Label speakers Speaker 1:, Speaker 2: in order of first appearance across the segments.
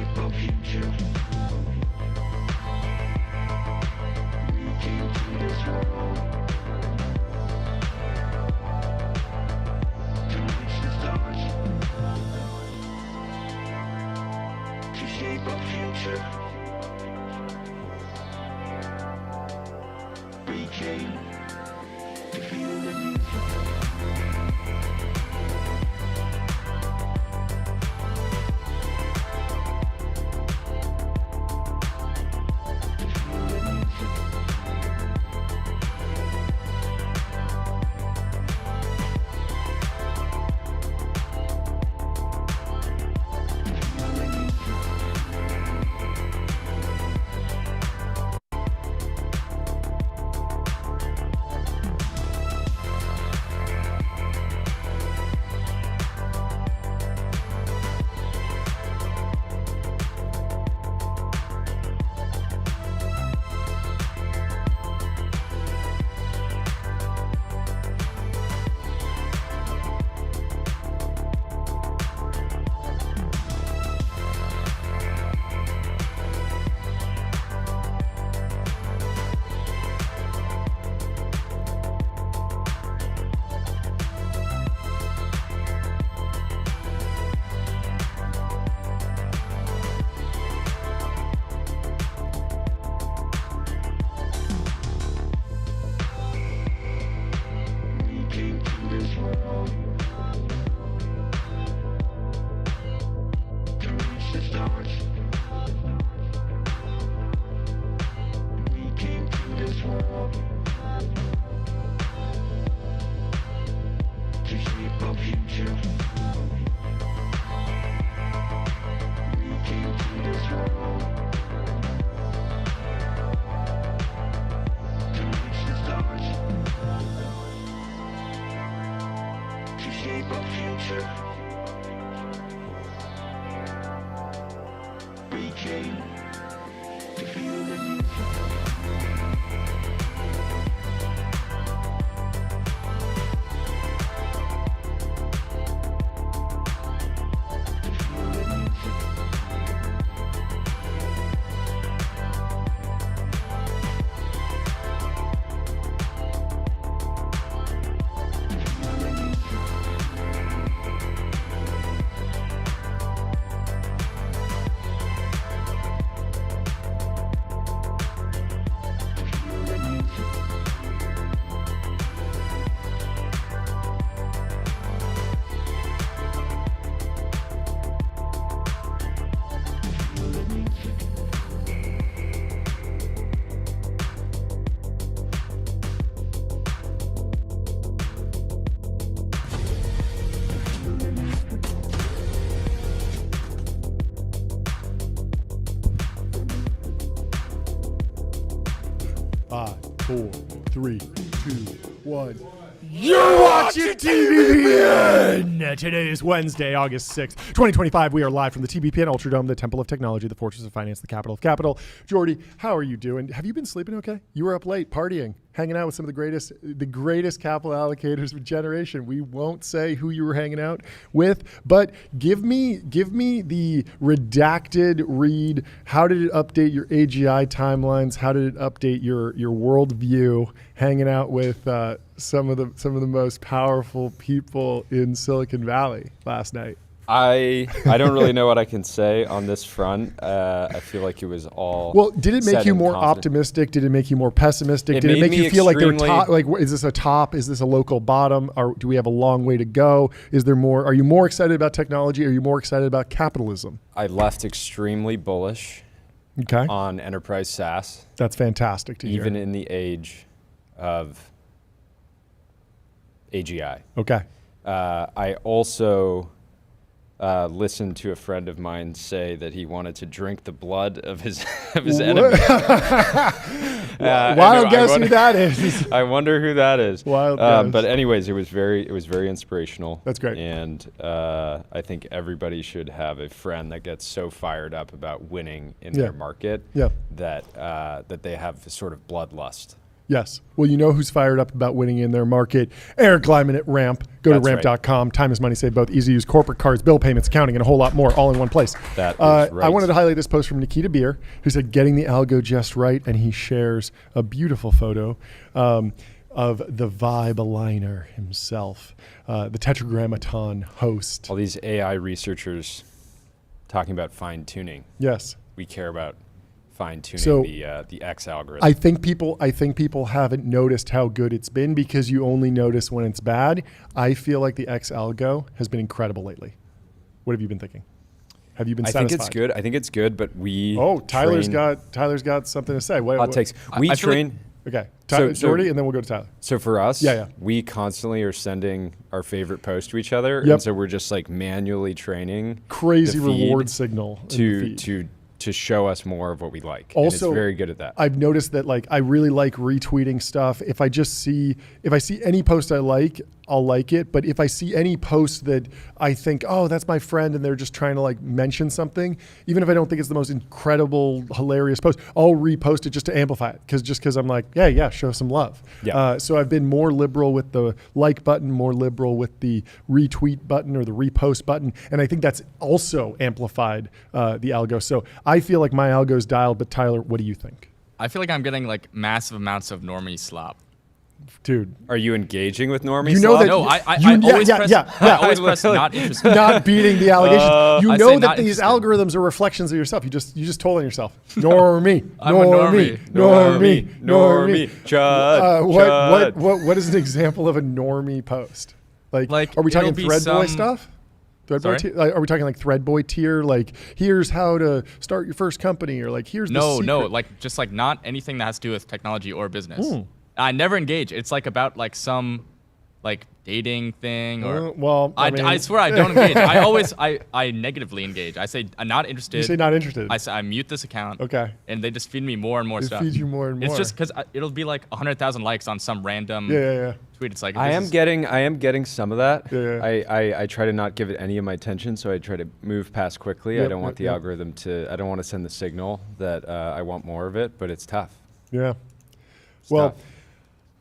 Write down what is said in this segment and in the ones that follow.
Speaker 1: shape our future. We came to this world to reach the stars, to shape our future. We came to feel the need.
Speaker 2: Five, four, three, two, one. You're watching TBPN! Today is Wednesday, August 6th, 2025. We are live from the TBPN Ultradome, the Temple of Technology, the Fortress of Finance, the capital of capital. Jordy, how are you doing? Have you been sleeping okay? You were up late, partying, hanging out with some of the greatest capital allocators of a generation. We won't say who you were hanging out with, but give me the redacted read. How did it update your AGI timelines? How did it update your worldview? Hanging out with some of the most powerful people in Silicon Valley last night.
Speaker 3: I don't really know what I can say on this front. I feel like it was all.
Speaker 2: Well, did it make you more optimistic? Did it make you more pessimistic? Did it make you feel like they're top? Like, is this a top? Is this a local bottom? Or do we have a long way to go? Is there more? Are you more excited about technology? Are you more excited about capitalism?
Speaker 3: I left extremely bullish.
Speaker 2: Okay.
Speaker 3: On enterprise SaaS.
Speaker 2: That's fantastic to hear.
Speaker 3: Even in the age of AGI.
Speaker 2: Okay.
Speaker 3: I also listened to a friend of mine say that he wanted to drink the blood of his enemy.
Speaker 2: Wild guess who that is.
Speaker 3: I wonder who that is.
Speaker 2: Wild guess.
Speaker 3: But anyways, it was very inspirational.
Speaker 2: That's great.
Speaker 3: And I think everybody should have a friend that gets so fired up about winning in their market that they have sort of bloodlust
Speaker 2: Yes. Well, you know who's fired up about winning in their market? Eric Lyman at Ramp. Go
Speaker 3: That's
Speaker 2: to ramp.com. Time is money. Save both. Easy to use corporate cards, bill payments, accounting, and a whole lot more all in one place.
Speaker 3: That is right.
Speaker 2: I wanted to highlight this post from Nikita Beer, who said, getting the algo just right. And he shares a beautiful photo of the vibe aligner himself, the Tetragrammaton host.
Speaker 3: All these AI researchers talking about fine tuning.
Speaker 2: Yes.
Speaker 3: We care about fine tuning
Speaker 2: So,
Speaker 3: the X algorithm.
Speaker 2: I think people haven't noticed how good it's been because you only notice when it's bad. I feel like the X algo has been incredible lately. What have you been thinking? Have you been satisfied?
Speaker 3: I think it's good, but we
Speaker 2: Tyler's got something to say.
Speaker 3: hot takes. We train.
Speaker 2: Okay,
Speaker 3: So-
Speaker 2: Jordy, and then we'll go to Tyler.
Speaker 3: So for us,
Speaker 2: Yeah.
Speaker 3: we constantly are sending our favorite post to each other,
Speaker 2: Yep.
Speaker 3: and so we're just like manually training
Speaker 2: Crazy
Speaker 3: the feed
Speaker 2: reward signal in the feed.
Speaker 3: to show us more of what we like.
Speaker 2: Also,
Speaker 3: and it's very good at that.
Speaker 2: I've noticed that I really like retweeting stuff. If I see any post I like, I'll like it. But if I see any post that I think, oh, that's my friend, and they're just trying to mention something, even if I don't think it's the most incredible, hilarious post, I'll repost it just to amplify it. Because I'm like, yeah, show some love.
Speaker 3: Yeah.
Speaker 2: So I've been more liberal with the like button, more liberal with the retweet button or the repost button. And I think that's also amplified the algo. So I feel like my algo's dialed, but Tyler, what do you think?
Speaker 4: I feel like I'm getting massive amounts of normie slop.
Speaker 2: Dude.
Speaker 3: Are you engaging with normies?
Speaker 2: You know that-
Speaker 4: No, I
Speaker 2: You-
Speaker 4: always press. I always press not interested.
Speaker 2: Not beating the allegations. You
Speaker 4: I
Speaker 2: know
Speaker 4: say
Speaker 2: that
Speaker 4: not
Speaker 2: these
Speaker 4: interested.
Speaker 2: algorithms are reflections of yourself. You just told on yourself. Normie,
Speaker 4: I'm a normie.
Speaker 3: Normie. Chud.
Speaker 2: What is an example of a normie post? Are we talking
Speaker 4: it'll be
Speaker 2: Threadboy
Speaker 4: some-
Speaker 2: stuff? Threadboy
Speaker 4: Sorry?
Speaker 2: tier? Are we talking Threadboy tier? Here's how to start your first company, or here's the secret?
Speaker 4: No, just not anything that has to do with technology or business. I never engage. It's about some dating thing or.
Speaker 2: Well,
Speaker 4: I swear I don't engage. I negatively engage. I say I'm not interested.
Speaker 2: You say not interested.
Speaker 4: I say I mute this account.
Speaker 2: Okay.
Speaker 4: And they just feed me more and more
Speaker 2: They
Speaker 4: stuff.
Speaker 2: feed you more and more.
Speaker 4: It's just because it'll be 100,000 likes on some random
Speaker 2: Yeah.
Speaker 4: tweet. It's
Speaker 3: I am getting some of that.
Speaker 2: Yeah.
Speaker 3: I try to not give it any of my attention, so I try to move past quickly. I don't want the algorithm I don't want to send the signal that I want more of it, but it's tough.
Speaker 2: Yeah.
Speaker 3: It's
Speaker 2: Well,
Speaker 3: tough.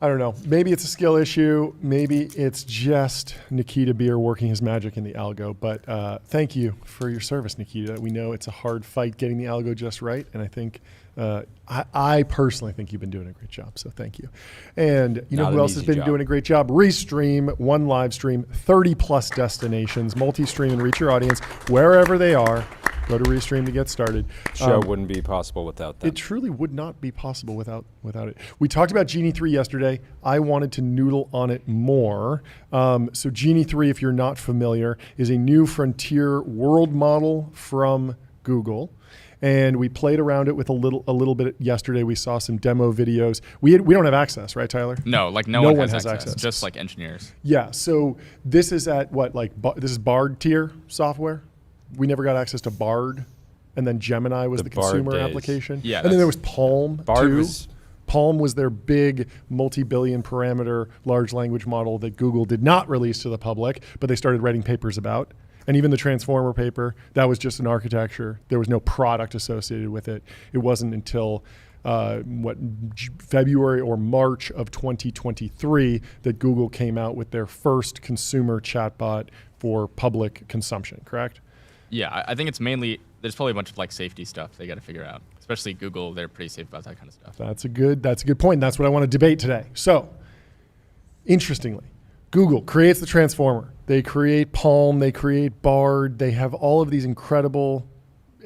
Speaker 2: I don't know. Maybe it's a skill issue. Maybe it's just Nikita Beer working his magic in the algo. But thank you for your service, Nikita. We know it's a hard fight getting the algo just right. And I think, I personally think you've been doing a great job. So thank you. And you know
Speaker 3: Not
Speaker 2: who
Speaker 3: an
Speaker 2: else has
Speaker 3: easy
Speaker 2: been
Speaker 3: job.
Speaker 2: doing a great job? Restream, one live stream, 30 plus destinations, multi-stream and reach your audience wherever they are. Go to Restream to get started.
Speaker 3: Show wouldn't be possible without that.
Speaker 2: It truly would not be possible without it. We talked about Genie 3 yesterday. I wanted to noodle on it more. So Genie 3, if you're not familiar, is a new frontier world model from Google. And we played around it with a little bit yesterday. We saw some demo videos. We don't have access, right, Tyler?
Speaker 4: No, no one has access. Just engineers.
Speaker 2: Yeah. So this is at what, this is Bard tier software? We never got access to Bard, and then Gemini was the
Speaker 3: Bard
Speaker 2: consumer
Speaker 3: days.
Speaker 2: application.
Speaker 4: Yeah,
Speaker 2: and then there was Palm
Speaker 3: Bard
Speaker 2: too. Palm was their big multi-billion parameter large language model that Google did not release to the public, but they started writing papers about. And even the Transformer paper, that was just an architecture. There was no product associated with it. It wasn't until February or March of 2023 that Google came out with their first consumer chatbot for public consumption, correct?
Speaker 4: Yeah, I think it's mainly, there's probably a bunch of safety stuff they got to figure out. Especially Google, they're pretty safe about that kind of stuff.
Speaker 2: That's a good point. That's what I want to debate today. So, interestingly, Google creates the Transformer. They create Palm, they create Bard. They have all of these incredible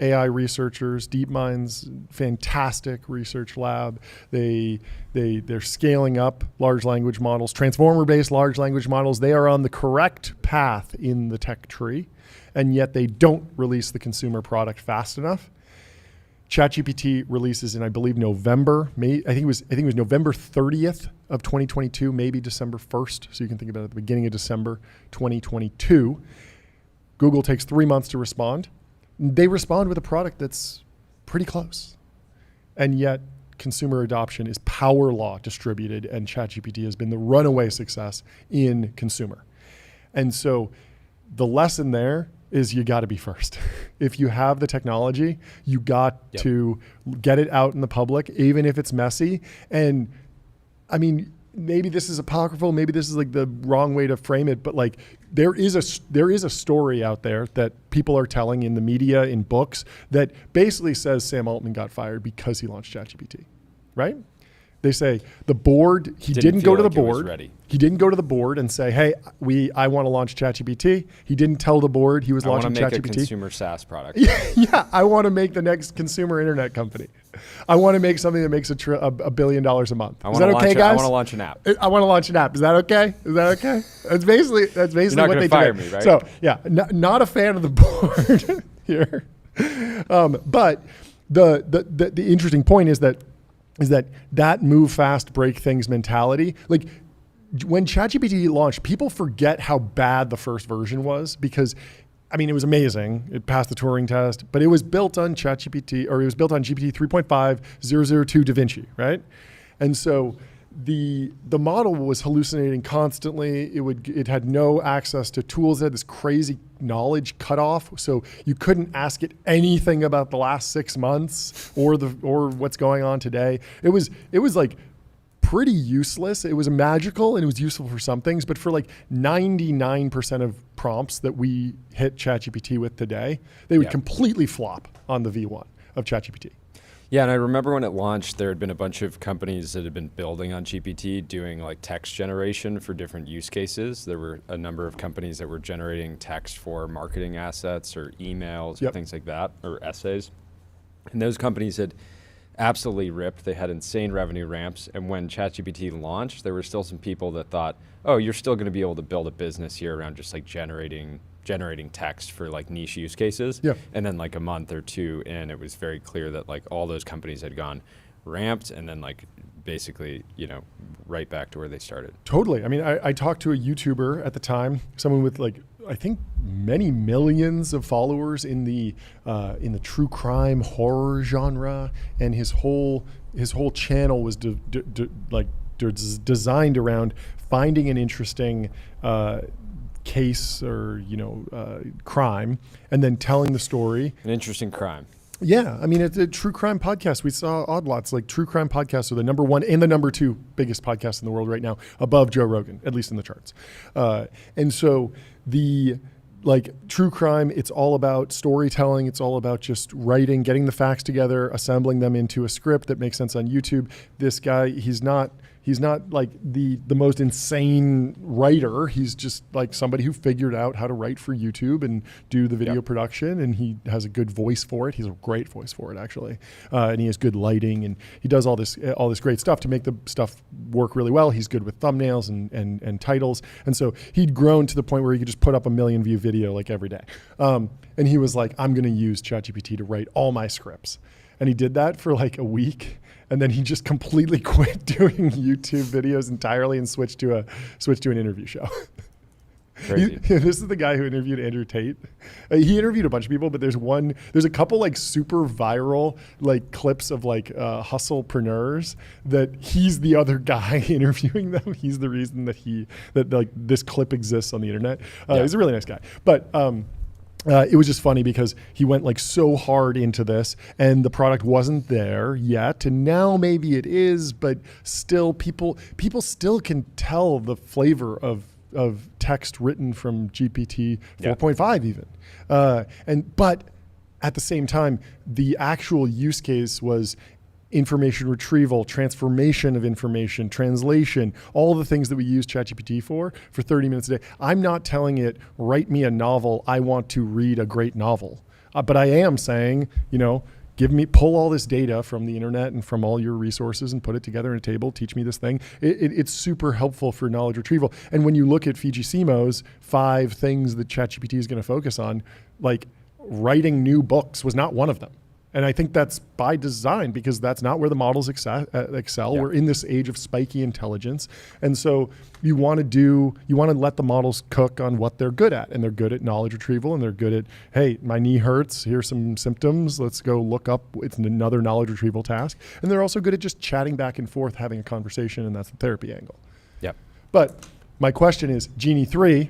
Speaker 2: AI researchers, DeepMind's fantastic research lab. They're scaling up large language models, transformer-based large language models. They are on the correct path in the tech tree, and yet they don't release the consumer product fast enough. ChatGPT releases in, I believe, November. I think it was November 30th of 2022, maybe December 1st. So you can think about it at the beginning of December 2022. Google takes 3 months to respond. They respond with a product that's pretty close. And yet consumer adoption is power law distributed, and ChatGPT has been the runaway success in consumer. And so the lesson there is you got to be first. If you have the technology, you got to get it out in the public, even if it's messy. And I mean, maybe this is apocryphal, maybe this is like the wrong way to frame it, but like there is a story out there that people are telling in the media, in books, that basically says Sam Altman got fired because he launched ChatGPT, right? They say the board, he didn't go to the board. He didn't go to the board and say, hey, I want to launch ChatGPT. He didn't tell the board he was launching ChatGPT.
Speaker 3: I want to make a consumer SaaS product.
Speaker 2: Yeah, I want to make the next consumer internet company. I want to make something that makes $1 billion a month. Is that okay, guys?
Speaker 3: I want to launch an app.
Speaker 2: I want to launch an app. Is that okay? Is that okay? That's basically
Speaker 3: You're not
Speaker 2: what they
Speaker 3: fire
Speaker 2: do.
Speaker 3: Me, right?
Speaker 2: So yeah, not a fan of the board here. But the interesting point is that move fast, break things mentality. Like when ChatGPT launched, people forget how bad the first version was because, I mean, it was amazing. It passed the Turing test, but it was built on ChatGPT, or it was built on GPT 3.5, 002 DaVinci, right? And so the model was hallucinating constantly. It had no access to tools. It had this crazy knowledge cutoff, so you couldn't ask it anything about the last 6 months or what's going on today. It was like pretty useless. It was magical and it was useful for some things, but for like 99% of prompts that we hit ChatGPT with today, they would completely flop on the V1 of ChatGPT.
Speaker 3: Yeah, and I remember when it launched, there had been a bunch of companies that had been building on GPT, doing like text generation for different use cases. There were a number of companies that were generating text for marketing assets or emails or things like that, or essays. And those companies had absolutely ripped. They had insane revenue ramps. And when ChatGPT launched, there were still some people that thought, oh, you're still going to be able to build a business here around just like generating text for like niche use cases.
Speaker 2: Yeah.
Speaker 3: And then like a month or two in, it was very clear that like all those companies had gone ramped and then like basically, right back to where they started.
Speaker 2: Totally. I mean, I talked to a YouTuber at the time, someone with like, I think many millions of followers in the true crime horror genre, and his whole channel was designed around finding an interesting case or crime and then telling the story.
Speaker 3: An interesting crime.
Speaker 2: Yeah, I mean, it's a true crime podcast. We saw Odd Lots. Like, true crime podcasts are the number one and the number two biggest podcast in the world right now, above Joe Rogan, at least in the charts. And so the true crime, it's all about storytelling. It's all about just writing, getting the facts together, assembling them into a script that makes sense on YouTube. This guy, he's not like the most insane writer. He's just like somebody who figured out how to write for YouTube and do the video production, and he has a good voice for it. He's a great voice for it, actually. And he has good lighting, and he does all this great stuff to make the stuff work really well. He's good with thumbnails and titles. And so he'd grown to the point where he could just put up 1 million view video like every day. And he was like, I'm gonna use ChatGPT to write all my scripts. And he did that for like a week. And then he just completely quit doing YouTube videos entirely and switched to an interview show.
Speaker 3: Crazy.
Speaker 2: This is the guy who interviewed Andrew Tate. He interviewed a bunch of people, but there's a couple like super viral like clips of like hustlepreneurs that he's the other guy interviewing them. He's the reason that like this clip exists on the internet. He's a really nice guy, but. It was just funny because he went like so hard into this and the product wasn't there yet. And now maybe it is, but still people still can tell the flavor of text written from GPT 4.5 even. But at the same time, the actual use case was information retrieval, transformation of information, translation, all the things that we use ChatGPT for 30 minutes a day. I'm not telling it, write me a novel. I want to read a great novel. But I am saying, pull all this data from the internet and from all your resources and put it together in a table, teach me this thing. It's super helpful for knowledge retrieval. And when you look at Fiji Simo's 5 things that ChatGPT is going to focus on, like writing new books was not one of them. And I think that's by design because that's not where the models excel. Yeah. We're in this age of spiky intelligence. And so you want to let the models cook on what they're good at. And they're good at knowledge retrieval, and they're good at, hey, my knee hurts, here's some symptoms, let's go look up, it's another knowledge retrieval task. And they're also good at just chatting back and forth, having a conversation, and that's the therapy angle.
Speaker 3: Yep.
Speaker 2: But my question is, Genie 3,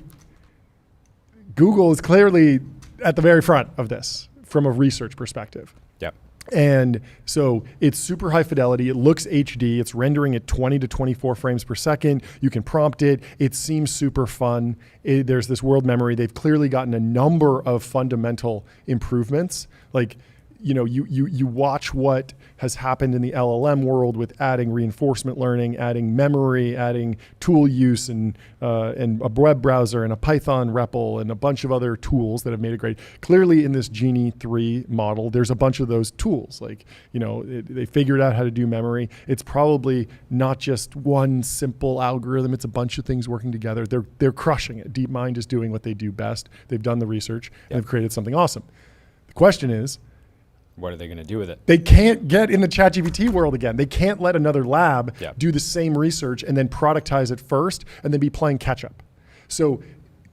Speaker 2: Google is clearly at the very front of this from a research perspective.
Speaker 3: Yep.
Speaker 2: And so it's super high fidelity. It looks HD. It's rendering at 20 to 24 frames per second. You can prompt it. It seems super fun. There's this world memory. They've clearly gotten a number of fundamental improvements. Like, you watch what has happened in the LLM world with adding reinforcement learning, adding memory, adding tool use, and a web browser and a Python REPL and a bunch of other tools that have made it great. Clearly, in this Genie 3 model, there's a bunch of those tools. Like, they figured out how to do memory. It's probably not just one simple algorithm. It's a bunch of things working together. They're crushing it. DeepMind is doing what they do best. They've done the research and they've created something awesome. The question is,
Speaker 3: what are they going to do with it?
Speaker 2: They can't get in the ChatGPT world again. They can't let another lab do the same research and then productize it first and then be playing catch up. So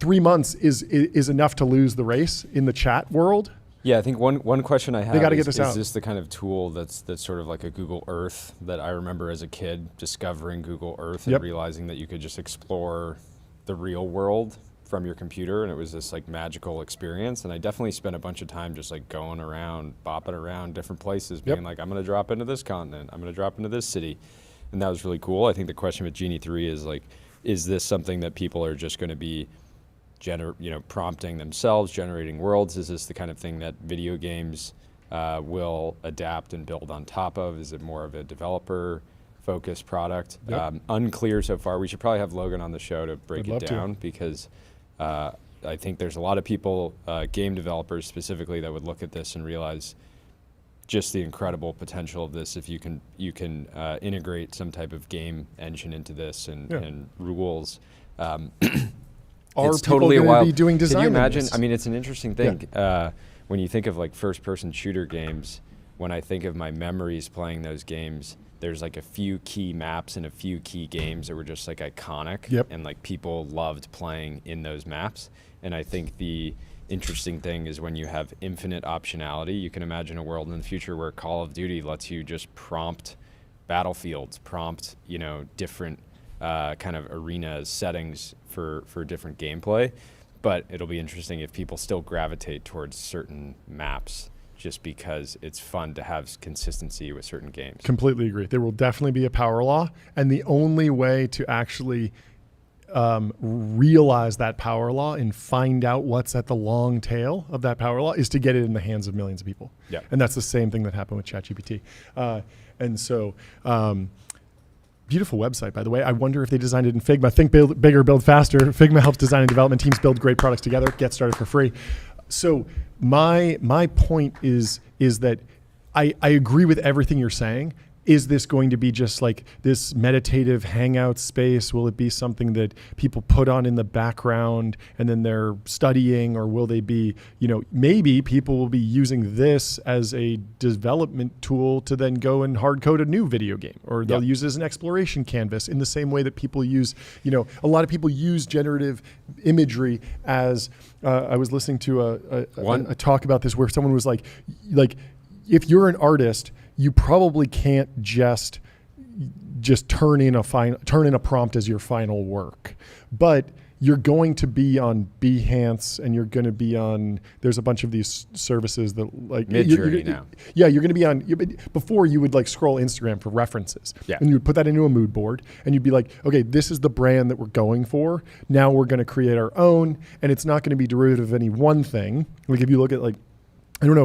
Speaker 2: 3 months is enough to lose the race in the chat world.
Speaker 3: Yeah, I think one question I have is
Speaker 2: out.
Speaker 3: this the kind of tool that's sort of like a Google Earth that I remember as a kid discovering Google Earth and realizing that you could just explore the real world from your computer, and it was this like magical experience. And I definitely spent a bunch of time just like going around, bopping around different places, being like, I'm going to drop into this continent, I'm going to drop into this city. And that was really cool. I think the question with Genie 3 is like, is this something that people are just going to be prompting themselves, generating worlds? Is this the kind of thing that video games will adapt and build on top of? Is it more of a developer focused product? Unclear so far. We should probably have Logan on the show to break it down because I think there's a lot of people, game developers specifically, that would look at this and realize just the incredible potential of this if you can integrate some type of game engine into this and rules.
Speaker 2: Are
Speaker 3: it's
Speaker 2: people
Speaker 3: totally
Speaker 2: going
Speaker 3: a wild.
Speaker 2: to be doing design?
Speaker 3: Can you imagine?
Speaker 2: In this?
Speaker 3: I mean, it's an interesting thing. When you think of like first-person shooter games, when I think of my memories playing those games, there's like a few key maps and a few key games that were just like iconic, and like people loved playing in those maps. And I think the interesting thing is when you have infinite optionality, you can imagine a world in the future where Call of Duty lets you just prompt battlefields, prompt different kind of arena settings for different gameplay. But it'll be interesting if people still gravitate towards certain maps just because it's fun to have consistency with certain games.
Speaker 2: Completely agree. There will definitely be a power law, and the only way to actually realize that power law and find out what's at the long tail of that power law is to get it in the hands of millions of people.
Speaker 3: Yeah.
Speaker 2: And that's the same thing that happened with ChatGPT. And so beautiful website, by the way. I wonder if they designed it in Figma. Think bigger, build faster. Figma helps design and development teams build great products together. Get started for free. So my point is that I agree with everything you're saying. Is this going to be just like this meditative hangout space? Will it be something that people put on in the background and then they're studying? Or will they be, maybe people will be using this as a development tool to then go and hard code a new video game, or they'll use it as an exploration canvas in the same way that people use, a lot of people use generative imagery as, I was listening to a talk about this where someone was like, if you're an artist, you probably can't just turn in a prompt as your final work, but you're going to be on Behance and you're going to be on. There's a bunch of these services that like
Speaker 3: Midjourney now.
Speaker 2: Yeah, you're going to be on. Before you would like scroll Instagram for references, and you would put that into a mood board, and you'd be like, okay, this is the brand that we're going for. Now we're going to create our own, and it's not going to be derivative of any one thing. Like if you look at like. I don't know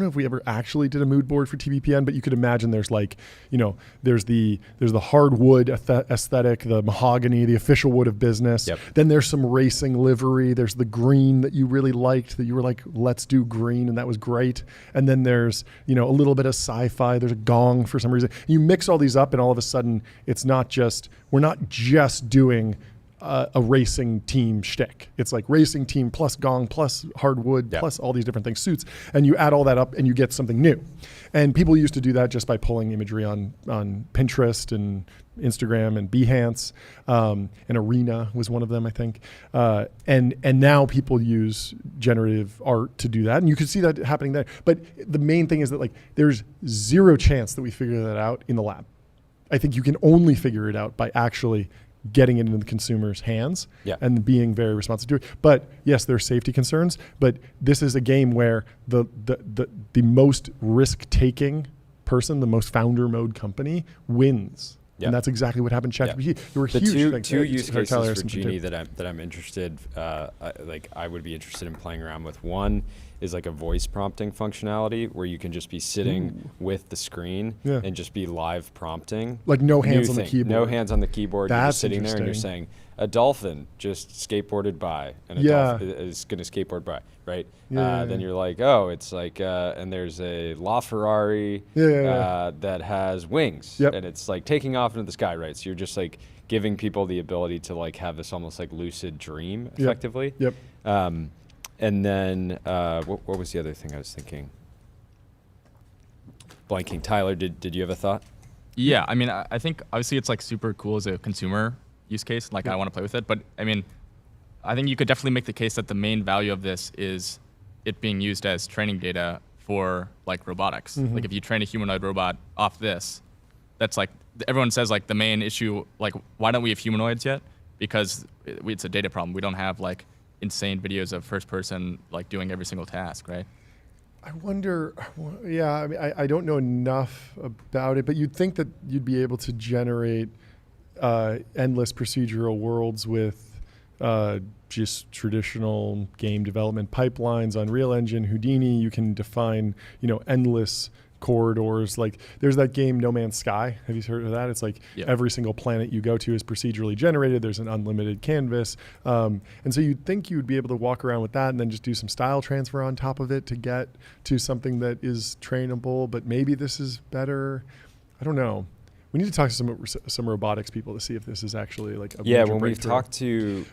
Speaker 2: if we ever actually did a mood board for TBPN, but you could imagine there's like, there's the hardwood aesthetic, the mahogany, the official wood of business. Then there's some racing livery. There's the green that you really liked, that you were like, let's do green, and that was great. And then there's, a little bit of sci-fi. There's a gong for some reason. You mix all these up, and all of a sudden, we're not just doing a racing team shtick. It's like racing team plus gong plus hardwood plus all these different things, suits, and you add all that up and you get something new. And people used to do that just by pulling imagery on Pinterest and Instagram and Behance, and Arena was one of them, I think. And now people use generative art to do that, and you can see that happening there. But the main thing is that like there's zero chance that we figure that out in the lab. I think you can only figure it out by actually getting it into the consumer's hands and being very responsive to it. But yes, there are safety concerns, but this is a game where the most risk-taking person, the most founder mode company wins. Yep. And that's exactly what happened to ChatGPT. There were huge
Speaker 3: two use cases for Genie that I'm interested, I would be interested in playing around with. One is like a voice prompting functionality where you can just be sitting with the screen and just be live prompting.
Speaker 2: Like no hands on the keyboard.
Speaker 3: No hands on the keyboard.
Speaker 2: That's
Speaker 3: you're just sitting there and you're saying, a dolphin just skateboarded by, and a dolphin is going to skateboard by, right? Then you're like, oh, it's like, and there's a LaFerrari that has wings, and it's like taking off into the sky, right? So you're just like giving people the ability to like have this almost like lucid dream, effectively. And then what was the other thing I was thinking? Blanking. Tyler, did you have a thought?
Speaker 4: Yeah, I mean, I think obviously it's like super cool as a consumer use case. Like I want to play with it, but I mean, I think you could definitely make the case that the main value of this is it being used as training data for like robotics. Like if you train a humanoid robot off this, that's like, everyone says like the main issue, like why don't we have humanoids yet? Because it's a data problem. We don't have like insane videos of first person like doing every single task, right?
Speaker 2: I wonder, I mean, I don't know enough about it, but you'd think that you'd be able to generate endless procedural worlds with just traditional game development pipelines, Unreal Engine, Houdini. You can define, endless corridors. Like there's that game No Man's Sky. Have you heard of that? It's like every single planet you go to is procedurally generated. There's an unlimited canvas. And so you'd think you'd be able to walk around with that and then just do some style transfer on top of it to get to something that is trainable, but maybe this is better. I don't know. We need to talk to some robotics people to see if this is actually like a major
Speaker 3: when
Speaker 2: breakthrough.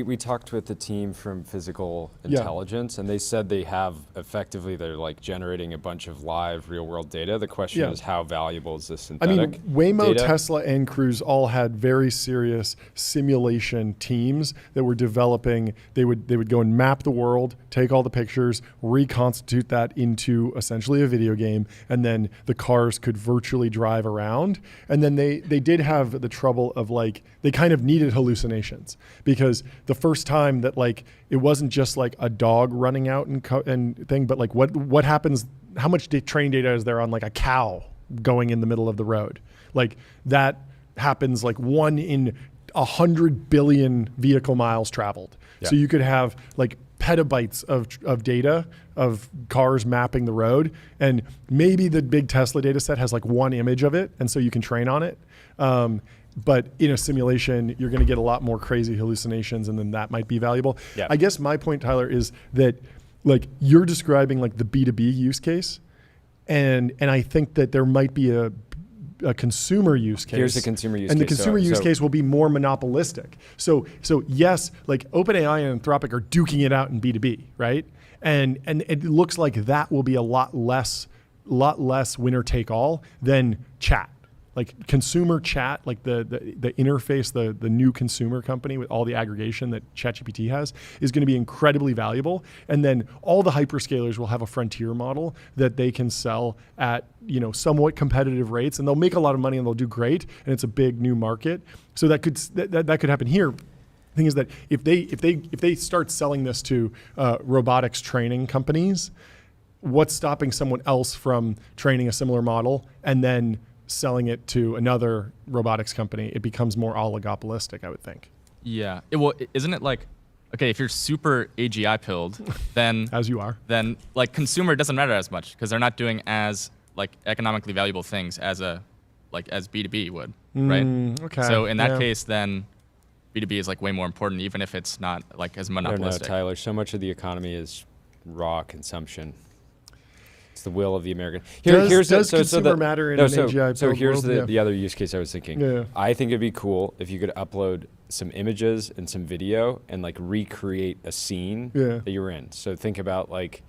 Speaker 3: we talked with the team from Physical Intelligence, and they said they have effectively they're like generating a bunch of live real world data. The question is how valuable is this synthetic?
Speaker 2: I mean, Waymo,
Speaker 3: data?
Speaker 2: Tesla, and Cruise all had very serious simulation teams that were developing. They would go and map the world, take all the pictures, reconstitute that into essentially a video game, and then the cars could virtually drive around. And then they did have the trouble of like, they kind of needed hallucinations because the first time that like, it wasn't just like a dog running out and thing, but like what happens, how much training data is there on like a cow going in the middle of the road? Like that happens like 1 in 100 billion vehicle miles traveled. So you could have like petabytes of data of cars mapping the road, and maybe the big Tesla data set has like 1 image of it, and so you can train on it. But in a simulation, you're going to get a lot more crazy hallucinations, and then that might be valuable. I guess my point, Tyler, is that like you're describing like the B2B use case, and I think that there might be a consumer use case.
Speaker 3: Here's the consumer use case.
Speaker 2: And the consumer use case will be more monopolistic. So yes, like OpenAI and Anthropic are duking it out in B2B, right? And it looks like that will be a lot less winner take all than chat. Like consumer chat, like the interface, the new consumer company with all the aggregation that ChatGPT has is going to be incredibly valuable. And then all the hyperscalers will have a frontier model that they can sell at somewhat competitive rates, and they'll make a lot of money and they'll do great. And it's a big new market, so that could happen here. The thing is that if they start selling this to robotics training companies, what's stopping someone else from training a similar model and then selling it to another robotics company? It becomes more oligopolistic, I would think.
Speaker 4: Yeah. Isn't it like, okay, if you're super AGI pilled, then
Speaker 2: as you are,
Speaker 4: then like consumer doesn't matter as much because they're not doing as like economically valuable things as B2B would, right?
Speaker 2: Okay.
Speaker 4: So in that case, then B2B is like way more important, even if it's not like as monopolistic.
Speaker 3: I don't know, Tyler. So much of the economy is raw consumption. It's the will of the American.
Speaker 2: Does consumer matter in an AGI
Speaker 3: So here's
Speaker 2: world?
Speaker 3: the other use case I was thinking. I think it'd be cool if you could upload some images and some video and like recreate a scene that you're in. So think about like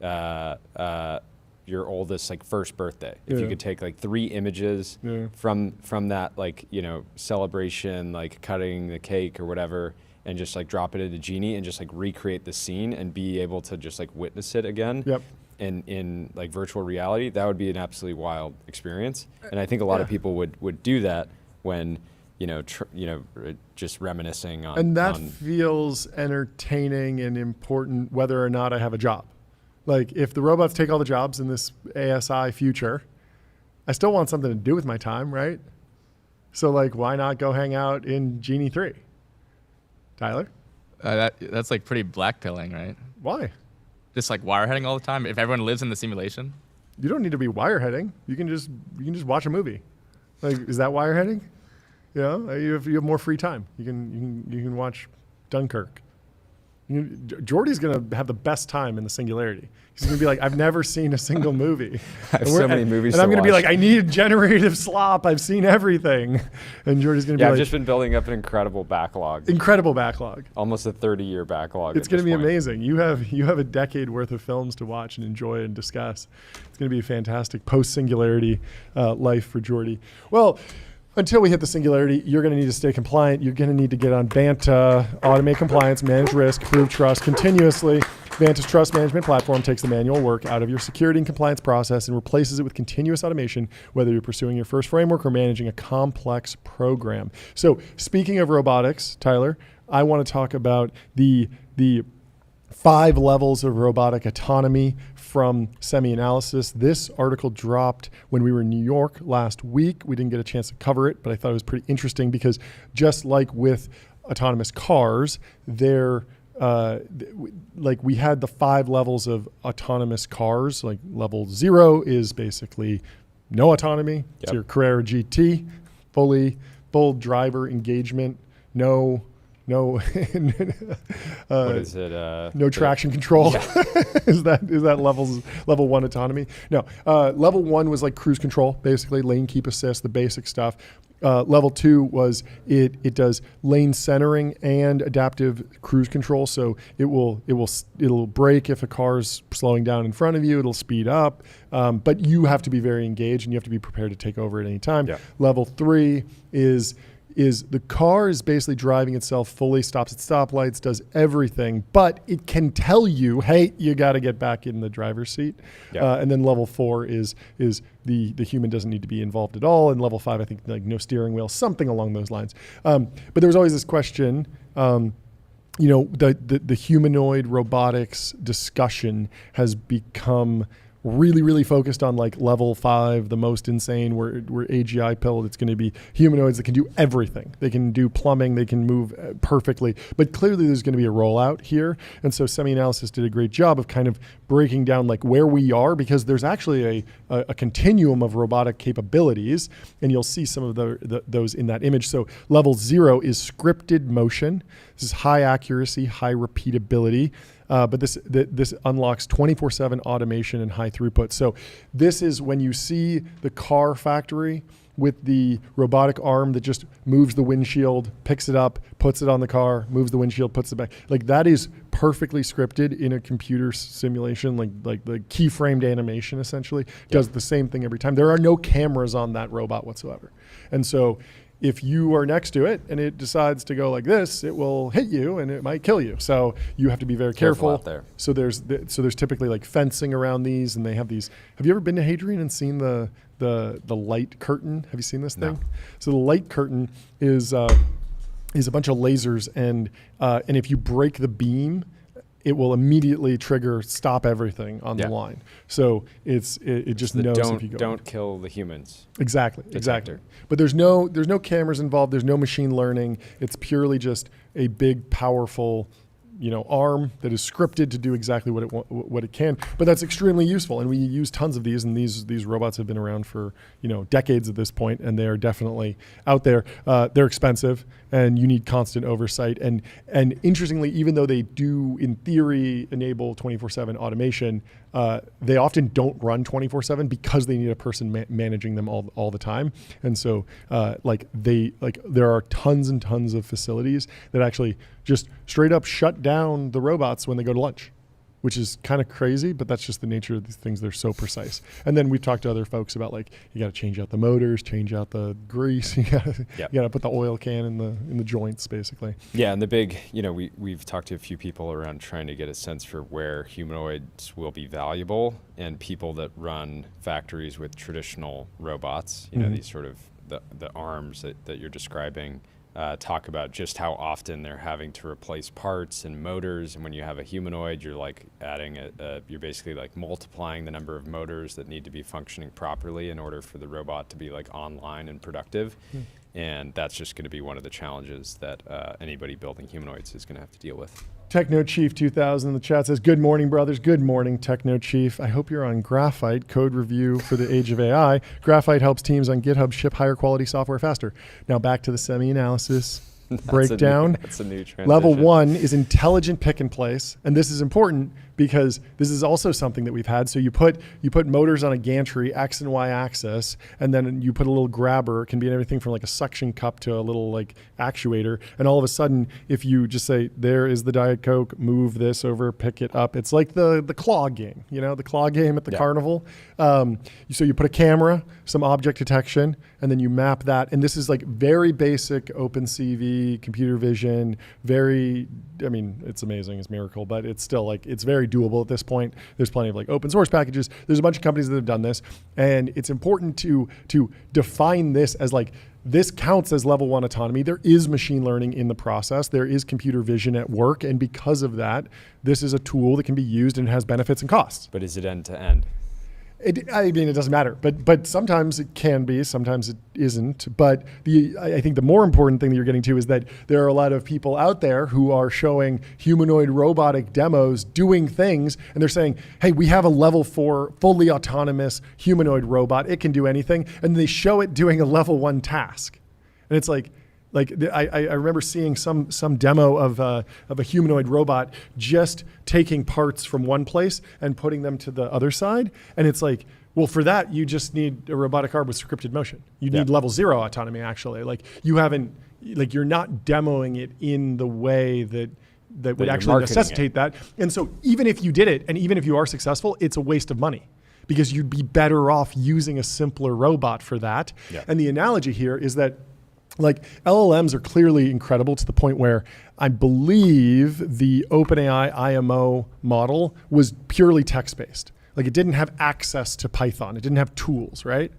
Speaker 3: your oldest like first birthday. If you could take like 3 images from that like celebration, like cutting the cake or whatever, and just like drop it into Genie and just like recreate the scene and be able to just like witness it again. In like virtual reality, that would be an absolutely wild experience. And I think a lot of people would do that when just reminiscing on.
Speaker 2: And that feels entertaining and important whether or not I have a job. Like if the robots take all the jobs in this ASI future, I still want something to do with my time, right? So like, why not go hang out in Genie 3? Tyler?
Speaker 4: That's like pretty blackpilling, right?
Speaker 2: Why?
Speaker 4: Just like wireheading all the time. If everyone lives in the simulation.
Speaker 2: You don't need to be wireheading. You can just watch a movie. Like, is that wireheading? You know, you have more free time. You can watch Dunkirk. Jordy's gonna have the best time in the singularity. He's gonna be like, I've never seen a single movie.
Speaker 3: I have so many movies.
Speaker 2: And I'm
Speaker 3: to
Speaker 2: gonna
Speaker 3: watch.
Speaker 2: be like, I need generative slop. I've seen everything. And Jordy's gonna be like,
Speaker 3: I've just been building up an incredible backlog.
Speaker 2: Incredible backlog.
Speaker 3: Almost a 30-year backlog.
Speaker 2: It's gonna be amazing. You have a decade worth of films to watch and enjoy and discuss. It's gonna be a fantastic post-singularity life for Jordy. Well, until we hit the singularity, you're going to need to stay compliant. You're going to need to get on Banta, automate compliance, manage risk, prove trust continuously. Banta's trust management platform takes the manual work out of your security and compliance process and replaces it with continuous automation, whether you're pursuing your first framework or managing a complex program. So speaking of robotics, Tyler, I want to talk about the 5 levels of robotic autonomy from Semi-Analysis. This article dropped when we were in New York last week. We didn't get a chance to cover it, but I thought it was pretty interesting because just like with autonomous cars, like we had the 5 levels of autonomous cars. Like level 0 is basically no autonomy. Yep. It's your Carrera GT, full driver engagement, no what
Speaker 3: is it?
Speaker 2: No traction control. Yeah. is that level 1 autonomy? No. Level 1 was like cruise control, basically lane keep assist, the basic stuff. Level 2 was it does lane centering and adaptive cruise control. So it'll brake if a car's slowing down in front of you. It'll speed up, but you have to be very engaged and you have to be prepared to take over at any time. Yeah. Level 3 is the car is basically driving itself fully, stops at stoplights, does everything, but it can tell you, hey, you got to get back in the driver's seat. Yeah. And then level 4 is the human doesn't need to be involved at all. And level 5, I think, like no steering wheel, something along those lines. But there was always this question, the humanoid robotics discussion has become really, really focused on like level 5, the most insane, where AGI pilled. It's going to be humanoids that can do everything. They can do plumbing, they can move perfectly, but clearly there's going to be a rollout here. And so Semi-Analysis did a great job of kind of breaking down like where we are, because there's actually a continuum of robotic capabilities, and you'll see some of those in that image. So level 0 is scripted motion. This is high accuracy, high repeatability. But this unlocks 24/7 automation and high throughput. So this is when you see the car factory with the robotic arm that just moves the windshield, picks it up, puts it on the car, moves the windshield, puts it back. Like that is perfectly scripted in a computer simulation, like the keyframed animation essentially does the same thing every time. There are no cameras on that robot whatsoever. And so if you are next to it and it decides to go like this, it will hit you and it might kill you. So you have to be very careful
Speaker 3: out there.
Speaker 2: So there's typically like fencing around these, and they have these. Have you ever been to Hadrian and seen the light curtain? Have you seen this thing? So the light curtain is a bunch of lasers, and if you break the beam, it will immediately stop everything on the line. So it just knows if you go.
Speaker 3: Don't kill the humans.
Speaker 2: Exactly. But there's no cameras involved. There's no machine learning. It's purely just a big, powerful, arm that is scripted to do exactly what it can. But that's extremely useful, and we use tons of these. And these robots have been around for decades at this point, and they are definitely out there. They're expensive, and you need constant oversight. And interestingly, even though they do in theory enable 24/7 automation, they often don't run 24/7 because they need a person managing them all the time. And so there are tons and tons of facilities that actually just straight up shut down the robots when they go to lunch, which is kind of crazy, but that's just the nature of these things. They're so precise. And then we've talked to other folks about you got to change out the motors, change out the grease, you got to put the oil can in the joints, basically.
Speaker 3: Yeah, and the big, we've talked to a few people around trying to get a sense for where humanoids will be valuable, and people that run factories with traditional robots, these sort of the arms that you're describing talk about just how often they're having to replace parts and motors. And when you have a humanoid, you're like adding you're basically like multiplying the number of motors that need to be functioning properly in order for the robot to be like online and productive. And that's just going to be one of the challenges that anybody building humanoids is going to have to deal with.
Speaker 2: Techno Chief 2000 in the chat says, good morning, brothers. Good morning, Techno Chief. I hope you're on Graphite, code review for the age of AI. Graphite helps teams on GitHub ship higher quality software faster. Now back to the semi-analysis breakdown.
Speaker 3: That's a new transition.
Speaker 2: Level 1 is intelligent pick and place. And this is important because this is also something that we've had. So you put motors on a gantry, X and Y axis, and then you put a little grabber. It can be anything from like a suction cup to a little like actuator. And all of a sudden, if you just say, there is the Diet Coke, move this over, pick it up. It's like the claw game, the claw game at the carnival. So you put a camera, some object detection, and then you map that. And this is like very basic OpenCV, computer vision, it's amazing, it's a miracle, but it's still like, it's very doable at this point. There's plenty of like open source packages. There's a bunch of companies that have done this. And it's important to define this as like, this counts as level 1 autonomy. There is machine learning in the process. There is computer vision at work. And because of that, this is a tool that can be used and has benefits and costs.
Speaker 3: But is it end to end?
Speaker 2: It doesn't matter, but sometimes it can be, sometimes it isn't. But I think the more important thing that you're getting to is that there are a lot of people out there who are showing humanoid robotic demos doing things, and they're saying, hey, we have a level 4 fully autonomous humanoid robot. It can do anything. And they show it doing a level 1 task. And it's like I remember seeing some demo of a humanoid robot just taking parts from one place and putting them to the other side. And it's like, well, for that, you just need a robotic arm with scripted motion. You need level 0 autonomy, actually. Like you're not demoing it in the way that would actually necessitate that. And so even if you did it, and even if you are successful, it's a waste of money, because you'd be better off using a simpler robot for that. Yeah. And the analogy here is that like LLMs are clearly incredible to the point where I believe the OpenAI IMO model was purely text-based. Like it didn't have access to Python. It didn't have tools, right?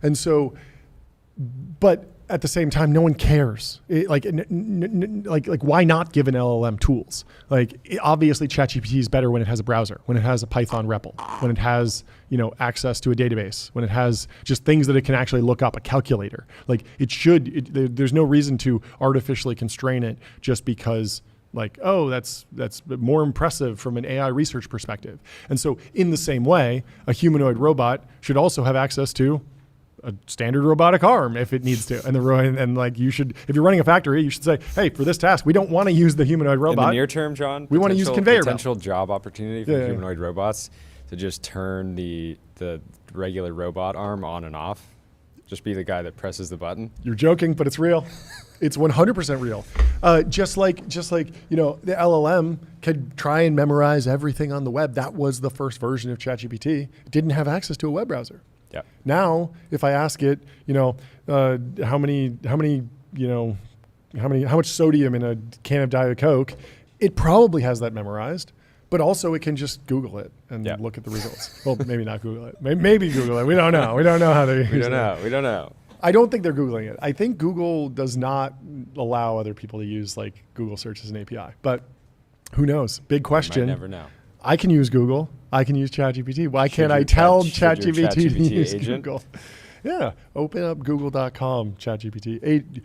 Speaker 2: And so, but at the same time, no one cares. Like why not give an LLM tools? Obviously ChatGPT is better when it has a browser, when it has a Python REPL, when it has access to a database, when it has just things that it can actually look up, a calculator. There's no reason to artificially constrain it just because that's more impressive from an AI research perspective. And so in the same way, a humanoid robot should also have access to a standard robotic arm if it needs to. And you should, if you're running a factory, you should say, hey, for this task, we don't want to use the humanoid robot.
Speaker 3: In the near term, John,
Speaker 2: we want to use conveyor belt.
Speaker 3: Potential job opportunity for humanoid robots to just turn the regular robot arm on and off. Just be the guy that presses the button. You're joking, but it's real. It's 100% real. Just like the LLM could try and memorize everything on the web. That was the first version of ChatGPT. It didn't have access to a web browser. Yep.
Speaker 2: Now, if I ask it, how much sodium in a can of Diet Coke, it probably has that memorized. But also, it can just Google it and look at the results. Well, maybe not Google it. Maybe Google it. We don't know. We don't know how they. We don't know. I don't think they're Googling it. I think Google does not allow other people to use Google search as an API. But who knows? Big question.
Speaker 3: You might never know.
Speaker 2: I can use Google. I can use ChatGPT. Why can't I tell ChatGPT to use Google? Yeah. Open up google.com, ChatGPT.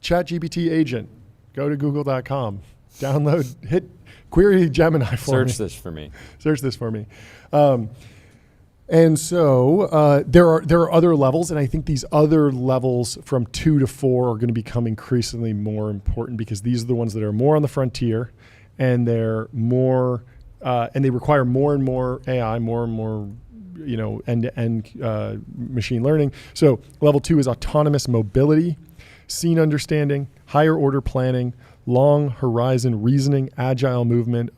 Speaker 2: ChatGPT agent. Go to google.com. Download, hit query Gemini for me.
Speaker 3: Search this for me.
Speaker 2: Search this for me. And so there are other levels, and I think these other levels from 2 to 4 are going to become increasingly more important, because these are the ones that are more on the frontier, and they're more and they require more and more AI, more and more end-to-end machine learning. So level 2 is autonomous mobility, scene understanding, higher order planning, long horizon reasoning, agile movement.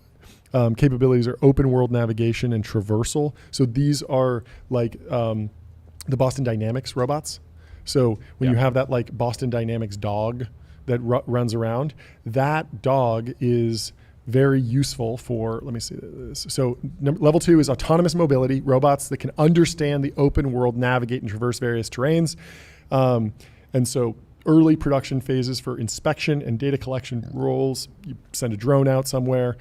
Speaker 2: Capabilities are open world navigation and traversal. So these are the Boston Dynamics robots. So when you have that Boston Dynamics dog that runs around, that dog is very useful for, let me see this. So level 2 is autonomous mobility, robots that can understand the open world, navigate and traverse various terrains. And so early production phases for inspection and data collection roles. You send a drone out somewhere.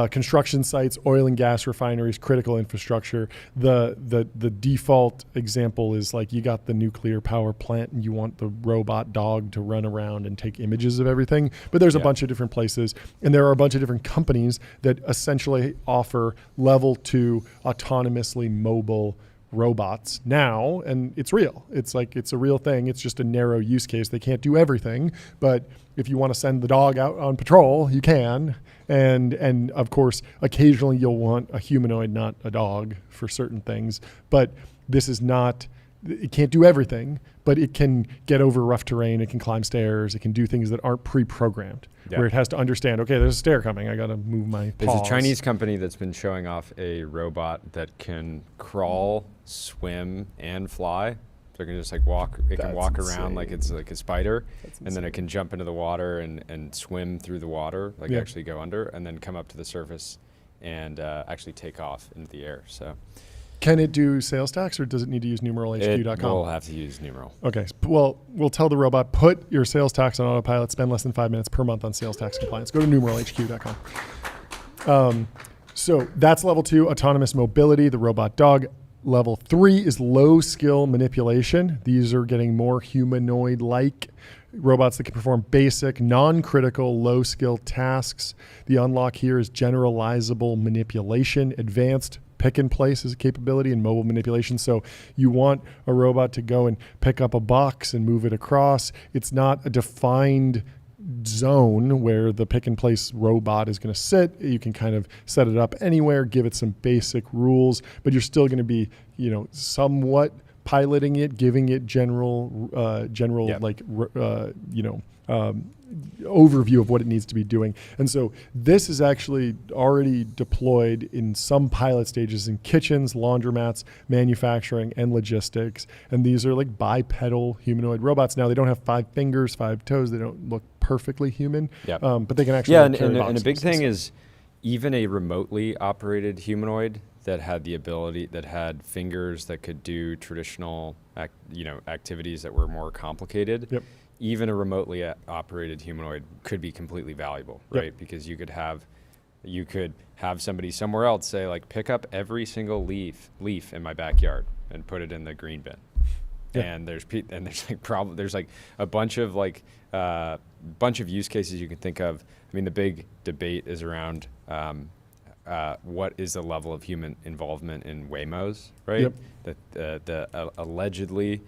Speaker 2: Construction sites, oil and gas refineries, critical infrastructure. The default example is like you got the nuclear power plant and you want the robot dog to run around and take images of everything. But there's a bunch of different places, and there are a bunch of different companies that essentially offer level 2 autonomously mobile robots now, and it's real. It's like, it's a real thing. It's just a narrow use case. They can't do everything, but if you want to send the dog out on patrol, you can. And of course, occasionally you'll want a humanoid, not a dog, for certain things. But this is not, it can't do everything, but it can get over rough terrain. It can climb stairs. It can do things that aren't pre-programmed, where it has to understand, okay, there's a stair coming. I got to move my paws.
Speaker 3: There's a Chinese company that's been showing off a robot that can crawl, swim, and fly. So it can just like walk. It can walk around like it's like a spider, and then it can jump into the water and swim through the water, like actually go under, and then come up to the surface and actually take off into the air. So.
Speaker 2: Can it do sales tax, or does it need to use numeralhq.com?
Speaker 3: It will have to use numeral.
Speaker 2: Okay. Well, we'll tell the robot, put your sales tax on autopilot, spend less than 5 minutes per month on sales tax compliance. Go to numeralhq.com. So that's level 2, autonomous mobility, the robot dog. Level 3 is low skill manipulation. These are getting more humanoid-like robots that can perform basic, non-critical, low skill tasks. The unlock here is generalizable manipulation, advanced pick and place is a capability in mobile manipulation. So you want a robot to go and pick up a box and move it across. It's not a defined zone where the pick and place robot is going to sit. You can kind of set it up anywhere, give it some basic rules, but you're still going to be, somewhat piloting it, giving it general overview of what it needs to be doing. And so this is actually already deployed in some pilot stages in kitchens, laundromats, manufacturing, and logistics. And these are like bipedal humanoid robots. Now, they don't have 5 fingers, 5 toes. They don't look perfectly human, but they can actually carry boxes.
Speaker 3: And a big thing is even a remotely operated humanoid that had the ability, that had fingers that could do traditional activities that were more complicated. Even a remotely operated humanoid could be completely valuable, right? Because you could have somebody somewhere else say, like, pick up every single leaf in my backyard and put it in the green bin. And there's like a bunch of use cases you can think of. I mean, the big debate is around what is the level of human involvement in Waymos, right? Allegedly.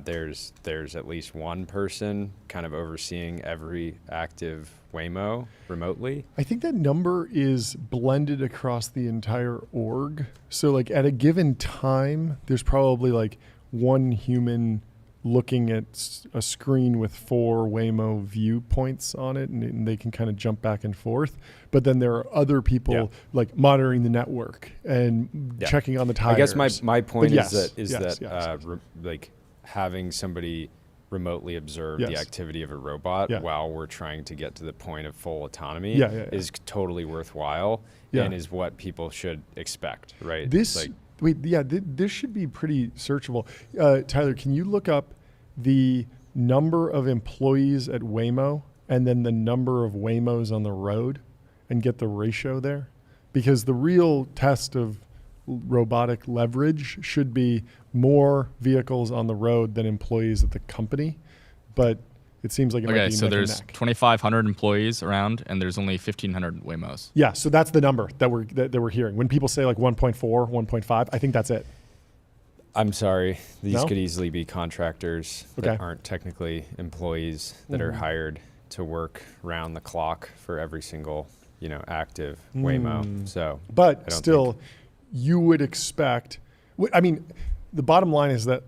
Speaker 3: There's at least one person kind of overseeing every active Waymo remotely.
Speaker 2: I think that number is blended across the entire org. So like at a given time, there's probably like one human looking at a screen with 4 Waymo viewpoints on it, and they can kind of jump back and forth. But then there are other people like monitoring the network and checking on the tires.
Speaker 3: I guess my point is that having somebody remotely observe the activity of a robot while we're trying to get to the point of full autonomy is totally worthwhile and is what people should expect, right?
Speaker 2: This should be pretty searchable. Tyler, can you look up the number of employees at Waymo and then the number of Waymos on the road and get the ratio there? Because the real test of robotic leverage should be more vehicles on the road than employees at the company, but it seems like it might be
Speaker 4: so there's 2,500 employees around, and there's only 1,500 Waymos.
Speaker 2: Yeah, so that's the number that we're hearing. When people say like 1.4, 1.5, I think that's it.
Speaker 3: I'm sorry, these could easily be contractors that aren't technically employees that are hired to work round the clock for every single active Waymo. So,
Speaker 2: but still, you would expect. I mean, the bottom line is that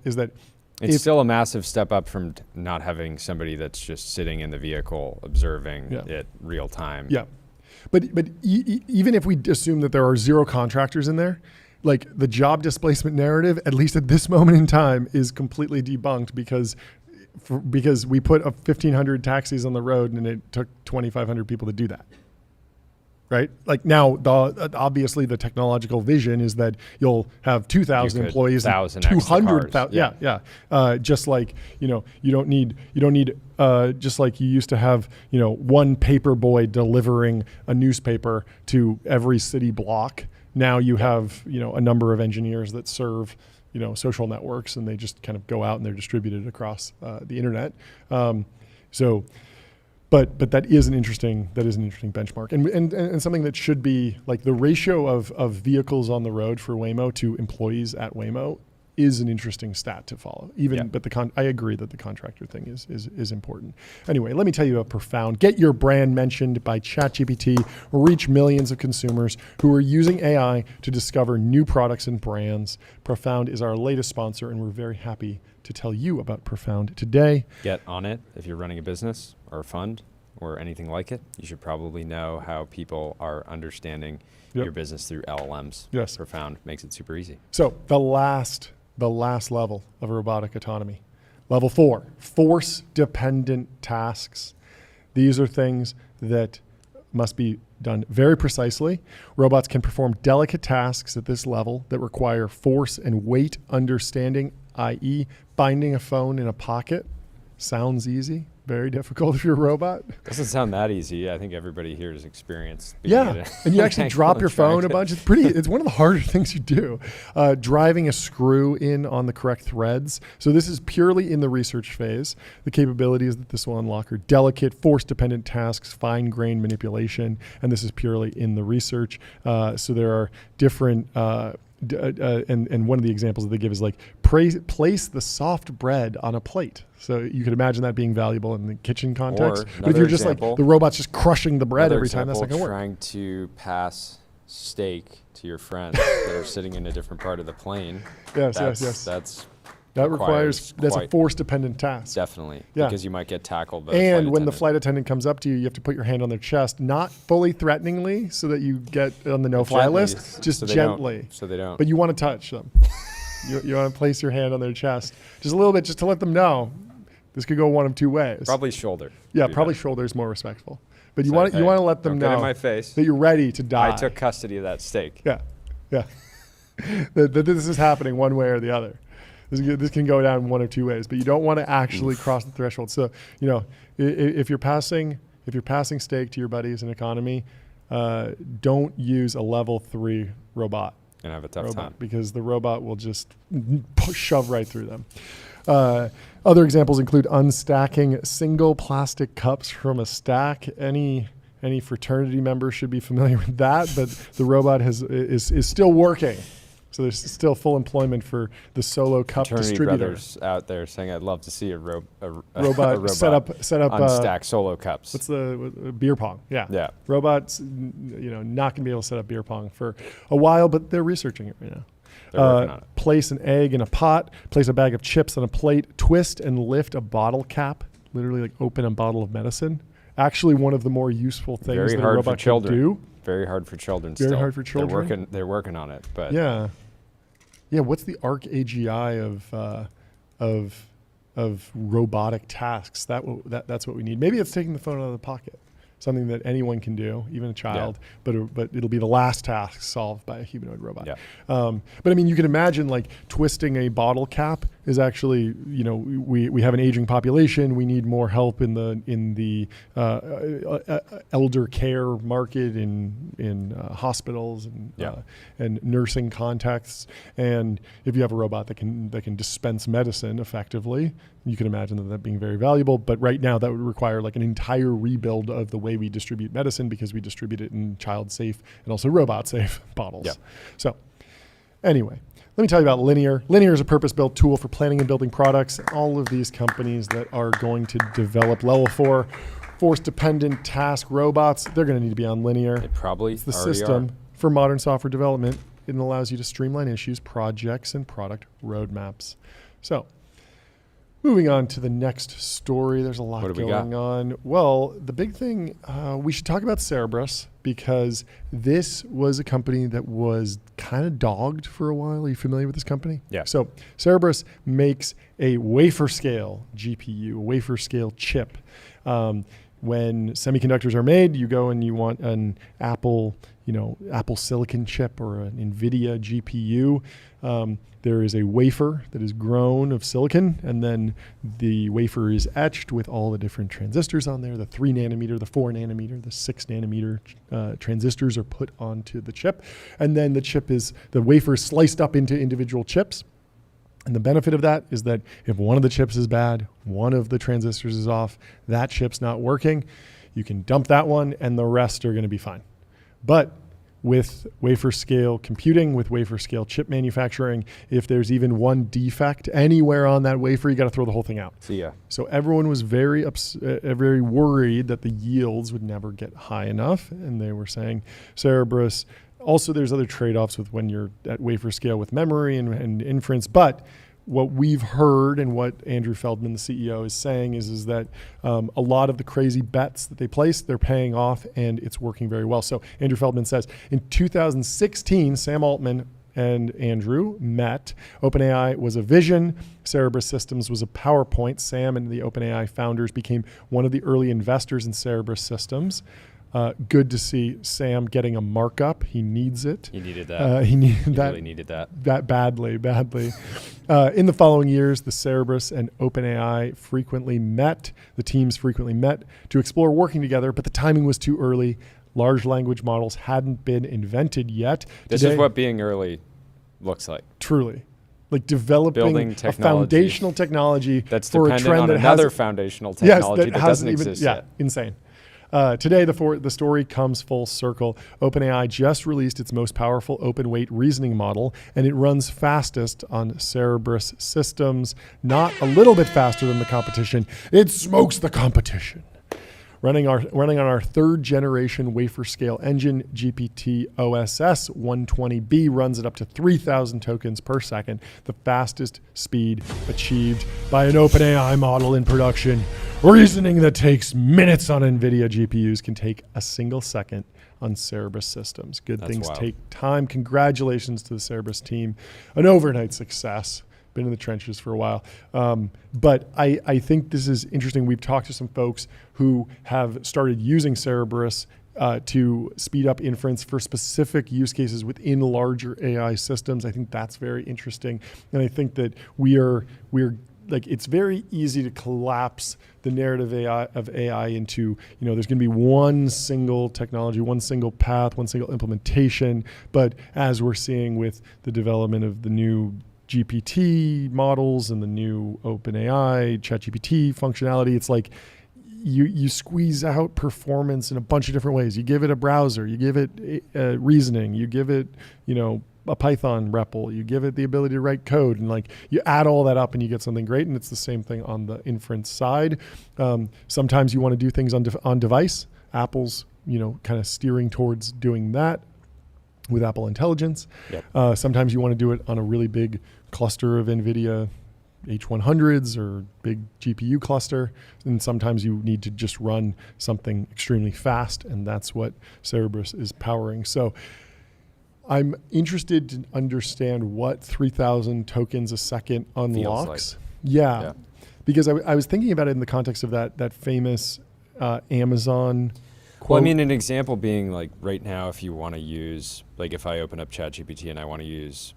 Speaker 3: it's still a massive step up from not having somebody that's just sitting in the vehicle observing it real time.
Speaker 2: Yeah, but even if we assume that there are 0 contractors in there, like the job displacement narrative, at least at this moment in time, is completely debunked because we put 1,500 taxis on the road and it took 2,500 people to do that. right? Like now, obviously the technological vision is that you'll have 2,000 employees,
Speaker 3: 1,000 extra
Speaker 2: 200,000.
Speaker 3: cars.
Speaker 2: Yeah. Just like, you don't need, just like you used to have, one paper boy delivering a newspaper to every city block. Now you have, a number of engineers that serve, social networks, and they just kind of go out and they're distributed across the internet. But that is an interesting benchmark, and something that should be like the ratio of vehicles on the road for Waymo to employees at Waymo is an interesting stat to follow. But I agree that the contractor thing is important. Anyway, let me tell you about Profound. Get your brand mentioned by ChatGPT. Reach millions of consumers who are using AI to discover new products and brands. Profound is our latest sponsor, and we're very happy to tell you about Profound today.
Speaker 3: Get on it if you're running a business or a fund or anything like it. You should probably know how people are understanding your business through LLMs.
Speaker 2: Yes.
Speaker 3: Profound makes it super easy.
Speaker 2: So the last level of robotic autonomy, level 4, force-dependent tasks. These are things that must be done very precisely. Robots can perform delicate tasks at this level that require force and weight understanding, i.e. binding a phone in a pocket. Sounds easy, very difficult if you're a robot.
Speaker 3: Doesn't sound that easy. I think everybody here has experienced being
Speaker 2: and you actually drop your phone a bunch. It's one of the harder things you do. Driving a screw in on the correct threads. So this is purely in the research phase. The capabilities that this will unlock are delicate, force-dependent tasks, fine-grained manipulation, and this is purely in the research. So there are different and one of the examples that they give is like place the soft bread on a plate. So you could imagine that being valuable in the kitchen context. But if you're just like the robot's just crushing the bread every time, that's not gonna work.
Speaker 3: Trying to pass steak to your friends that are sitting in a different part of the plane.
Speaker 2: Yes. That requires a force-dependent task.
Speaker 3: Definitely, because you might get tackled by
Speaker 2: and when the flight attendant comes up to you, you have to put your hand on their chest, not fully threateningly so that you get on the no-fly list, just gently.
Speaker 3: So they don't.
Speaker 2: But you want to touch them. You want to place your hand on their chest just a little bit, just to let them know this could go one of two ways.
Speaker 3: Probably shoulder.
Speaker 2: Yeah, probably shoulder is more respectful. But you want to let them know
Speaker 3: in my face
Speaker 2: that you're ready to die.
Speaker 3: I took custody of that steak.
Speaker 2: Yeah. that this is happening one way or the other. This can go down one of two ways, but you don't want to actually cross the threshold. So, if you're passing steak to your buddies in economy, don't use a level 3 robot.
Speaker 3: And have a tough time.
Speaker 2: Because the robot will just shove right through them. Other examples include unstacking single plastic cups from a stack. Any fraternity member should be familiar with that, but the robot is still working. So there's still full employment for the solo cup distributor.
Speaker 3: Brothers out there saying, "I'd love to see a
Speaker 2: robot set up
Speaker 3: unstack solo cups."
Speaker 2: What's the beer pong? Yeah. Robots, not gonna be able to set up beer pong for a while, but they're researching it right now.
Speaker 3: They're working on it.
Speaker 2: Place an egg in a pot. Place a bag of chips on a plate. Twist and lift a bottle cap. Literally, like open a bottle of medicine. Actually, one of the more useful things that a robot can do.
Speaker 3: Very hard for children.
Speaker 2: Very hard for children.
Speaker 3: They're working on it, but
Speaker 2: yeah. What's the ARC AGI of robotic tasks? That's what we need. Maybe it's taking the phone out of the pocket. Something that anyone can do, even a child, but it'll be the last task solved by a humanoid robot.
Speaker 3: Yeah.
Speaker 2: But I mean, you can imagine like twisting a bottle cap is actually, we have an aging population. We need more help in the elder care market in hospitals and nursing contexts. And if you have a robot that can dispense medicine effectively, you can imagine that being very valuable. But right now, that would require like an entire rebuild of the way we distribute medicine, because we distribute it in child-safe and also robot-safe bottles. Yeah. So anyway, let me tell you about Linear. Linear is a purpose-built tool for planning and building products. All of these companies that are going to develop level 4 force-dependent task robots, they're going to need to be on Linear.
Speaker 3: It's
Speaker 2: the system for modern software development. It allows you to streamline issues, projects, and product roadmaps. So moving on to the next story, there's a lot going on. Well, the big thing, we should talk about Cerebras, because this was a company that was kind of dogged for a while. Are you familiar with this company?
Speaker 3: Yeah.
Speaker 2: So Cerebras makes a wafer scale GPU, a wafer scale chip. when semiconductors are made, you go and you want an Apple silicon chip or an NVIDIA GPU. There is a wafer that is grown of silicon, and then the wafer is etched with all the different transistors on there. The 3 nanometer, the 4 nanometer, the 6 nanometer transistors are put onto the chip. And then the wafer is sliced up into individual chips. And the benefit of that is that if one of the chips is bad, one of the transistors is off, that chip's not working, you can dump that one and the rest are going to be fine. But with wafer scale computing, with wafer scale chip manufacturing, if there's even one defect anywhere on that wafer, you got to throw the whole thing out.
Speaker 3: See ya.
Speaker 2: So everyone was very worried that the yields would never get high enough. And they were saying, Cerebras, also there's other trade-offs with when you're at wafer scale with memory and inference. But what we've heard and what Andrew Feldman, the CEO, is saying is that a lot of the crazy bets that they placed, they're paying off and it's working very well. So Andrew Feldman says, in 2016, Sam Altman and Andrew met. OpenAI was a vision. Cerebras Systems was a PowerPoint. Sam and the OpenAI founders became one of the early investors in Cerebras Systems. Good to see Sam getting a markup. He needs it.
Speaker 3: He needed that.
Speaker 2: He
Speaker 3: really needed that.
Speaker 2: That badly. In the following years, the Cerebras and OpenAI the teams frequently met to explore working together, but the timing was too early. Large language models hadn't been invented yet.
Speaker 3: This is what being early looks like.
Speaker 2: Truly. Like developing a foundational technology
Speaker 3: that's
Speaker 2: for a
Speaker 3: dependent
Speaker 2: trend
Speaker 3: on
Speaker 2: that
Speaker 3: another foundational technology that doesn't exist yet.
Speaker 2: Insane. Today, the story comes full circle. OpenAI just released its most powerful open-weight reasoning model, and it runs fastest on Cerebras Systems, not a little bit faster than the competition. It smokes the competition. Running on our 3rd generation wafer scale engine, GPT OSS 120B runs at up to 3,000 tokens per second, the fastest speed achieved by an OpenAI model in production. Reasoning that takes minutes on NVIDIA GPUs can take a single second on Cerebras Systems. That's things wild. Take time. Congratulations to the Cerebras team. An overnight success. Been in the trenches for a while. But I think this is interesting. We've talked to some folks who have started using Cerebras to speed up inference for specific use cases within larger AI systems. I think that's very interesting. And I think that we're like, it's very easy to collapse the narrative of AI into, there's going to be one single technology, one single path, one single implementation. But as we're seeing with the development of the new GPT models and the new OpenAI, ChatGPT functionality, it's like you squeeze out performance in a bunch of different ways. You give it a browser, you give it reasoning, you give it, a Python REPL, you give it the ability to write code, and like you add all that up and you get something great. And it's the same thing on the inference side. Sometimes you want to do things on device. Apple's, kind of steering towards doing that with Apple Intelligence. Yep. Sometimes you want to do it on a really big cluster of NVIDIA H100s or big GPU cluster. And sometimes you need to just run something extremely fast, and that's what Cerebras is powering. So I'm interested to understand what 3,000 tokens a second unlocks.
Speaker 3: Like.
Speaker 2: Yeah. Because I was thinking about it in the context of that famous Amazon quote.
Speaker 3: Well, I mean, an example being like right now, if you want to use, like if I open up ChatGPT and I want to use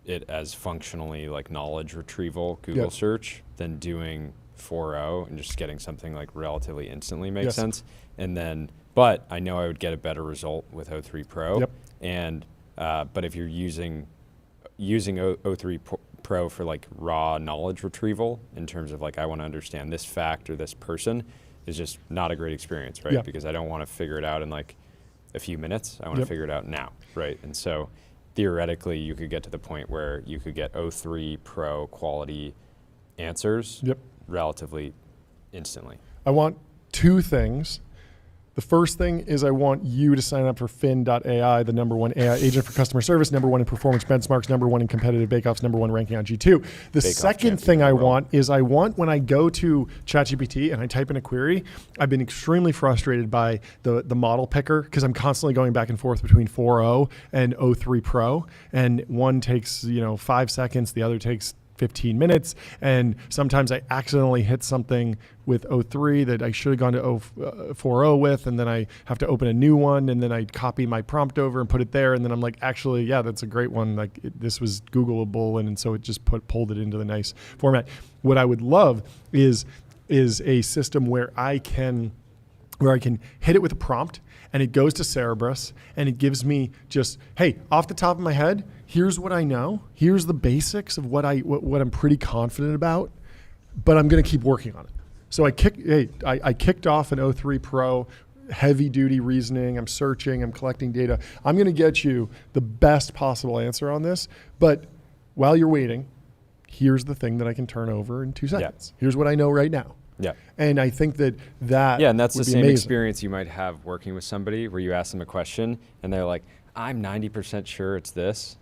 Speaker 3: it as functionally like knowledge retrieval Google search, then doing 4.0 and just getting something like relatively instantly makes sense. And then, but I know I would get a better result with O3 Pro.
Speaker 2: Yep.
Speaker 3: And but if you're using O3 Pro for like raw knowledge retrieval in terms of like I want to understand this fact or this person, is just not a great experience, right?
Speaker 2: Yeah.
Speaker 3: Because I don't want to figure it out in like a few minutes. I want to figure it out now, right? And so theoretically, you could get to the point where you could get O3 Pro quality answers relatively instantly.
Speaker 2: I want 2 things. The first thing is I want you to sign up for Fin.ai, the #1 AI agent for customer service, #1 in performance benchmarks, #1 in competitive bake-offs, #1 ranking on G2. The second thing I want is when I go to ChatGPT and I type in a query, I've been extremely frustrated by the model picker because I'm constantly going back and forth between 4.0 and O3 Pro, and one takes 5 seconds, the other takes 15 minutes. And sometimes I accidentally hit something with 03 that I should have gone to 040 with, and then I have to open a new one, and then I copy my prompt over and put it there, and then I'm like, actually, yeah, that's a great one. Like this was Googleable, and so it just pulled it into the nice format. What I would love is a system where I can hit it with a prompt, and it goes to Cerebras, and it gives me just, hey, off the top of my head, here's what I know. Here's the basics of what I'm pretty confident about, but I'm going to keep working on it. So I kicked off an 03 Pro, heavy duty reasoning. I'm searching, I'm collecting data. I'm going to get you the best possible answer on this, but while you're waiting, here's the thing that I can turn over in 2 seconds. Yeah. Here's what I know right now.
Speaker 3: Yeah.
Speaker 2: And I think that
Speaker 3: yeah, and that's the same
Speaker 2: amazing
Speaker 3: experience you might have working with somebody where you ask them a question and they're like, I'm 90% sure it's this.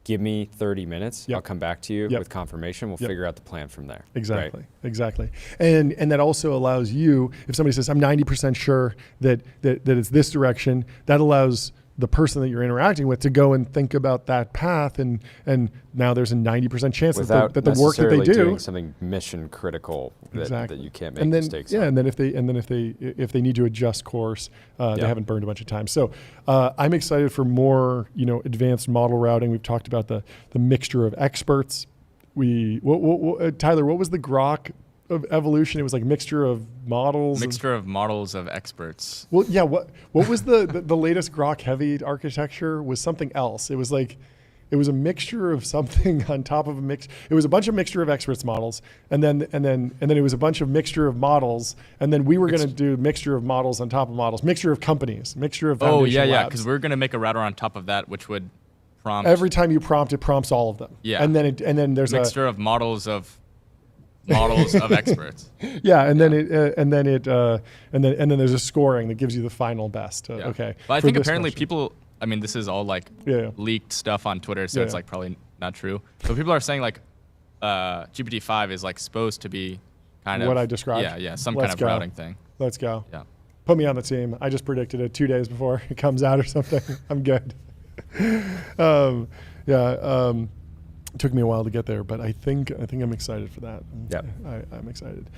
Speaker 3: Give me 30 minutes. I'll come back to you with confirmation. We'll figure out the plan from there.
Speaker 2: Exactly.
Speaker 3: Right?
Speaker 2: Exactly. And that also allows you, if somebody says, I'm 90% sure that it's this direction, that allows the person that you're interacting with to go and think about that path, and now there's a 90% chance that the work that they do
Speaker 3: doing something mission critical that you can't make mistakes on.
Speaker 2: And then if they need to adjust course, they haven't burned a bunch of time. So I'm excited for more advanced model routing. We've talked about the mixture of experts. Tyler, what was the Grok of evolution? It was like mixture of models.
Speaker 4: Mixture of models of experts.
Speaker 2: Well, yeah. What was the latest Grok heavy architecture? Was something else. It was like, it was a mixture of something on top of a mix. It was a bunch of mixture of experts models, and then it was a bunch of mixture of models, and then we were going to do mixture of models on top of models, mixture of companies, mixture of foundation labs.
Speaker 4: Because we're going to make a router on top of that, which would prompt
Speaker 2: every time you prompt, it prompts all of them.
Speaker 4: Yeah,
Speaker 2: and then there's
Speaker 4: mixture of models of experts.
Speaker 2: Yeah, and then there's a scoring that gives you the final best. Okay.
Speaker 4: But I think apparently people, I mean, this is all like leaked stuff on Twitter, so it's like probably not true. But people are saying like GPT-5 is like supposed to be kind of
Speaker 2: what I described.
Speaker 4: Yeah, some kind of routing thing.
Speaker 2: Let's go.
Speaker 4: Yeah.
Speaker 2: Put me on the team. I just predicted it 2 days before it comes out or something. I'm good. It took me a while to get there, but I think I'm excited for that.
Speaker 3: Yeah,
Speaker 2: I'm excited.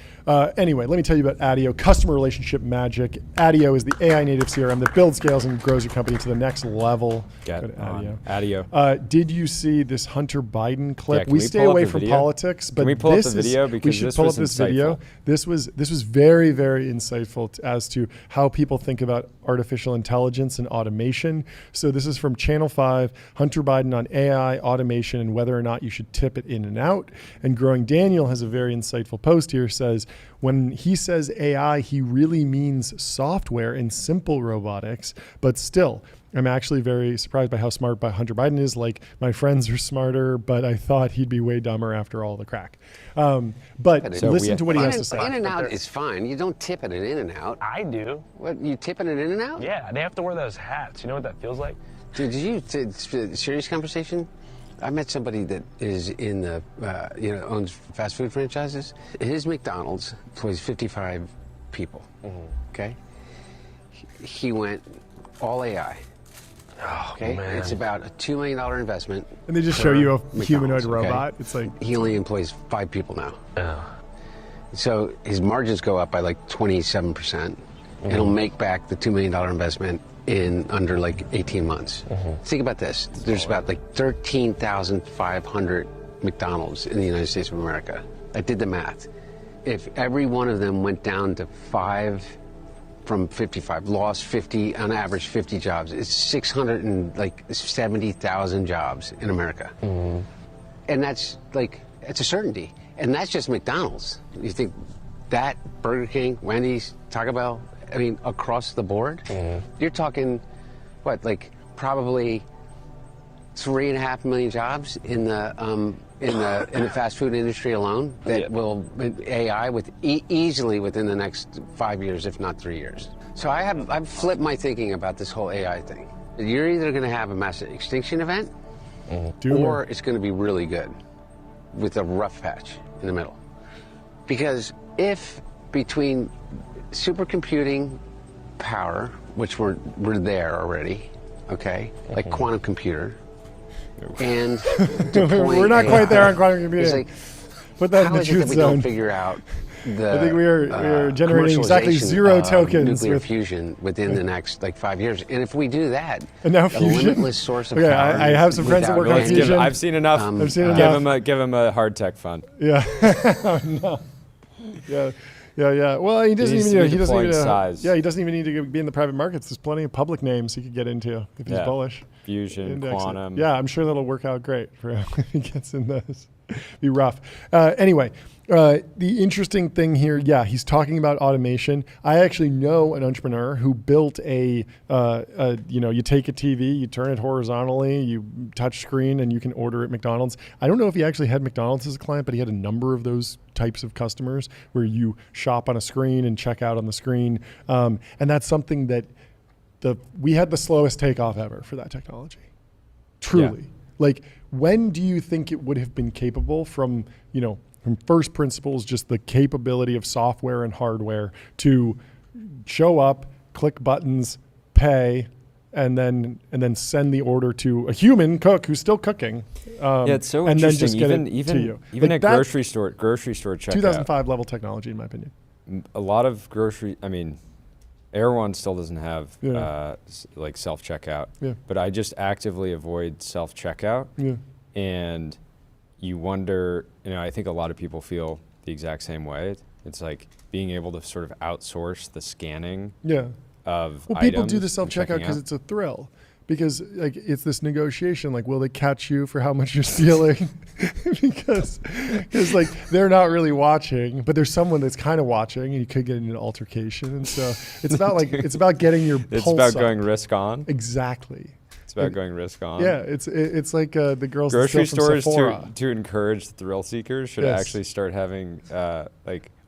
Speaker 2: Anyway, let me tell you about ADIO, customer relationship magic. ADIO is the AI native CRM that builds, scales, and grows your company to the next level.
Speaker 3: ADIO.
Speaker 2: Did you see this Hunter Biden clip?
Speaker 3: Yeah,
Speaker 2: we stay away from politics, but
Speaker 3: can we pull up the video because
Speaker 2: we should pull up this video. This was very, very insightful as to how people think about artificial intelligence and automation. So this is from Channel 5, Hunter Biden on AI, automation, and whether or not you should tip it in and out. And Growing Daniel has a very insightful post here. Says when he says AI, he really means software and simple robotics, but still, I'm actually very surprised by how smart Hunter Biden is. Like, my friends are smarter, but I thought he'd be way dumber after all the crack. But listen to what he has to say.
Speaker 5: In and out is fine. You don't tip it in and out.
Speaker 6: I do.
Speaker 5: What, you tipping it in and out?
Speaker 6: Yeah, they have to wear those hats. You know what that feels like?
Speaker 5: Dude, serious conversation? I met somebody that is in the, owns fast food franchises. His McDonald's employs 55 people, okay? He went all AI.
Speaker 6: Oh,
Speaker 5: okay,
Speaker 6: man.
Speaker 5: It's about a $2 million investment.
Speaker 2: And they just show you a humanoid robot.
Speaker 5: Okay?
Speaker 2: It's like
Speaker 5: he only employs 5 people now.
Speaker 6: Oh.
Speaker 5: So his margins go up by like 27%, and he'll make back the $2 million investment in under like 18 months. Think about this. There's about like 13,500 McDonald's in the United States of America. I did the math. If every one of them went down to 5 from 55, lost 50, on average 50 jobs, it's 670,000 jobs in America. And that's like, it's a certainty. And that's just McDonald's. You think that, Burger King, Wendy's, Taco Bell, I mean, across the board, you're talking, what, like probably 3.5 million jobs in the fast food industry alone that will AI with easily within the next 5 years, if not 3 years. So I've flipped my thinking about this whole AI thing. You're either going to have a massive extinction event, or it's going to be really good with a rough patch in the middle. Because if between supercomputing power, which we're there already, okay, like quantum computer, and deploying
Speaker 2: We're not
Speaker 5: AI.
Speaker 2: quite there on quantum
Speaker 5: It's
Speaker 2: computing.
Speaker 5: like,
Speaker 2: Put that in
Speaker 5: how
Speaker 2: the
Speaker 5: is it
Speaker 2: truth
Speaker 5: that we
Speaker 2: zone.
Speaker 5: don't figure out the
Speaker 2: I think we are generating exactly
Speaker 5: commercialization
Speaker 2: 0
Speaker 5: of
Speaker 2: tokens
Speaker 5: nuclear
Speaker 2: with
Speaker 5: fusion within the next 5 years? And if we do that,
Speaker 2: And now
Speaker 5: a
Speaker 2: fusion?
Speaker 5: limitless source of
Speaker 2: Okay,
Speaker 5: power.
Speaker 2: I have some friends that
Speaker 5: without
Speaker 2: work on
Speaker 3: Let's
Speaker 5: end.
Speaker 3: give,
Speaker 2: fusion.
Speaker 3: I've seen enough.
Speaker 2: I've seen
Speaker 3: give
Speaker 2: enough.
Speaker 3: him a hard tech fund.
Speaker 2: Yeah. Oh, no. Yeah. Well, he doesn't
Speaker 3: needs
Speaker 2: even.
Speaker 3: to be
Speaker 2: He doesn't
Speaker 3: deploying
Speaker 2: even.
Speaker 3: size.
Speaker 2: Yeah, he doesn't even need to be in the private markets. There's plenty of public names he could get into if he's
Speaker 3: Yeah.
Speaker 2: bullish.
Speaker 3: Fusion,
Speaker 2: Index it.
Speaker 3: quantum.
Speaker 2: Yeah, I'm sure that'll work out great for him if he gets in those. Be rough. Anyway, the interesting thing here, he's talking about automation. I actually know an entrepreneur who built you take a TV, you turn it horizontally, you touch screen, and you can order at McDonald's. I don't know if he actually had McDonald's as a client, but he had a number of those types of customers where you shop on a screen and check out on the screen. And that's something that we had the slowest takeoff ever for that technology. Truly.
Speaker 3: Yeah.
Speaker 2: Like, when do you think it would have been capable from first principles, just the capability of software and hardware to show up, click buttons, pay, and then send the order to a human cook who's still cooking?
Speaker 3: It's so
Speaker 2: and then
Speaker 3: interesting.
Speaker 2: just get it to you.
Speaker 3: Even
Speaker 2: Like
Speaker 3: at
Speaker 2: that,
Speaker 3: grocery store checkout.
Speaker 2: 2005 level technology, in my opinion.
Speaker 3: A lot of Erewhon still doesn't have like self checkout.
Speaker 2: Yeah.
Speaker 3: But I just actively avoid self checkout.
Speaker 2: Yeah.
Speaker 3: And you wonder, I think a lot of people feel the exact same way. It's like being able to sort of outsource the scanning
Speaker 2: Yeah.
Speaker 3: of
Speaker 2: Well, people do
Speaker 3: items
Speaker 2: the
Speaker 3: and
Speaker 2: self-checkout
Speaker 3: checking
Speaker 2: because
Speaker 3: out.
Speaker 2: it's a thrill. Because it's this negotiation, will they catch you for how much you're stealing? because they're not really watching, but there's someone that's kind of watching, and you could get in an altercation. And so it's about getting your
Speaker 3: It's
Speaker 2: pulse
Speaker 3: about
Speaker 2: up.
Speaker 3: going risk on.
Speaker 2: Exactly.
Speaker 3: It's about going risk on.
Speaker 2: Yeah, it's like the girls that
Speaker 3: Grocery
Speaker 2: steal from
Speaker 3: stores
Speaker 2: Sephora.
Speaker 3: to encourage thrill seekers should
Speaker 2: Yes.
Speaker 3: actually start having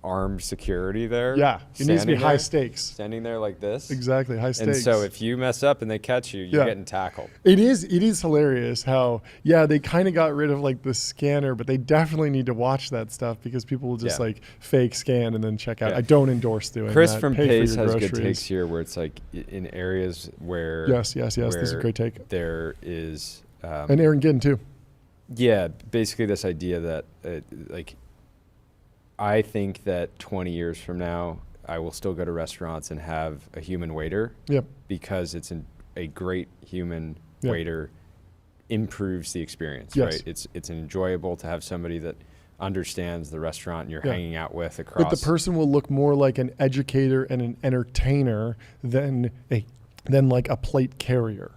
Speaker 3: armed security there.
Speaker 2: Yeah, it needs to be
Speaker 3: standing
Speaker 2: high
Speaker 3: there,
Speaker 2: stakes.
Speaker 3: Standing there like this.
Speaker 2: Exactly, high stakes.
Speaker 3: And so if you mess up and they catch you, you're
Speaker 2: Yeah.
Speaker 3: getting tackled.
Speaker 2: It is hilarious how, they kind of got rid of the scanner, but they definitely need to watch that stuff because people will just
Speaker 3: Yeah.
Speaker 2: fake scan and then check out.
Speaker 3: Yeah.
Speaker 2: I don't endorse doing
Speaker 3: Chris
Speaker 2: that.
Speaker 3: from
Speaker 2: Pay for
Speaker 3: Pace
Speaker 2: your
Speaker 3: has good
Speaker 2: groceries.
Speaker 3: takes here where it's in areas where
Speaker 2: Yes, this is a great take.
Speaker 3: there is
Speaker 2: And Aaron Ginn too.
Speaker 3: basically this idea that I think that 20 years from now I will still go to restaurants and have a human waiter.
Speaker 2: Yep.
Speaker 3: Because it's a great human
Speaker 2: Yep.
Speaker 3: waiter improves the experience,
Speaker 2: Yes.
Speaker 3: right? It's enjoyable to have somebody that understands the restaurant you're
Speaker 2: Yeah.
Speaker 3: hanging out with across.
Speaker 2: But the person will look more like an educator and an entertainer than a plate carrier.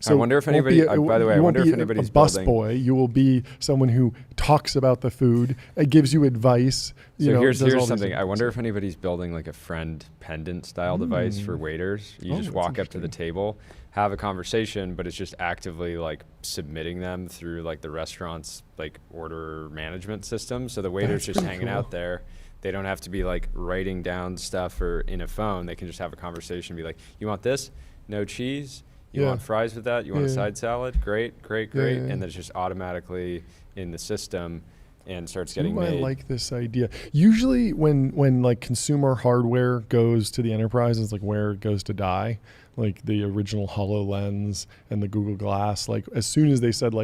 Speaker 3: I wonder if
Speaker 2: it won't
Speaker 3: anybody-
Speaker 2: be
Speaker 3: by the way, I
Speaker 2: you won't
Speaker 3: wonder if
Speaker 2: be
Speaker 3: anybody's
Speaker 2: a bus
Speaker 3: building-
Speaker 2: boy. You will be someone who talks about the food, gives you advice.
Speaker 3: So here's
Speaker 2: does all these
Speaker 3: something.
Speaker 2: things.
Speaker 3: I wonder if anybody's building a friend pendant style device for waiters. You just
Speaker 2: that's
Speaker 3: walk up to the
Speaker 2: interesting.
Speaker 3: table, have a conversation, but it's just actively submitting them through the restaurant's order management system. So the waiter's
Speaker 2: That's
Speaker 3: just
Speaker 2: pretty
Speaker 3: hanging
Speaker 2: cool.
Speaker 3: out there. They don't have to be writing down stuff or in a phone. They can just have a conversation, be like, you want this? No cheese? You
Speaker 2: Yeah.
Speaker 3: want fries with that? You want a
Speaker 2: Yeah.
Speaker 3: side salad? Great.
Speaker 2: Yeah.
Speaker 3: And then it's just automatically in the system and starts getting
Speaker 2: I
Speaker 3: made.
Speaker 2: like this idea. Usually when consumer hardware goes to the enterprise, it's where it goes to die. The original HoloLens and the Google Glass, as soon as they said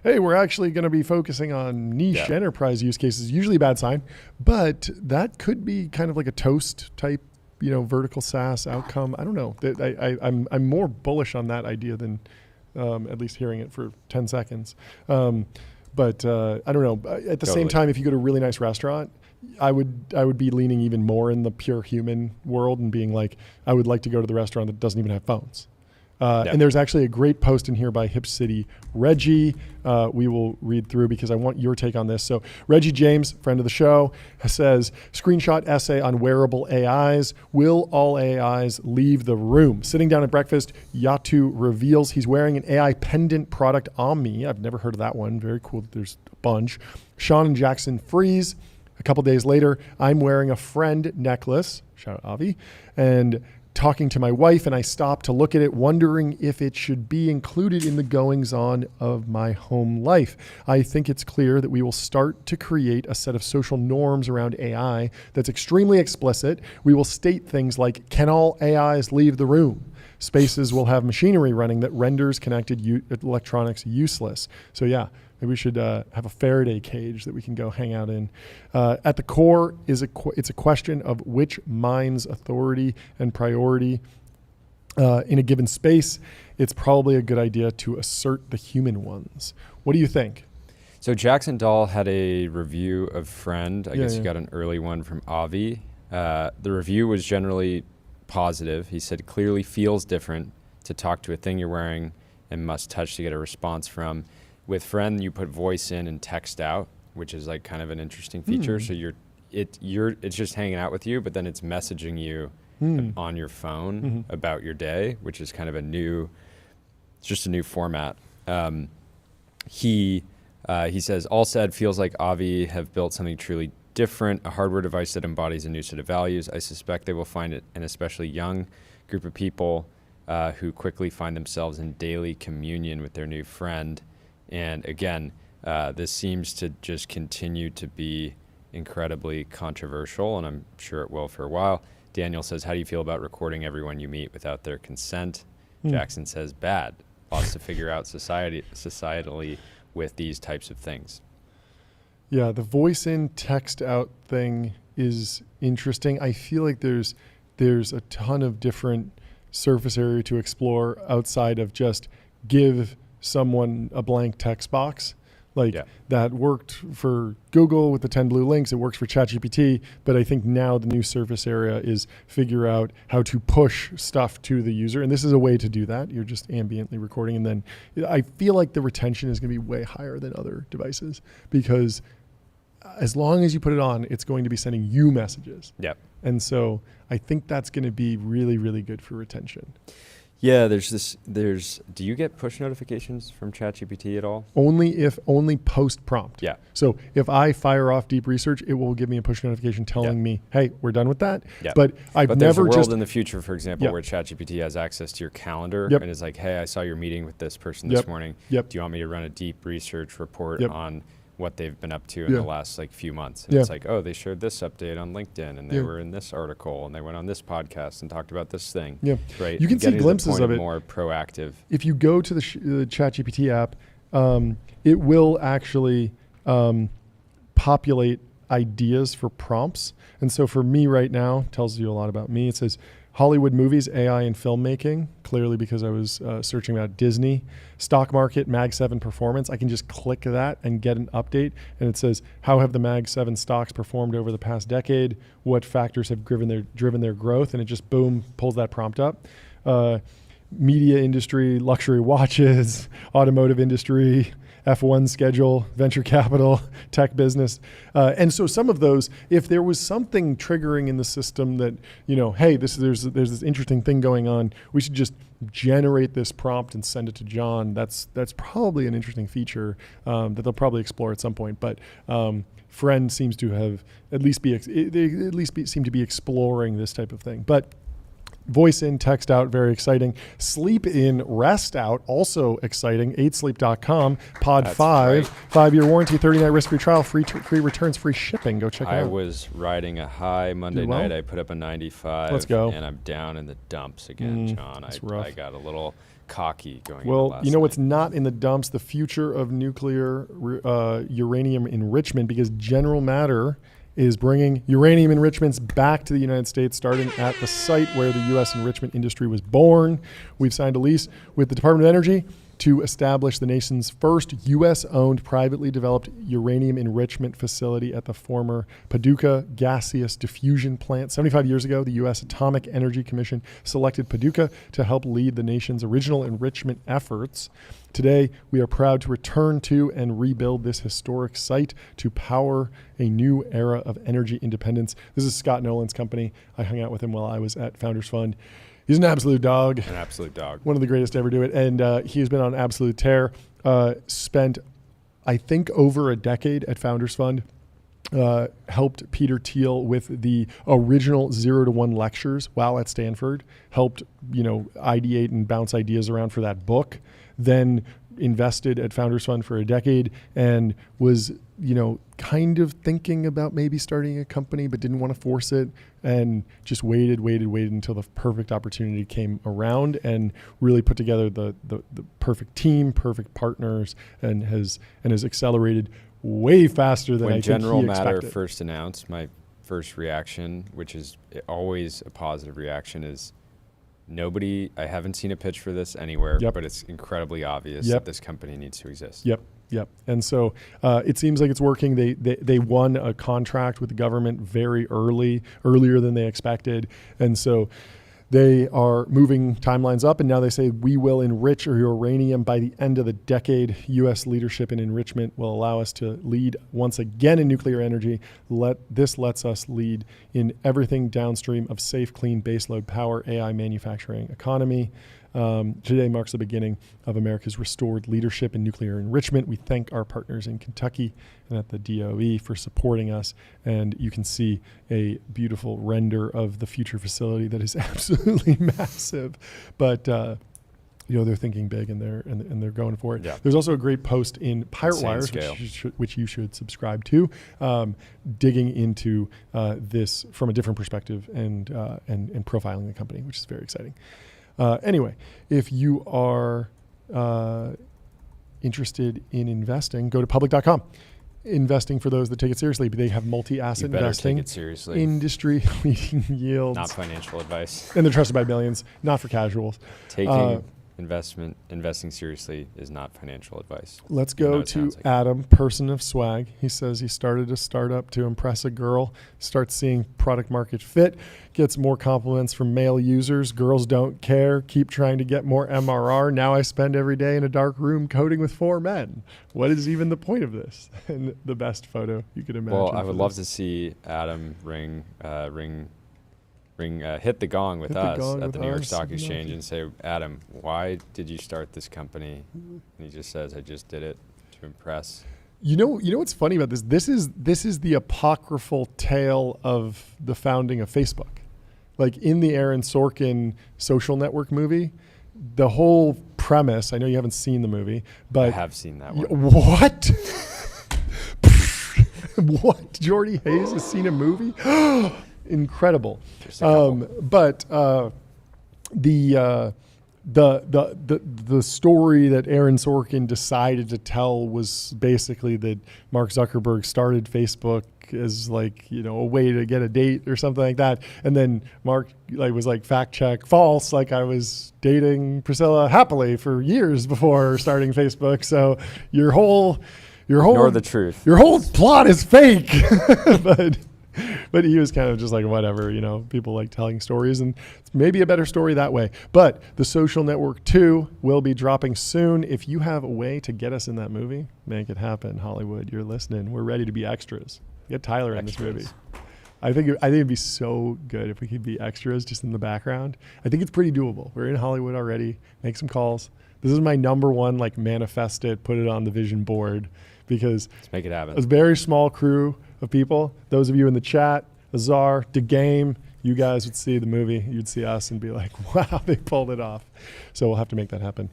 Speaker 2: hey, we're actually going to be focusing on niche
Speaker 3: Yeah.
Speaker 2: enterprise use cases, usually a bad sign, but that could be kind of like a toast type, vertical SaaS outcome. I don't know. I'm more bullish on that idea than at least hearing it for 10 seconds. But I don't know. At the same
Speaker 3: Totally.
Speaker 2: time, if you go to a really nice restaurant, I would be leaning even more in the pure human world and being I would like to go to the restaurant that doesn't even have phones. And there's actually a great post in here by Hip City Reggie. We will read through because I want your take on this. So Reggie James, friend of the show, says, screenshot essay on wearable AIs. Will all AIs leave the room? Sitting down at breakfast, Yatu reveals he's wearing an AI pendant product on me. I've never heard of that one. Very cool that there's a bunch. Sean and Jackson freeze. A couple days later, I'm wearing a friend necklace. Shout out Avi. And talking to my wife and I stop to look at it, wondering if it should be included in the goings on of my home life. I think it's clear that we will start to create a set of social norms around AI that's extremely explicit. We will state things like, can all AIs leave the room? Spaces will have machinery running that renders connected electronics useless. So yeah, maybe we should have a Faraday cage that we can go hang out in. At the core, it's a question of which mind's authority and priority in a given space. It's probably a good idea to assert the human ones. What do you think?
Speaker 3: So Jackson Dahl had a review of Friend. I guess you got an early one from Avi. The review was generally positive. He said, clearly feels different to talk to a thing you're wearing and must touch to get a response from. With Friend, you put voice in and text out, which is like kind of an interesting feature. So it's just hanging out with you, but then it's messaging you on your phone about your day, which is kind of just a new format. He says, all said, feels like Avi have built something truly different, a hardware device that embodies a new set of values. I suspect they will find it an especially young group of people who quickly find themselves in daily communion with their new friend. And again, this seems to just continue to be incredibly controversial, and I'm sure it will for a while. Daniel says, how do you feel about recording everyone you meet without their consent? Jackson says, bad. Lots to figure out societally with these types of things.
Speaker 2: Yeah, the voice in, text out thing is interesting. I feel like there's a ton of different surface area to explore outside of just give someone a blank text box. That worked for Google with the 10 blue links. It works for ChatGPT. But I think now the new surface area is figure out how to push stuff to the user. And this is a way to do that. You're just ambiently recording. And then I feel like the retention is going to be way higher than other devices because as long as you put it on, it's going to be sending you messages.
Speaker 3: Yep.
Speaker 2: And so I think that's going to be really, really good for retention.
Speaker 3: Yeah, do you get push notifications from ChatGPT at all?
Speaker 2: Only post prompt.
Speaker 3: Yeah.
Speaker 2: So if I fire off deep research, it will give me a push notification telling me, hey, we're done with that.
Speaker 3: Yeah.
Speaker 2: But
Speaker 3: there's a world in the future, for example, where ChatGPT has access to your calendar and is like, hey, I saw your meeting with this person this morning. Do you want me to run a deep research report on what they've been up to in the last few months? And it's like, oh, they shared this update on LinkedIn and they were in this article and they went on this podcast and talked about this thing. Yeah. Right.
Speaker 2: You can see glimpses of it.
Speaker 3: More proactive.
Speaker 2: If you go to the ChatGPT app, it will actually populate ideas for prompts. And so for me right now, tells you a lot about me. It says Hollywood movies, AI and filmmaking, clearly because I was searching about Disney. Stock market, Mag 7 performance. I can just click that and get an update. And it says, how have the Mag 7 stocks performed over the past decade? What factors have driven their growth? And it just, boom, pulls that prompt up. Media industry, luxury watches, automotive industry, F1 schedule, venture capital, tech business. And so some of those, if there was something triggering in the system that, hey, there's this interesting thing going on, we should just generate this prompt and send it to John. That's probably an interesting feature that they'll probably explore at some point. But Friend seems to have seem to be exploring this type of thing. But voice in, text out, very exciting. Sleep in, rest out, also exciting. 8sleep.com, pod
Speaker 3: That's
Speaker 2: 5,
Speaker 3: right.
Speaker 2: 5-year warranty, 30-night risk-free trial, free returns, free shipping. Go check it out.
Speaker 3: I was riding a high Monday night. I put up a 95.
Speaker 2: Let's go.
Speaker 3: And I'm down in the dumps again, John. I got a little cocky going into last
Speaker 2: what's
Speaker 3: night.
Speaker 2: not in the dumps? The future of nuclear uranium enrichment, because General Matter is bringing uranium enrichments back to the United States, starting at the site where the U.S. enrichment industry was born. We've signed a lease with the Department of Energy to establish the nation's first U.S.-owned, privately developed uranium enrichment facility at the former Paducah Gaseous Diffusion Plant. 75 years ago, the U.S. Atomic Energy Commission selected Paducah to help lead the nation's original enrichment efforts. Today, we are proud to return to and rebuild this historic site to power a new era of energy independence. This is Scott Nolan's company. I hung out with him while I was at Founders Fund. He's an absolute dog.
Speaker 3: An absolute dog.
Speaker 2: One of the greatest to ever do it. And he has been on absolute tear. Spent, I think, over a decade at Founders Fund. helped Peter Thiel with the original 0 to 1 lectures while at Stanford, helped, ideate and bounce ideas around for that book, then invested at Founders Fund for a decade and was, kind of thinking about maybe starting a company, but didn't want to force it, and just waited until the perfect opportunity came around and really put together the perfect team, perfect partners, and has accelerated way faster than I think he expected.
Speaker 3: When General Matter first announced, my first reaction, which is always a positive reaction, is I haven't seen a pitch for this anywhere, but it's incredibly obvious that this company needs to exist.
Speaker 2: Yep. And so it seems like it's working. They won a contract with the government very earlier than they expected. And so they are moving timelines up, and now they say we will enrich uranium by the end of the decade. U.S. leadership in enrichment will allow us to lead once again in nuclear energy. This lets us lead in everything downstream of safe, clean baseload power, AI manufacturing economy. Today marks the beginning of America's restored leadership in nuclear enrichment. We thank our partners in Kentucky and at the DOE for supporting us. And you can see a beautiful render of the future facility that is absolutely massive. But they're thinking big and they're going for it. Yeah. There's also a great post in Pirate Wires, which you should subscribe to, digging into this from a different perspective and profiling the company, which is very exciting. Anyway, if you are interested in investing, go to public.com. Investing for those that take it seriously. They have multi-asset investing.
Speaker 3: Take it seriously.
Speaker 2: Industry-leading yields.
Speaker 3: Not financial advice.
Speaker 2: And they're trusted by millions, not for casuals.
Speaker 3: Investing seriously is not financial advice.
Speaker 2: Let's go to Adam, person of swag. He says he started a startup to impress a girl, starts seeing product market fit, gets more compliments from male users. Girls don't care, keep trying to get more MRR. Now I spend every day in a dark room coding with 4 men. What is even the point of this? And the best photo you could imagine.
Speaker 3: Well, I would love to see Adam hit the gong with us at the New York Stock Exchange and say, Adam, why did you start this company? And he just says, I just did it to impress.
Speaker 2: You know what's funny about this? This is the apocryphal tale of the founding of Facebook. Like in the Aaron Sorkin Social Network movie, the whole premise, I know you haven't seen the movie, but...
Speaker 3: I have seen that one.
Speaker 2: What? What? Jordy Hayes has seen a movie? Incredible. But the story that Aaron Sorkin decided to tell was basically that Mark Zuckerberg started Facebook as a way to get a date or something like that, and then Mark was fact check, false. I was dating Priscilla happily for years before starting Facebook. So your whole
Speaker 3: nor the truth.
Speaker 2: Your whole plot is fake. But he was kind of just whatever, people like telling stories, and it's maybe a better story that way. But The Social Network 2 will be dropping soon. If you have a way to get us in that movie, make it happen. Hollywood, you're listening. We're ready to be extras. Get Tyler in this movie. I think it'd be so good if we could be extras just in the background. I think it's pretty doable. We're in Hollywood already. Make some calls. This is my number one, manifest it, put it on the vision board, because
Speaker 3: let's make it happen.
Speaker 2: A very small crew of people. Those of you in the chat, Azar, DeGame, you guys would see the movie. You'd see us and be like, wow, they pulled it off. So we'll have to make that happen.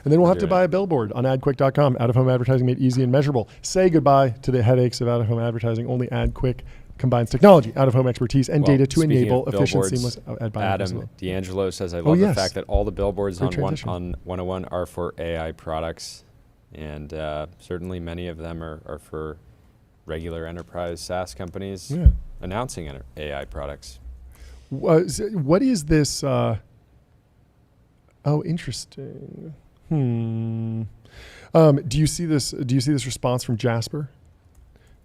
Speaker 2: And then we'll have to buy a billboard on adquick.com. Out-of-home advertising made easy and measurable. Say goodbye to the headaches of out-of-home advertising. Only AdQuick combines technology, out-of-home expertise, and data to enable efficient, seamless ad buying.
Speaker 3: Adam D'Angelo says, I love the fact that all the billboards on 101 are for AI products. And certainly many of them are for regular enterprise SaaS companies announcing AI products.
Speaker 2: What is this? Interesting. Do you see this? Do you see this response from Jasper?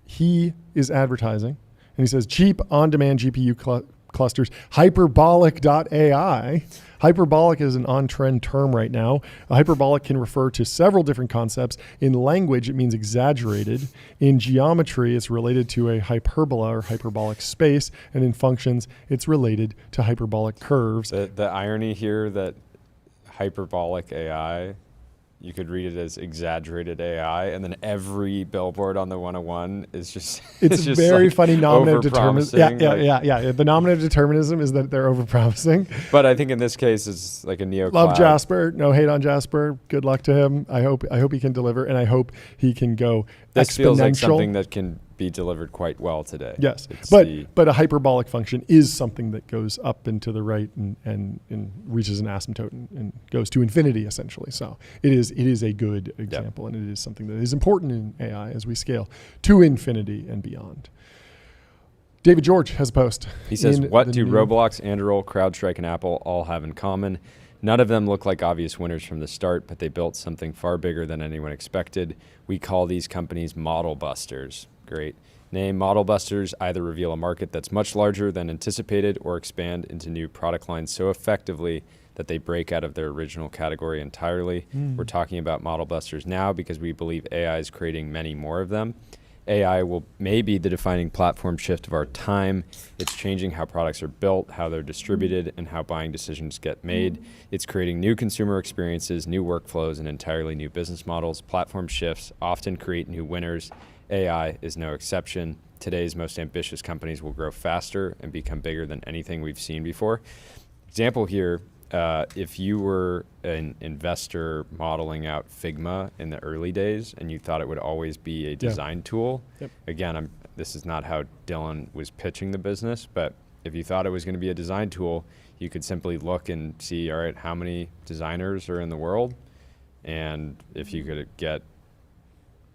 Speaker 2: He is advertising, and he says cheap on-demand GPU clusters, hyperbolic.ai. Hyperbolic is an on-trend term right now. Hyperbolic can refer to several different concepts. In language, it means exaggerated. In geometry, it's related to a hyperbola or hyperbolic space. And in functions, it's related to hyperbolic curves.
Speaker 3: The irony here that hyperbolic AI you could read it as exaggerated AI, and then every billboard on the 101 is just
Speaker 2: It's
Speaker 3: just
Speaker 2: very
Speaker 3: like
Speaker 2: funny nominative determinism.
Speaker 3: overpromising,
Speaker 2: Yeah. The nominative determinism is that they're overpromising.
Speaker 3: But I think in this case, it's like a neo.
Speaker 2: Love Jasper. No hate on Jasper. Good luck to him. I hope he can deliver, and I hope he can go
Speaker 3: This
Speaker 2: exponential.
Speaker 3: feels like something that can be delivered quite well today.
Speaker 2: Yes,
Speaker 3: It's
Speaker 2: but a hyperbolic function is something that goes up and to the right and reaches an asymptote and goes to infinity essentially. So it is a good example, and it is something that is important in AI as we scale to infinity and beyond. David George has a post.
Speaker 3: He says,
Speaker 2: in
Speaker 3: what
Speaker 2: the
Speaker 3: do
Speaker 2: new-
Speaker 3: Roblox, Anduril, CrowdStrike, and Apple all have in common? None of them look like obvious winners from the start, but they built something far bigger than anyone expected. We call these companies model busters. Great name. Model busters either reveal a market that's much larger than anticipated or expand into new product lines so effectively that they break out of their original category entirely. We're talking about model busters now because we believe AI is creating many more of them. AI may be the defining platform shift of our time. It's changing how products are built, how they're distributed, and how buying decisions get made. It's creating new consumer experiences, new workflows, and entirely new business models. Platform shifts often create new winners. AI is no exception. Today's most ambitious companies will grow faster and become bigger than anything we've seen before. Example here, if you were an investor modeling out Figma in the early days and you thought it would always be a design tool, again, this is not how Dylan was pitching the business, but if you thought it was going to be a design tool, you could simply look and see, all right, how many designers are in the world? And if you could get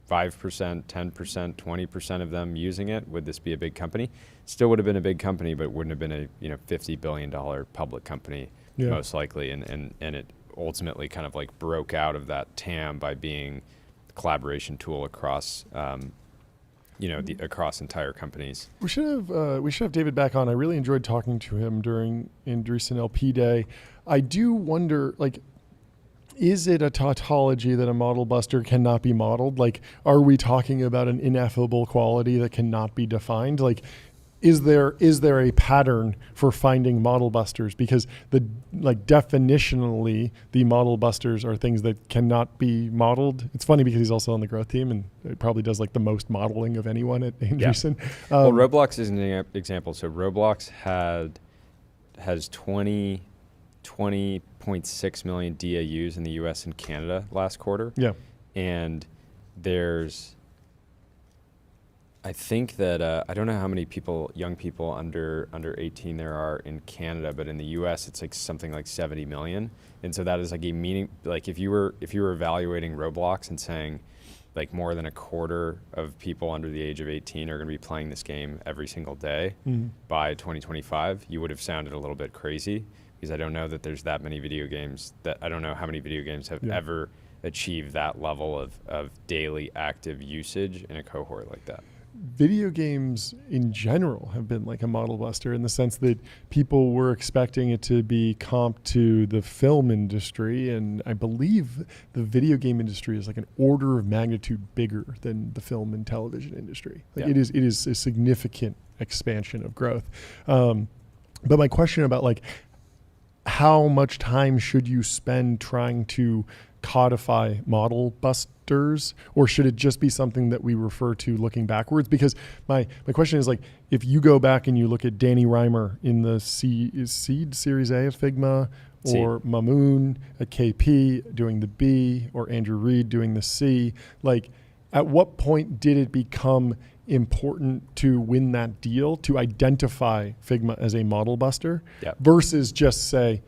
Speaker 3: 5%, 10%, 20% of them using it, would this be a big company? Still would have been a big company, but wouldn't have been a $50 billion public company, most likely. And it ultimately kind of like broke out of that TAM by being a collaboration tool across across entire companies.
Speaker 2: We should have David back on. I really enjoyed talking to him during Andreessen LP Day. I do wonder, is it a tautology that a model buster cannot be modeled? Are we talking about an ineffable quality that cannot be defined? Is there a pattern for finding model busters? Because definitionally, the model busters are things that cannot be modeled. It's funny because he's also on the growth team and it probably does the most modeling of anyone at Andreessen.
Speaker 3: Well, Roblox is an example. So Roblox has 20.6 million DAUs in the US and Canada last quarter.
Speaker 2: Yeah.
Speaker 3: And I think that, I don't know how many young people under 18 there are in Canada, but in the US it's something like 70 million. And so that is a meaning, if you were evaluating Roblox and saying more than a quarter of people under the age of 18 are going to be playing this game every single day by 2025, you would have sounded a little bit crazy. Because I don't know that there's that many video games I don't know how many video games have ever achieved that level of daily active usage in a cohort like that.
Speaker 2: Video games in general have been like a model buster in the sense that people were expecting it to be comp to the film industry. And I believe the video game industry is an order of magnitude bigger than the film and television industry. It is a significant expansion of growth. But my question about how much time should you spend trying to codify model busters, or should it just be something that we refer to looking backwards? Because my question is if you go back and you look at Danny Reimer in the Seed Series A of Figma, or Mamoon at KP doing the B, or Andrew Reed doing the C, at what point did it become important to win that deal, to identify Figma as a model buster versus just say,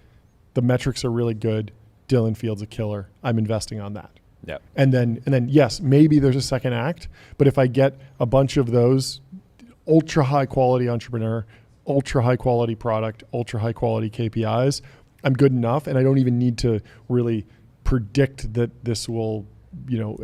Speaker 2: the metrics are really good, Dylan Field's a killer, I'm investing on that. And then yes, maybe there's a second act, but if I get a bunch of those ultra high quality entrepreneur, ultra high quality product, ultra high quality KPIs, I'm good enough, and I don't even need to really predict that this will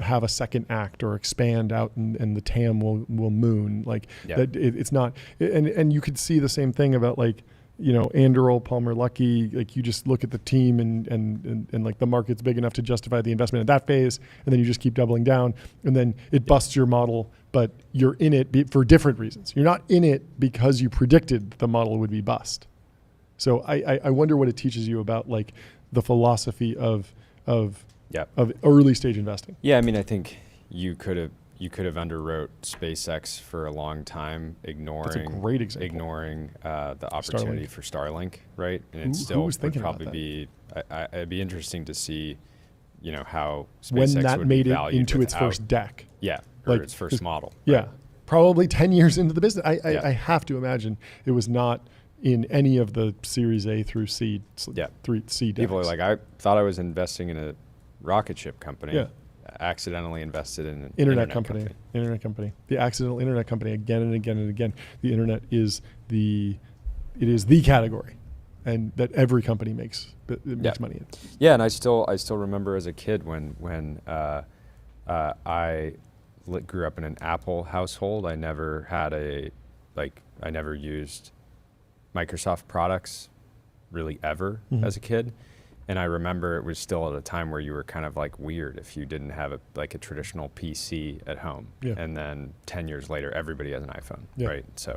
Speaker 2: have a second act or expand out and the TAM will moon. That it's not, and you could see the same thing about Anduril, Palmer Luckey. You just look at the team and the market's big enough to justify the investment at that phase, and then you just keep doubling down, and then it busts your model, but you're in it for different reasons. You're not in it because you predicted the model would be bust. So I wonder what it teaches you about the philosophy of of early stage investing.
Speaker 3: Yeah, I mean, I think you could have underwrote SpaceX for a long time, ignoring
Speaker 2: great example.
Speaker 3: ignoring the opportunity
Speaker 2: Starlink.
Speaker 3: for Starlink, right? And it
Speaker 2: Who
Speaker 3: still
Speaker 2: was
Speaker 3: would
Speaker 2: thinking about
Speaker 3: probably
Speaker 2: that?
Speaker 3: be. It'd be interesting to see, how SpaceX
Speaker 2: When that
Speaker 3: would
Speaker 2: made
Speaker 3: be
Speaker 2: it
Speaker 3: valued
Speaker 2: into its
Speaker 3: without-
Speaker 2: first deck.
Speaker 3: Yeah, or
Speaker 2: Like,
Speaker 3: its first model.
Speaker 2: Yeah,
Speaker 3: right?
Speaker 2: probably 10 years into the business.
Speaker 3: Yeah.
Speaker 2: I have to imagine it was not in any of the Series A through C,
Speaker 3: Yeah.
Speaker 2: C decks.
Speaker 3: People are like, I thought I was investing in a rocket ship company.
Speaker 2: Yeah.
Speaker 3: Accidentally invested in an
Speaker 2: internet company. The accidental internet company again and again and again. The internet is the category, and that every company makes money in.
Speaker 3: Yeah, and I still remember as a kid when I grew up in an Apple household. I never had I never used Microsoft products really ever as a kid. And I remember it was still at a time where you were kind of like weird if you didn't have a traditional PC at home.
Speaker 2: Yeah.
Speaker 3: And then 10 years later, everybody has an iPhone,
Speaker 2: Yeah.
Speaker 3: right? So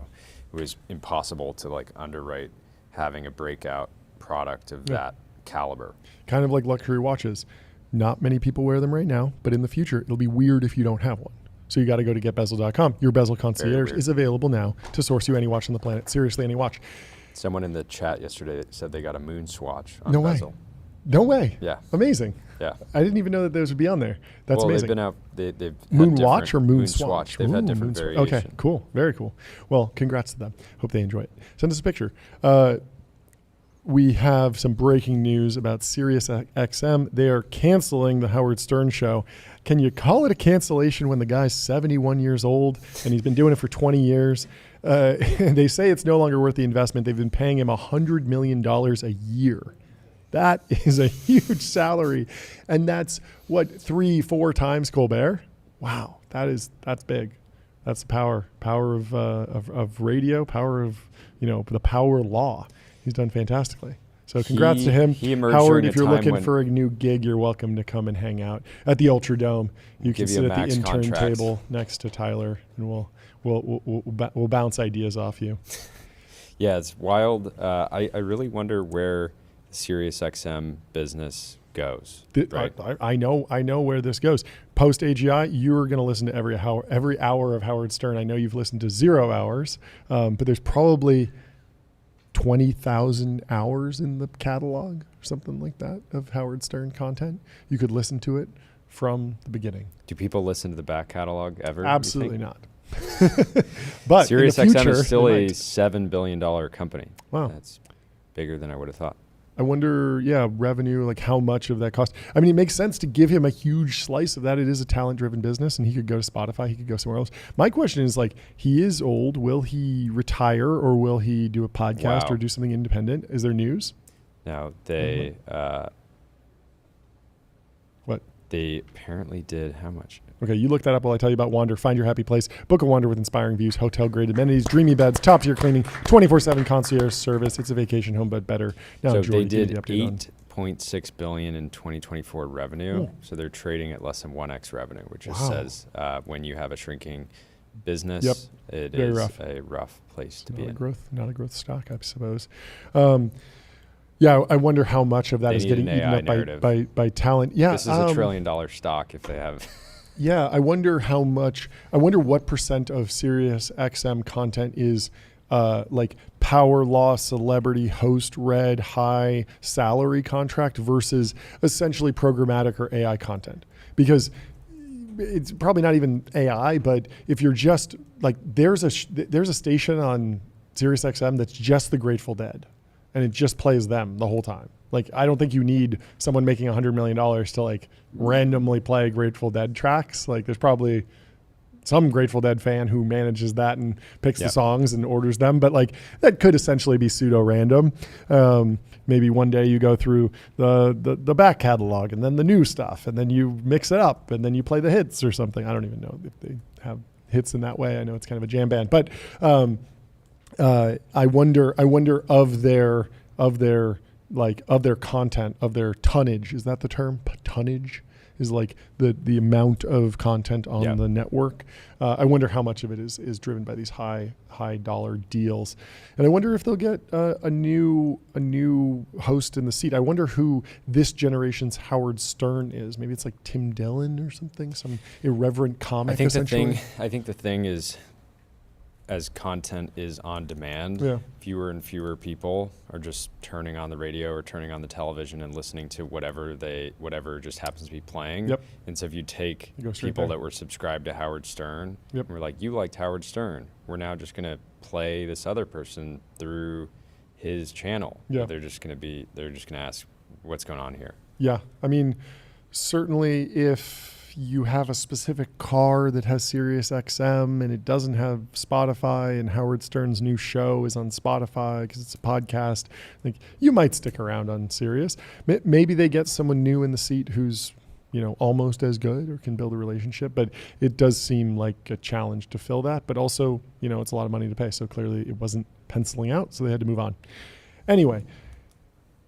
Speaker 3: it was impossible to underwrite having a breakout product of that caliber.
Speaker 2: Kind of like luxury watches. Not many people wear them right now, but in the future, it'll be weird if you don't have one. So you got to go to getbezel.com. Your Bezel concierge
Speaker 3: weird.
Speaker 2: is available now to source you any watch on the planet. Seriously, any watch.
Speaker 3: Someone in the chat yesterday said they got a moon swatch on
Speaker 2: No way.
Speaker 3: Bezel.
Speaker 2: No way.
Speaker 3: Yeah.
Speaker 2: Amazing.
Speaker 3: Yeah.
Speaker 2: I didn't even know that those would be on there. That's
Speaker 3: well,
Speaker 2: amazing.
Speaker 3: they've been out. They've had
Speaker 2: Moon watch
Speaker 3: different-
Speaker 2: or moon swatch?
Speaker 3: They've had
Speaker 2: Ooh,
Speaker 3: different
Speaker 2: moon
Speaker 3: variations.
Speaker 2: Okay, cool. Very cool. Well, congrats to them. Hope they enjoy it. Send us a picture. We have some breaking news about SiriusXM. They are canceling the Howard Stern show. Can you call it a cancellation when the guy's 71 years old and he's been doing it for 20 years? They say it's no longer worth the investment. They've been paying him $100 million a year. That is a huge salary. And that's what, 3-4 times Colbert? Wow, that's big. That's the power of radio, power of, the power law. He's done fantastically. So congrats to him.
Speaker 3: He emerged
Speaker 2: Howard,
Speaker 3: during
Speaker 2: if
Speaker 3: a
Speaker 2: you're
Speaker 3: time
Speaker 2: looking
Speaker 3: when-
Speaker 2: for a new gig, you're welcome to come and hang out at the Ultra Dome. You can
Speaker 3: Give you
Speaker 2: sit
Speaker 3: a
Speaker 2: at the
Speaker 3: max
Speaker 2: intern
Speaker 3: contract.
Speaker 2: table next to Tyler, and we'll bounce ideas off you.
Speaker 3: Yeah, it's wild. I really wonder where the SiriusXM business goes. Right?
Speaker 2: I know where this goes. Post AGI, you're going to listen to every hour of Howard Stern. I know you've listened to 0 hours, but there's probably 20,000 hours in the catalog or something like that of Howard Stern content. You could listen to it from the beginning.
Speaker 3: Do people listen to the back catalog ever?
Speaker 2: Absolutely
Speaker 3: you
Speaker 2: not. But in the
Speaker 3: SiriusXM
Speaker 2: future,
Speaker 3: is still
Speaker 2: they
Speaker 3: a
Speaker 2: might.
Speaker 3: $7 billion company.
Speaker 2: Wow.
Speaker 3: That's bigger than I would have thought.
Speaker 2: I wonder, revenue, like how much of that cost. I mean, it makes sense to give him a huge slice of that. It is a talent-driven business, and he could go to Spotify. He could go somewhere else. My question is, he is old. Will he retire, or will he do a podcast
Speaker 3: Wow.
Speaker 2: or do something independent? Is there news?
Speaker 3: Now, they
Speaker 2: What?
Speaker 3: they apparently did how much?
Speaker 2: Okay, you look that up while I tell you about Wander. Find your happy place. Book a Wander with inspiring views, hotel-grade amenities, dreamy beds, top-tier cleaning, 24/7 concierge service. It's a vacation home, but better. Now,
Speaker 3: So
Speaker 2: Jordy,
Speaker 3: they
Speaker 2: give me
Speaker 3: did
Speaker 2: the update on-
Speaker 3: $8.6 billion in 2024 revenue.
Speaker 2: Ooh.
Speaker 3: So they're trading at less than 1x revenue, which just
Speaker 2: Wow.
Speaker 3: says when you have a shrinking business,
Speaker 2: Yep.
Speaker 3: it
Speaker 2: Very
Speaker 3: is
Speaker 2: rough.
Speaker 3: a rough place to be
Speaker 2: Not a
Speaker 3: in.
Speaker 2: growth stock, I suppose. I wonder how much of that
Speaker 3: They
Speaker 2: is
Speaker 3: need
Speaker 2: getting
Speaker 3: an
Speaker 2: eaten
Speaker 3: AI
Speaker 2: up
Speaker 3: narrative.
Speaker 2: by talent. Yeah,
Speaker 3: This is a $1 trillion stock if they have.
Speaker 2: Yeah, I wonder what percent of Sirius XM content is power law, celebrity, host read, high salary contract versus essentially programmatic or AI content. Because it's probably not even AI, but if you're just there's a station on Sirius XM that's just the Grateful Dead, and it just plays them the whole time. I don't think you need someone making $100 million to randomly play Grateful Dead tracks. There's probably some Grateful Dead fan who manages that and picks the songs and orders them. But that could essentially be pseudo random. Maybe one day you go through the back catalog and then the new stuff, and then you mix it up and then you play the hits or something. I don't even know if they have hits in that way. I know it's kind of a jam band, but I wonder of their content, of their tonnage. Is that the term? Tonnage? is like the amount of content on the network. I wonder how much of it is driven by these high dollar deals, and I wonder if they'll get a new host in the seat. I wonder who this generation's Howard Stern is. Maybe it's like Tim Dillon or something, some irreverent comic.
Speaker 3: I think the thing is, as content is on demand, fewer and fewer people are just turning on the radio or turning on the television and listening to whatever just happens to be playing. And so if you take people that were subscribed to Howard Stern, and we're like, you liked Howard Stern, we're now just going to play this other person through his channel. They're just going to ask, what's going on here? Yeah,
Speaker 2: I mean, certainly if you have a specific car that has Sirius XM and it doesn't have Spotify, and Howard Stern's new show is on Spotify because it's a podcast, like, you might stick around on Sirius. Maybe they get someone new in the seat who's, almost as good or can build a relationship, but it does seem like a challenge to fill that. But also, it's a lot of money to pay. So clearly it wasn't penciling out, so they had to move on. Anyway,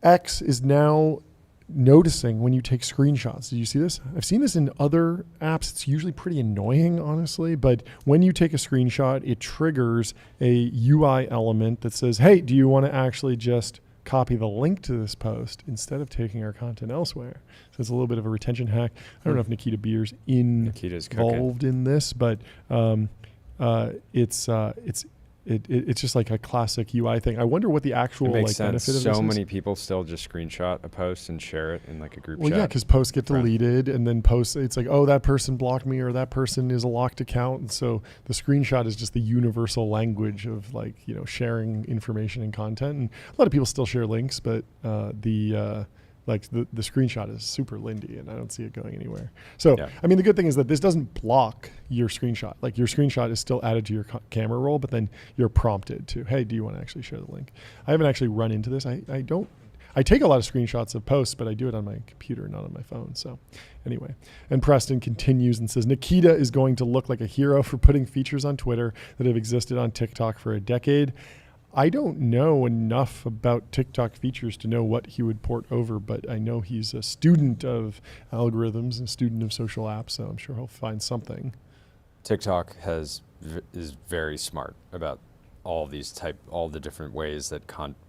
Speaker 2: X is now noticing when you take screenshots. Did you see this? I've seen this in other apps. It's usually pretty annoying, honestly, but when you take a screenshot, it triggers a UI element that says, hey, do you want to actually just copy the link to this post instead of taking our content elsewhere? So it's a little bit of a retention hack. I don't know if Nikita Beer's involved in this, but it's just like a classic UI thing. I wonder what the actual benefit of this is.
Speaker 3: So many people still just screenshot a post and share it in like a group chat.
Speaker 2: Well, yeah, because posts get deleted, and then posts, it's like, oh, that person blocked me, or that person is a locked account. And so the screenshot is just the universal language of sharing information and content. And a lot of people still share links, but the screenshot is super lindy, and I don't see it going anywhere. So, I mean, the good thing is that this doesn't block your screenshot. Like, your screenshot is still added to your camera roll, but then you're prompted to, hey, do you want to actually share the link? I haven't actually run into this. I take a lot of screenshots of posts, but I do it on my computer, not on my phone. So anyway, and Preston continues and says, Nikita is going to look like a hero for putting features on Twitter that have existed on TikTok for a decade. I don't know enough about TikTok features to know what he would port over, but I know he's a student of algorithms and a student of social apps, so I'm sure he'll find something.
Speaker 3: TikTok is very smart about all the different ways that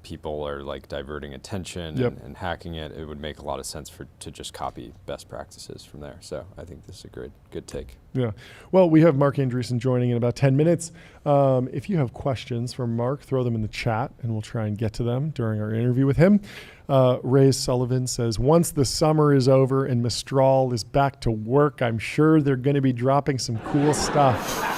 Speaker 3: people are like diverting attention and hacking it. It would make a lot of sense to just copy best practices from there. So I think this is a good take.
Speaker 2: Yeah. Well, we have Marc Andreessen joining in about 10 minutes. If you have questions for Marc, throw them in the chat and we'll try and get to them during our interview with him. Ray Sullivan says, once the summer is over and Mistral is back to work, I'm sure they're going to be dropping some cool stuff.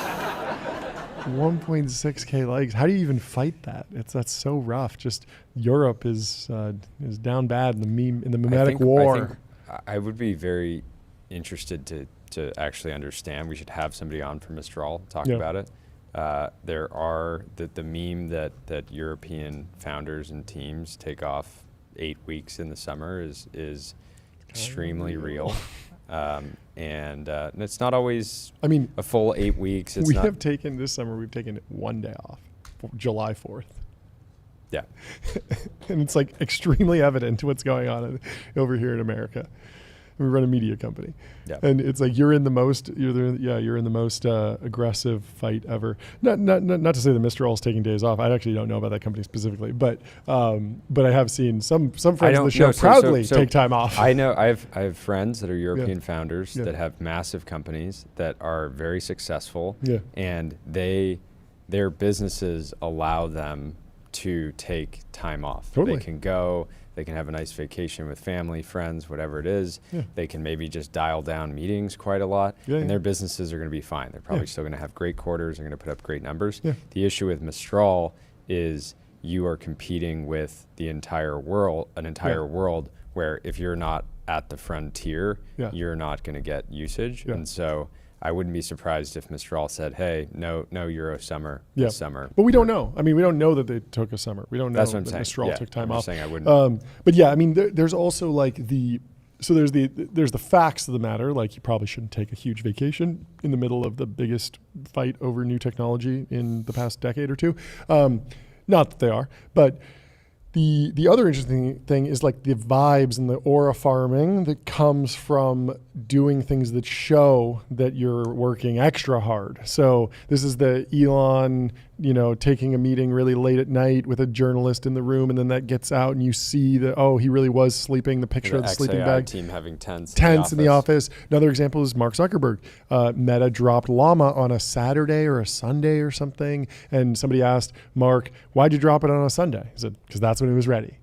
Speaker 2: 1.6K likes. How do you even fight that? That's so rough. Just Europe is down bad in the mimetic war.
Speaker 3: I would be very interested to actually understand. We should have somebody on from Mistral talk about it. There are the meme that European founders and teams take off 8 weeks in the summer is extremely real. And it's not always a full 8 weeks.
Speaker 2: This summer we've taken 1 day off, July 4th.
Speaker 3: Yeah.
Speaker 2: And it's like extremely evident what's going on over here in America. We run a media company. Yeah. And it's like you're in the most aggressive fight ever. Not to say that Mistral is taking days off. I actually don't know about that company specifically, but I have seen some friends of the show proudly take time off.
Speaker 3: I know I have friends that are European founders that have massive companies that are very successful, and their businesses allow them to take time off.
Speaker 2: Totally.
Speaker 3: They can go. They can have a nice vacation with family, friends, whatever it is. Yeah. They can maybe just dial down meetings quite a lot, and their businesses are going to be fine. They're probably still going to have great quarters. They're going to put up great numbers. Yeah. The issue with Mistral is you are competing with the entire world, world where if you're not at the frontier, you're not going to get usage. Yeah. And so I wouldn't be surprised if Mistral said, hey, no Euro summer this summer.
Speaker 2: But we don't know. I mean, we don't know that they took a summer. We don't know that Mistral took time off.
Speaker 3: Saying I wouldn't.
Speaker 2: But yeah, I mean, there's also like there's the facts of the matter. Like, you probably shouldn't take a huge vacation in the middle of the biggest fight over new technology in the past decade or two. Not that they are, but The other interesting thing is like the vibes and the aura farming that comes from doing things that show that you're working extra hard. So this is the Elon, taking a meeting really late at night with a journalist in the room, and then that gets out and you see that, oh, he really was sleeping, the picture of the sleeping bag.
Speaker 3: Team having tents
Speaker 2: in the office. Another example is Mark Zuckerberg. Meta dropped Llama on a Saturday or a Sunday or something, and somebody asked Mark, why'd you drop it on a Sunday? He said, because that's when it was ready.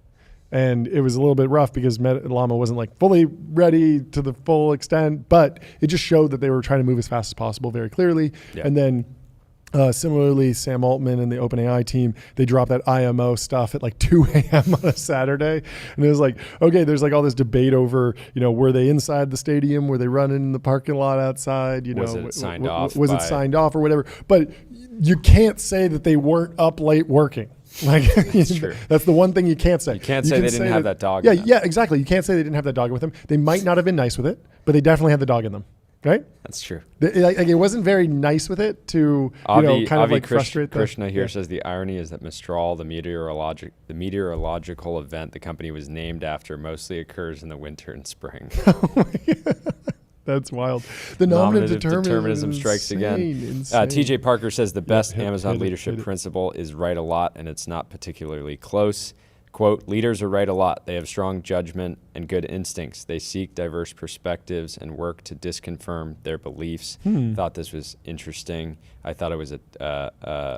Speaker 2: And it was a little bit rough because Llama wasn't like fully ready to the full extent, but it just showed that they were trying to move as fast as possible very clearly. Yeah. And then similarly, Sam Altman and the OpenAI team, they dropped that IMO stuff at like 2 a.m. on a Saturday. And it was like, okay, there's like all this debate over, were they inside the stadium? Were they running in the parking lot outside?
Speaker 3: Was it signed off?
Speaker 2: Was it signed off or whatever? But you can't say that they weren't up late working. Like that's true. That's the one thing you can't say.
Speaker 3: You can't say they didn't have that dog.
Speaker 2: Yeah, exactly. You can't say they didn't have that dog with them. They might not have been nice with it, but they definitely had the dog in them, right?
Speaker 3: That's true.
Speaker 2: It wasn't very nice with it to kind of like frustrate them.
Speaker 3: Krishna here says the irony is that Mistral, the meteorological event the company was named after, mostly occurs in the winter and spring.
Speaker 2: That's wild. The nominative
Speaker 3: determinism strikes again. TJ Parker says the best Amazon leadership principle is write a lot, and it's not particularly close. Quote, leaders are right a lot. They have strong judgment and good instincts. They seek diverse perspectives and work to disconfirm their beliefs. Thought this was interesting. I thought it was a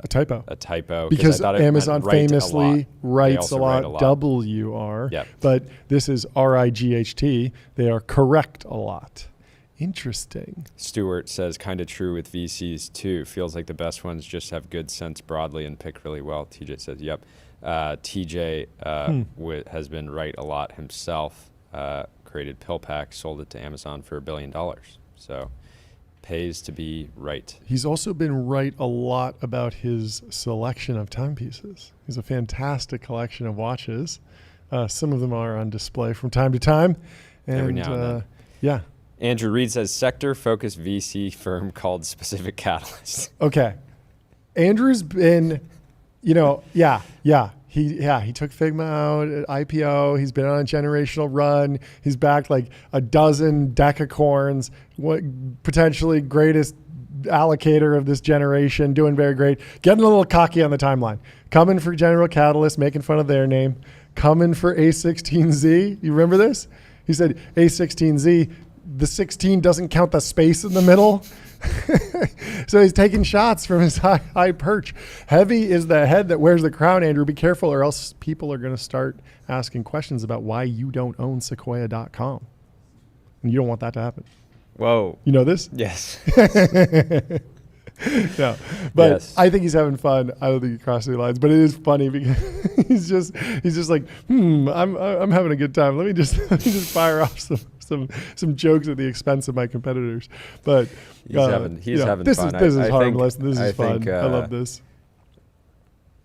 Speaker 2: typo.
Speaker 3: A typo.
Speaker 2: Because Amazon famously writes a lot. WR.
Speaker 3: Yep.
Speaker 2: But this is RIGHT. They are correct a lot. Interesting.
Speaker 3: Stewart says, kind of true with VCs too. Feels like the best ones just have good sense broadly and pick really well. TJ says, yep. TJ has been right a lot himself. Created PillPack, sold it to Amazon for $1 billion. So pays to be right.
Speaker 2: He's also been right a lot about his selection of timepieces. He's a fantastic collection of watches. Some of them are on display from time to time. And,
Speaker 3: every now and then.
Speaker 2: Yeah.
Speaker 3: Andrew Reed says, sector-focused VC firm called Specific Catalyst.
Speaker 2: Okay. Andrew's been, he took Figma out at IPO. He's been on a generational run. He's backed like a dozen decacorns, potentially greatest allocator of this generation, doing very great. Getting a little cocky on the timeline. Coming for General Catalyst, making fun of their name. Coming for A16Z. You remember this? He said A16Z, the 16 doesn't count the space in the middle. So he's taking shots from his high perch. Heavy is the head that wears the crown, Andrew. Be careful or else people are going to start asking questions about why you don't own Sequoia.com. And you don't want that to happen.
Speaker 3: Whoa.
Speaker 2: You know this?
Speaker 3: Yes.
Speaker 2: No, but yes. I think he's having fun. I don't think he crossed any lines, but it is funny because he's just like, I'm having a good time. Let me just fire off some jokes at the expense of my competitors. But
Speaker 3: he's having fun.
Speaker 2: This is harmless. This is fun. I love this.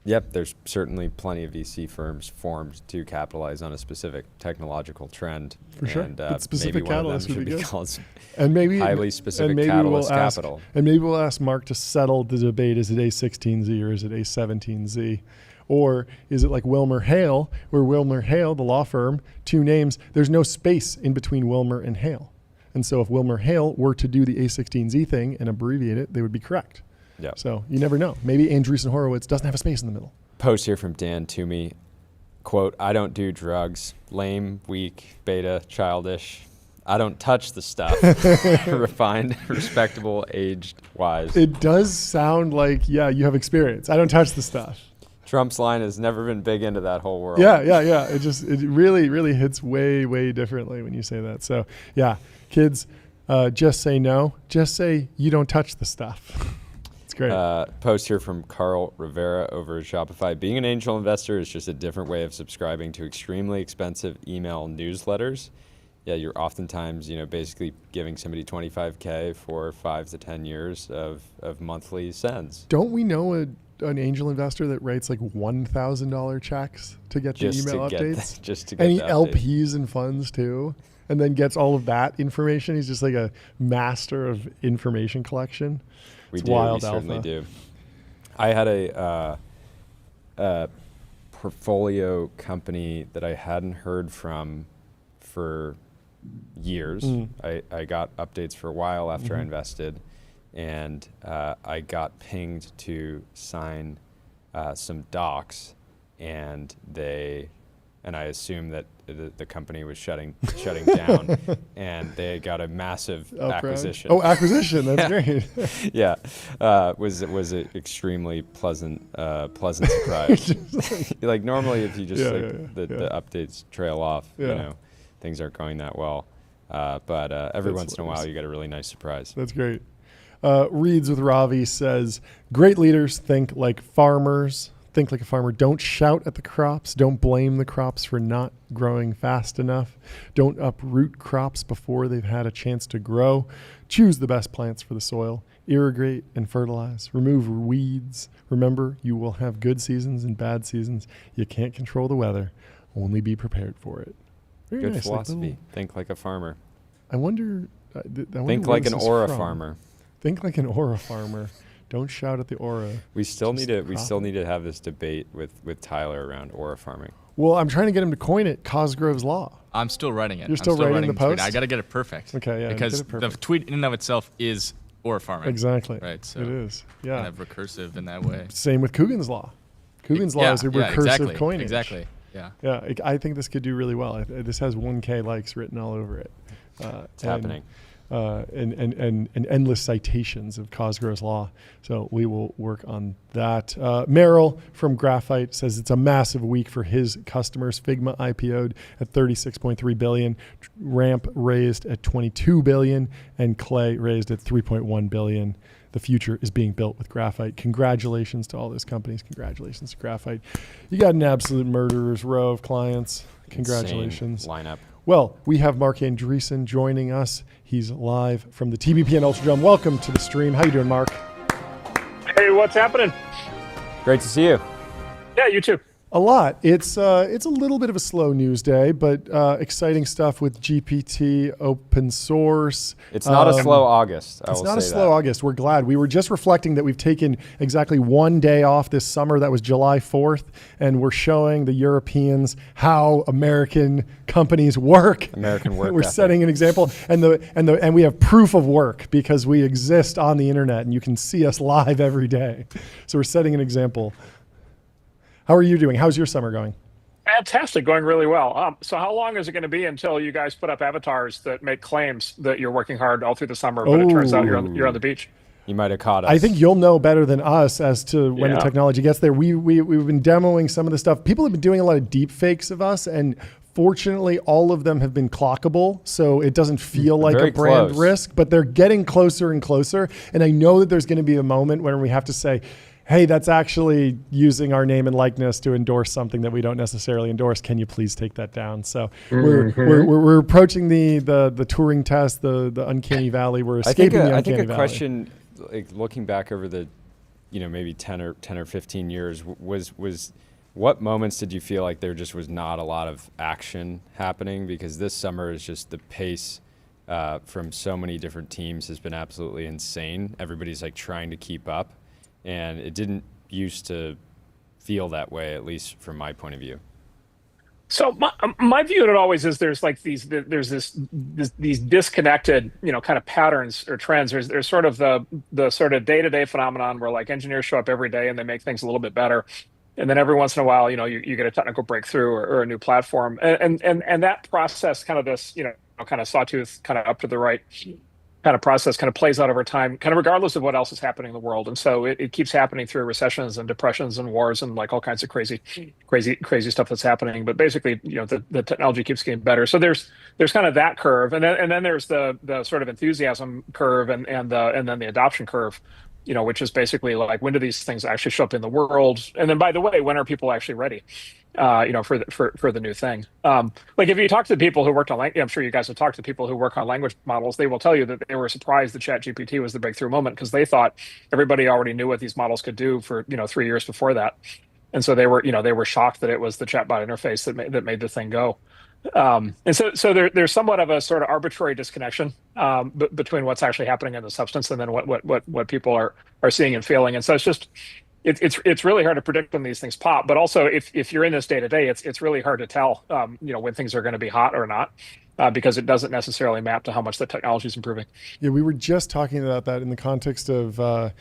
Speaker 3: Yep, there's certainly plenty of VC firms formed to capitalize on a specific technological trend.
Speaker 2: For sure.
Speaker 3: And
Speaker 2: specific
Speaker 3: maybe
Speaker 2: catalyst
Speaker 3: one of them
Speaker 2: would be
Speaker 3: called
Speaker 2: and maybe
Speaker 3: highly specific catalyst capital.
Speaker 2: And maybe we'll ask Mark to settle the debate. Is it A16Z or is it A17Z? Or is it like Wilmer Hale, where Wilmer Hale, the law firm, two names, there's no space in between Wilmer and Hale. And so if Wilmer Hale were to do the A16Z thing and abbreviate it, they would be correct.
Speaker 3: Yeah.
Speaker 2: So you never know. Maybe Andreessen Horowitz doesn't have a space in the middle.
Speaker 3: Post here from Dan Toomey. Quote, I don't do drugs. Lame, weak, beta, childish. I don't touch the stuff. Refined, respectable, aged, wise.
Speaker 2: It does sound like, you have experience. I don't touch the stuff.
Speaker 3: Trump's line has never been big into that whole world.
Speaker 2: Yeah. It really hits way, way differently when you say that. So yeah, kids, just say no. Just say you don't touch the stuff. It's great.
Speaker 3: Post here from Carl Rivera over at Shopify. Being an angel investor is just a different way of subscribing to extremely expensive email newsletters. Yeah, you're oftentimes, basically giving somebody $25K for 5 to 10 years of monthly sends.
Speaker 2: Don't we know an angel investor that writes like $1,000 checks to get the email updates?
Speaker 3: Just to get
Speaker 2: any
Speaker 3: the update.
Speaker 2: LPs and funds too, and then gets all of that information. He's just like a master of information collection.
Speaker 3: We certainly do. I had a portfolio company that I hadn't heard from for years. I got updates for a while after I invested, and I got pinged to sign some docs, and I assumed that the company was shutting down, and they got a massive acquisition.
Speaker 2: Oh, acquisition! That's great.
Speaker 3: Yeah, was an extremely pleasant surprise. Like normally, if you just the updates trail off, things aren't going that well. But every once in a while, you get a really nice surprise.
Speaker 2: That's great. Reads with Ravi says, "Great leaders think like farmers." Think like a farmer. Don't shout at the crops. Don't blame the crops for not growing fast enough. Don't uproot crops before they've had a chance to grow. Choose the best plants for the soil. Irrigate and fertilize. Remove weeds. Remember, you will have good seasons and bad seasons. You can't control the weather. Only be prepared for it. Very
Speaker 3: Good
Speaker 2: nice.
Speaker 3: philosophy. Think like a farmer.
Speaker 2: I wonder
Speaker 3: Think like an aura farmer.
Speaker 2: Think like an aura farmer. Don't shout at the aura.
Speaker 3: We still need to have this debate with Tyler around aura farming.
Speaker 2: Well, I'm trying to get him to coin it. Cosgrove's law.
Speaker 4: I'm still writing it.
Speaker 2: You're still writing the post?
Speaker 4: I got to get it perfect.
Speaker 2: Okay, yeah.
Speaker 4: Because the tweet in and of itself is aura farming.
Speaker 2: Exactly.
Speaker 4: Right. So
Speaker 2: it is. Yeah.
Speaker 4: Kind of recursive in that way.
Speaker 2: Same with Coogan's law. Coogan's law is a recursive coinage.
Speaker 4: Exactly. Yeah.
Speaker 2: Yeah. I think this could do really well. This has 1K likes written all over it.
Speaker 3: It's happening.
Speaker 2: And endless citations of Cosgrove's law. So we will work on that. Merrill from Graphite says it's a massive week for his customers. Figma IPO'd at $36.3 billion, Ramp raised at $22 billion, and Clay raised at $3.1 billion. The future is being built with Graphite. Congratulations to all those companies. Congratulations to Graphite. You got an absolute murderer's row of clients. Congratulations.
Speaker 3: Insane lineup.
Speaker 2: Well, we have Marc Andreessen joining us. He's live from the TBPN Ultradome. Welcome to the stream. How you doing, Marc?
Speaker 7: Hey, what's happening?
Speaker 3: Great to see you.
Speaker 7: Yeah, you too.
Speaker 2: A lot. It's a little bit of a slow news day, but exciting stuff with GPT, open source.
Speaker 3: It's not a slow August.
Speaker 2: It's not a slow August. We're glad. We were just reflecting that we've taken exactly one day off this summer. That was July 4th, and we're showing the Europeans how American companies work.
Speaker 3: American work.
Speaker 2: We're setting an example, and we have proof of work because we exist on the internet, and you can see us live every day. So we're setting an example. How are you doing? How's your summer going?
Speaker 7: Fantastic, going really well. So how long is it going to be until you guys put up avatars that make claims that you're working hard all through the summer, but it turns out you're on the beach?
Speaker 3: You might have caught us.
Speaker 2: I think you'll know better than us as to when the technology gets there. We've been demoing some of the stuff. People have been doing a lot of deep fakes of us, and fortunately, all of them have been clockable, so it doesn't feel like a brand risk, but they're getting closer and closer. And I know that there's going to be a moment when we have to say, hey, that's actually using our name and likeness to endorse something that we don't necessarily endorse. Can you please take that down? So we're approaching the Turing test, the uncanny valley. We're escaping the uncanny valley.
Speaker 3: I think a question, like looking back over the, maybe 10 or 15 years, was what moments did you feel like there just was not a lot of action happening? Because this summer is just the pace from so many different teams has been absolutely insane. Everybody's like trying to keep up. And it didn't used to feel that way, at least from my point of view.
Speaker 7: So my view of it always is there's these disconnected, kind of patterns or trends. There's sort of the sort of day-to-day phenomenon where like engineers show up every day and they make things a little bit better. And then every once in a while, you get a technical breakthrough or a new platform. And that process, kind of this, kind of sawtooth, kind of up to the right kind of process kind of plays out over time, kind of regardless of what else is happening in the world. And so it keeps happening through recessions and depressions and wars and like all kinds of crazy stuff that's happening. But basically, the technology keeps getting better. So there's kind of that curve. And then there's the sort of enthusiasm curve and then the adoption curve, which is basically like, when do these things actually show up in the world? And then, by the way, when are people actually ready, for the new thing? Like if you talk to the people who worked on I'm sure you guys have talked to people who work on language models, they will tell you that they were surprised that ChatGPT was the breakthrough moment because they thought everybody already knew what these models could do for, 3 years before that. And so they were shocked that it was the chatbot interface that made the thing go. And so there's somewhat of a sort of arbitrary disconnection between what's actually happening in the substance and then what people are seeing and feeling. And so it's just it's really hard to predict when these things pop. But also, if you're in this day to day, it's really hard to tell, when things are going to be hot or not, because it doesn't necessarily map to how much the technology is improving.
Speaker 2: Yeah, we were just talking about that in the context of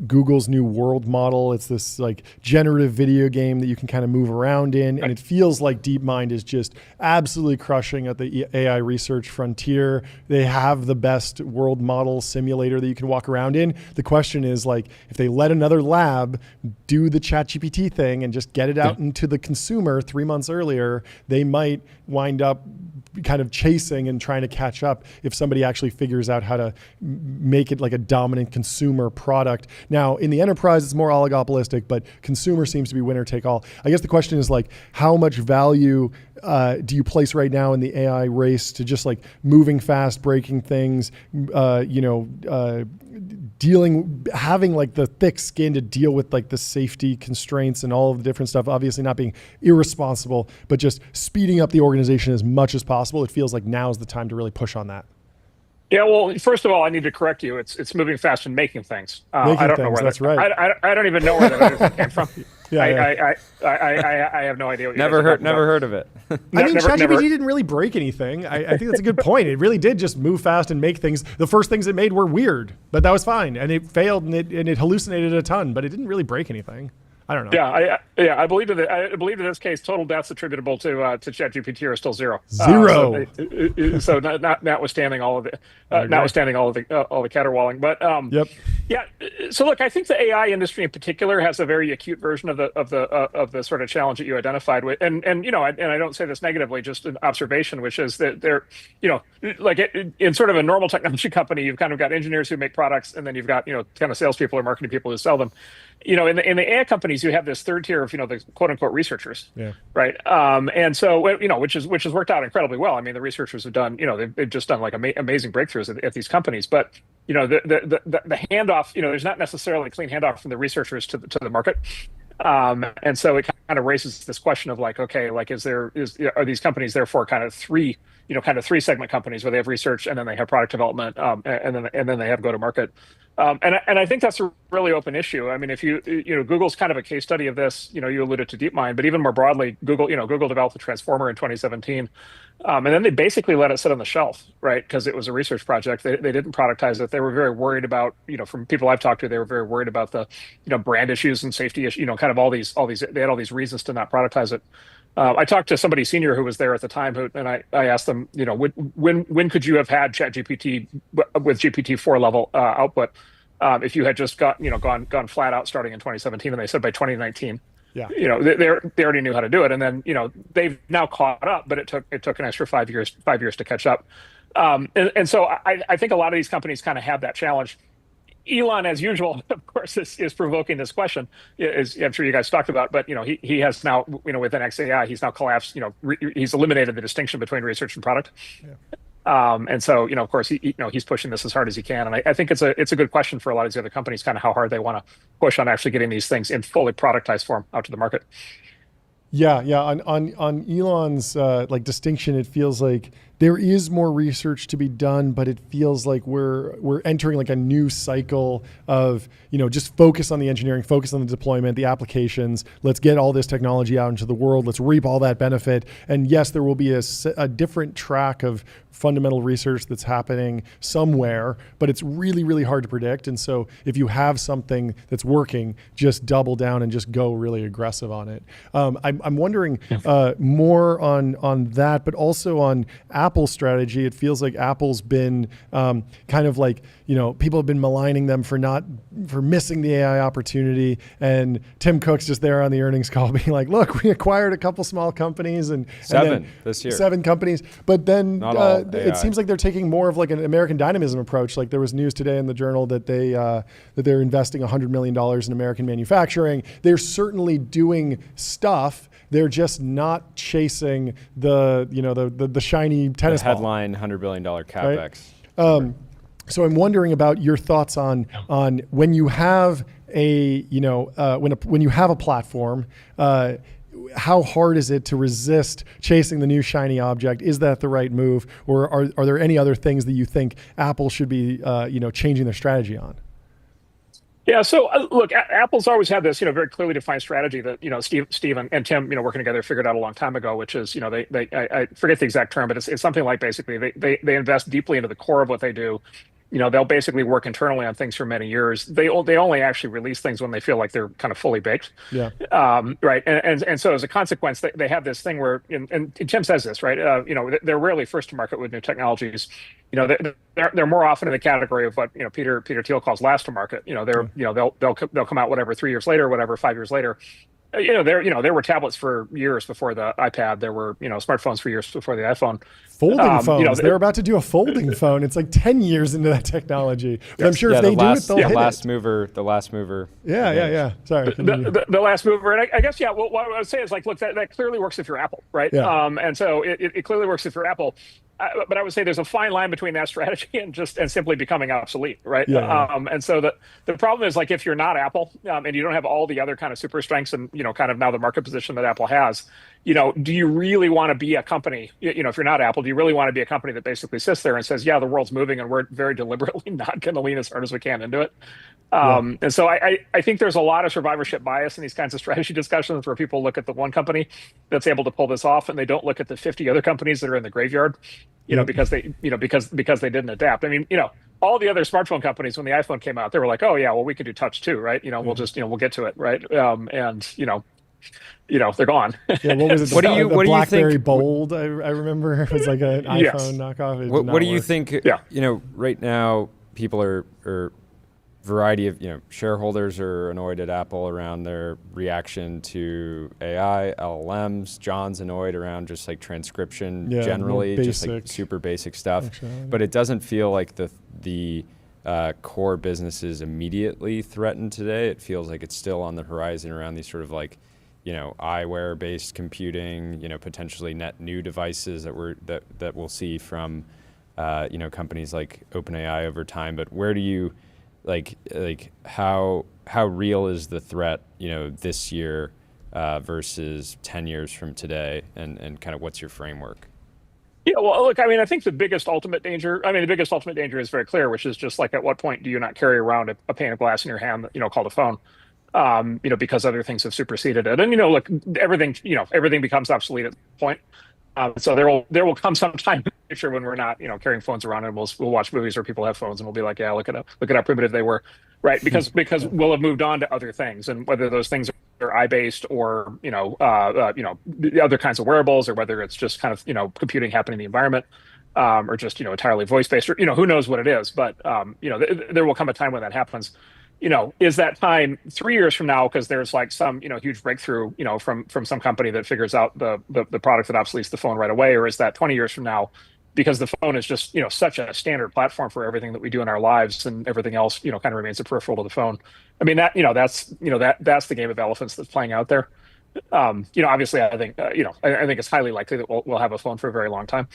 Speaker 2: Google's new world model. It's this like generative video game that you can kind of move around in, and it feels like DeepMind is just absolutely crushing at the AI research frontier. They have the best world model simulator that you can walk around in. The question is, like, if they let another lab do the ChatGPT thing and just get it out into the consumer 3 months earlier, they might wind up kind of chasing and trying to catch up if somebody actually figures out how to make it like a dominant consumer product. Now, in the enterprise, it's more oligopolistic, but consumer seems to be winner take all. I guess the question is, like, how much value do you place right now in the AI race to just like moving fast, breaking things, having like the thick skin to deal with like the safety constraints and all of the different stuff, obviously not being irresponsible, but just speeding up the organization as much as possible. It feels like now is the time to really push on that.
Speaker 7: Yeah, well, first of all, I need to correct you. It's moving fast and making things. I don't know where
Speaker 2: that's right.
Speaker 7: I don't even know where that came from.
Speaker 2: I
Speaker 7: have no idea what
Speaker 3: never heard of it.
Speaker 2: I mean, ChatGPT didn't really break anything. I think that's a good point. It really did just move fast and make things. The first things it made were weird, but that was fine. And it failed and it hallucinated a ton, but it didn't really break anything. I don't know.
Speaker 7: I believe in this case, total deaths attributable to ChatGPT are still zero. So notwithstanding all of it, notwithstanding all the caterwauling, but yeah. So look, I think the AI industry in particular has a very acute version of the sort of challenge that you identified with, and I don't say this negatively, just an observation, which is that they're, like in sort of a normal technology company, you've kind of got engineers who make products, and then you've got kind of salespeople or marketing people who sell them. In the AI companies, you have this third tier of the quote unquote researchers, right? And so which has worked out incredibly well. I mean, the researchers have done they've just done like amazing breakthroughs at these companies. But the handoff, there's not necessarily a clean handoff from the researchers to the market. And so it kind of raises this question of like, okay, like are these companies therefore kind of three segment companies where they have research and then they have product development, and then they have go to market. And I think that's a really open issue. I mean, if Google's kind of a case study of this. You alluded to DeepMind, but even more broadly, Google developed the Transformer in 2017, and then they basically let it sit on the shelf, right? Because it was a research project. They didn't productize it. They were very worried about, from people I've talked to, they were very worried about the, brand issues and safety issues. Kind of all these. They had all these reasons to not productize it. I talked to somebody senior who was there at the time, and I asked them, when could you have had ChatGPT with GPT-4 level output if you had just gone flat out starting in 2017? And they said by 2019. Yeah. They already knew how to do it, and then they've now caught up, but it took an extra 5 years to catch up. And so I think a lot of these companies kind of have that challenge. Elon, as usual, of course, is provoking this question, as I'm sure you guys talked about, but he has now, within XAI, he's now collapsed, he's eliminated the distinction between research and product. Yeah. And so, of course, he's pushing this as hard as he can. And I think it's a good question for a lot of these other companies, kind of how hard they want to push on actually getting these things in fully productized form out to the market.
Speaker 2: Yeah. On Elon's distinction, it feels like there is more research to be done, but it feels like we're entering like a new cycle of just focus on the engineering, focus on the deployment, the applications. Let's get all this technology out into the world. Let's reap all that benefit. And yes, there will be a different track of fundamental research that's happening somewhere, but it's really, really hard to predict. And so if you have something that's working, just double down and just go really aggressive on it. I'm wondering more on that, but also on Apple's strategy. It feels like Apple's been kind of like, people have been maligning them for missing the AI opportunity. And Tim Cook's just there on the earnings call being like, look, we acquired a couple small companies and
Speaker 3: this year.
Speaker 2: 7 companies. But then it
Speaker 3: AI.
Speaker 2: seems like they're taking more of like an American dynamism approach. Like there was news today in the Journal that they're investing $100 million in American manufacturing. They're certainly doing stuff. They're just not chasing the shiny tennis ball.
Speaker 3: Headline $100 billion capex.
Speaker 2: Right? So I'm wondering about your thoughts on when you have when you have a platform. How hard is it to resist chasing the new shiny object? Is that the right move, or are there any other things that you think Apple should be changing their strategy on?
Speaker 7: Yeah. So look, Apple's always had this, very clearly defined strategy that, Steve and Tim, working together figured out a long time ago, which is, I forget the exact term, but it's something like basically they invest deeply into the core of what they do. They'll basically work internally on things for many years. They only actually release things when they feel like they're kind of fully baked.
Speaker 2: Yeah.
Speaker 7: Right. And so as a consequence, they have this thing where, and Tim says this, right? They're rarely first to market with new technologies. They're more often in the category of what Peter Thiel calls last to market. They'll come out whatever 3 years later, whatever 5 years later. There were tablets for years before the iPad. There were smartphones for years before the iPhone.
Speaker 2: Folding phones. They're about to do a folding phone. It's like 10 years into that technology. But I'm sure if they do it, they'll hit it.
Speaker 3: The last mover.
Speaker 2: Yeah. Sorry.
Speaker 7: The last mover. And I guess, what I would say is like, look, that clearly works if you're Apple, right?
Speaker 2: Yeah.
Speaker 7: And so it clearly works if you're Apple. But I would say there's a fine line between that strategy and simply becoming obsolete, right?
Speaker 2: Yeah.
Speaker 7: And so the problem is, like, if you're not Apple and you don't have all the other kind of super strengths and kind of now the market position that Apple has, do you really want to be a company? If you're not Apple, do you really want to be a company that basically sits there and says, yeah, the world's moving and we're very deliberately not going to lean as hard as we can into it? And so I think there's a lot of survivorship bias in these kinds of strategy discussions where people look at the one company that's able to pull this off and they don't look at the 50 other companies that are in the graveyard, because they didn't adapt. I mean, all the other smartphone companies, when the iPhone came out, they were like, oh yeah, well, we could do touch too, right? We'll just, we'll get to it, right? They're gone.
Speaker 2: Yeah, what was it?
Speaker 3: What do you
Speaker 2: BlackBerry
Speaker 3: think?
Speaker 2: Bold, I remember, it was like an iPhone knockoff.
Speaker 3: What do you think?
Speaker 7: Yeah.
Speaker 3: Right now people are variety of shareholders are annoyed at Apple around their reaction to AI, LLMs. John's annoyed around just like transcription generally, just like super basic stuff. But it doesn't feel like the core business is immediately threatened today. It feels like it's still on the horizon around these sort of like eyewear-based computing, potentially net new devices that we'll see from companies like OpenAI over time. But where do you like how real is the threat this year versus 10 years from today, and kind of what's your framework?
Speaker 7: Yeah, well, look, I mean, I think the biggest ultimate danger is very clear, which is just like, at what point do you not carry around a pane of glass in your hand, called a phone? Because other things have superseded it. And, look, everything becomes obsolete at the point. So there will come some time in the future when we're not, carrying phones around, and we'll watch movies where people have phones and we'll be like, yeah, look at how primitive they were, right? Because we'll have moved on to other things, and whether those things are eye-based or the other kinds of wearables, or whether it's just kind of computing happening in the environment, or just entirely voice-based, or who knows what it is, but there will come a time when that happens. Is that time 3 years from now because there's like some huge breakthrough from some company that figures out the product that obsoletes the phone right away, or is that 20 years from now because the phone is just such a standard platform for everything that we do in our lives, and everything else kind of remains a peripheral to the phone? I mean, that's the game of elephants that's playing out there. Obviously, I think it's highly likely that we'll have a phone for a very long time.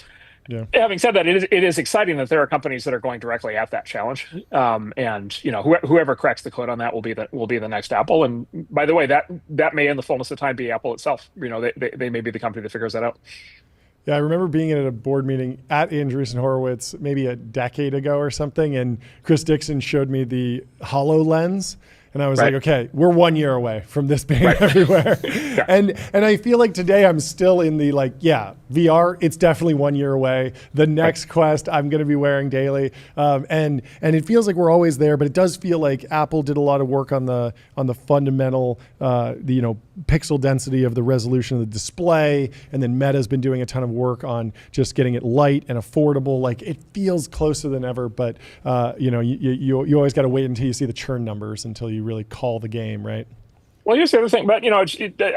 Speaker 2: Yeah.
Speaker 7: Having said that, it is exciting that there are companies that are going directly at that challenge, and whoever cracks the code on that will be the next Apple. And by the way, that may in the fullness of time be Apple itself. They may be the company that figures that out.
Speaker 2: Yeah, I remember being at a board meeting at Andreessen Horowitz maybe a decade ago or something, and Chris Dixon showed me the HoloLens. And I was like, okay, we're 1 year away from this being everywhere.
Speaker 7: Yeah.
Speaker 2: And I feel like today I'm still in the VR, it's definitely 1 year away. The next Quest I'm going to be wearing daily. And it feels like we're always there, but it does feel like Apple did a lot of work on the fundamental, pixel density of the resolution of the display. And then Meta's been doing a ton of work on just getting it light and affordable. Like, it feels closer than ever, but you always got to wait until you see the churn numbers until you really call the game, right?
Speaker 7: Well, here's the other thing, but I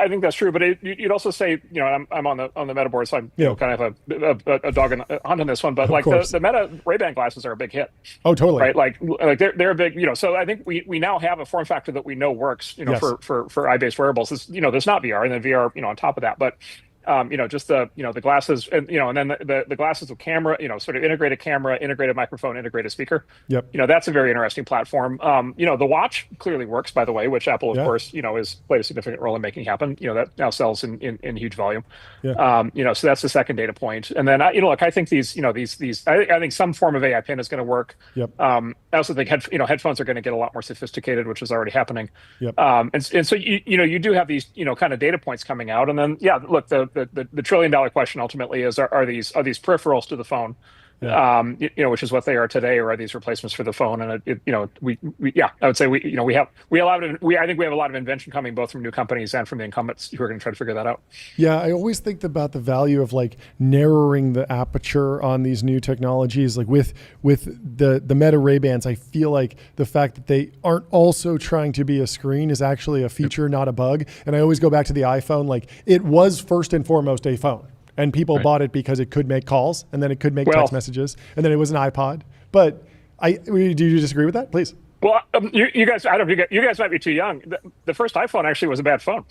Speaker 7: think that's true. But you'd also say, I'm on the Meta board, so I'm kind of a dog in the hunt on this one. But like the Meta Ray-Ban glasses are a big hit.
Speaker 2: Oh, totally.
Speaker 7: Right, like they're a big. So I think we now have a form factor that we know works. For eye-based wearables. There's not VR, and then VR on top of that. But Just the glasses, and then the glasses with camera, sort of integrated camera, integrated microphone, integrated speaker.
Speaker 2: Yep.
Speaker 7: That's a very interesting platform. The watch clearly works, by the way, which Apple, of course, has played a significant role in making happen. That now sells in huge volume.
Speaker 2: Yeah.
Speaker 7: So that's the second data point. And then, I think I think some form of AI pin is going to work.
Speaker 2: Yep.
Speaker 7: I also think headphones are going to get a lot more sophisticated, which is already happening.
Speaker 2: Yep.
Speaker 7: And so you do have these kind of data points coming out, and then look, the $1 trillion question ultimately is, are these peripherals to the phone?
Speaker 2: Yeah.
Speaker 7: Which is what they are today, or are these replacements for the phone? And I would say I think we have a lot of invention coming, both from new companies and from the incumbents who are going to try to figure that out.
Speaker 2: Yeah, I always think about the value of like narrowing the aperture on these new technologies. Like with the Meta Ray-Bans, I feel like the fact that they aren't also trying to be a screen is actually a feature, not a bug. And I always go back to the iPhone. Like, it was first and foremost a phone. And people bought it because it could make calls, and then it could make text messages, and then it was an iPod. But do you disagree with that, please?
Speaker 7: Well, you guys, I don't know. You guys might be too young. The first iPhone actually was a bad phone.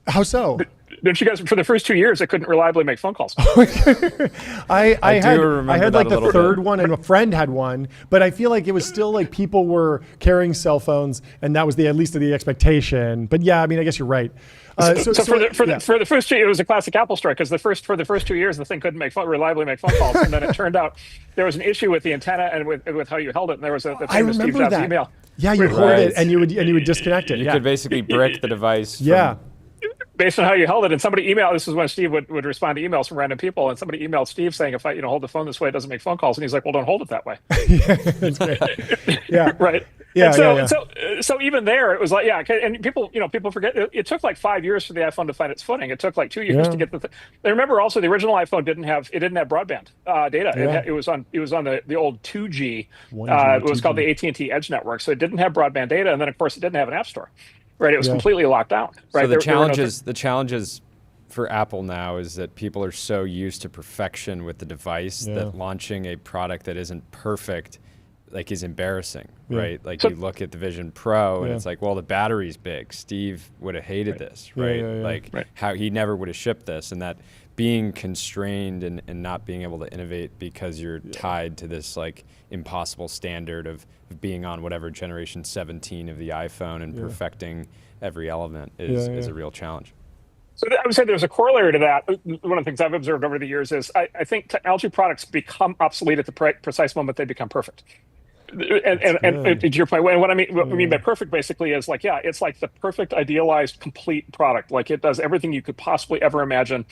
Speaker 2: How so?
Speaker 7: Don't you guys? For the first 2 years, it couldn't reliably make phone calls.
Speaker 2: I had like the third one, and a friend had one, but I feel like it was still like people were carrying cell phones, and that was at least the expectation. But yeah, I mean, I guess you're right.
Speaker 7: For the first 2 years, it was a classic Apple story, because for the first 2 years, the thing couldn't reliably make phone calls, and then it turned out there was an issue with the antenna and with how you held it, and there was the famous Steve Jobs email.
Speaker 2: Yeah, you hold it, and you would disconnect it.
Speaker 3: You could basically brick the device.
Speaker 7: Based on how you held it, and somebody emailed. This is when Steve would respond to emails from random people, and somebody emailed Steve saying, "If I hold the phone this way, it doesn't make phone calls." And he's like, "Well, don't hold it that way."
Speaker 2: That's great. Yeah.
Speaker 7: Right.
Speaker 2: Yeah.
Speaker 7: So even there, it was like, and people forget it took like 5 years for the iPhone to find its footing. It took like 2 years to get the. I remember also the original iPhone didn't have broadband data.
Speaker 2: Yeah.
Speaker 7: It was on the old 2G.
Speaker 2: 1G,
Speaker 7: it was called the AT&T Edge network, so it didn't have broadband data, and then of course it didn't have an app store. Right, it was completely locked down. Right.
Speaker 3: So the challenges for Apple now is that people are so used to perfection with the device that launching a product that isn't perfect is embarrassing, right? Like, you look at the Vision Pro and it's like, well, the battery's big. Steve would have hated this, right? How he never would have shipped this, and that being constrained and not being able to innovate because you're tied to this impossible standard of being on whatever generation 17 of the iPhone and perfecting every element is a real challenge.
Speaker 7: So I would say there's a corollary to that. One of the things I've observed over the years is I think technology products become obsolete at the precise moment they become perfect. And to your point, what I mean by perfect basically is it's like the perfect idealized complete product. Like, it does everything you could possibly ever imagine.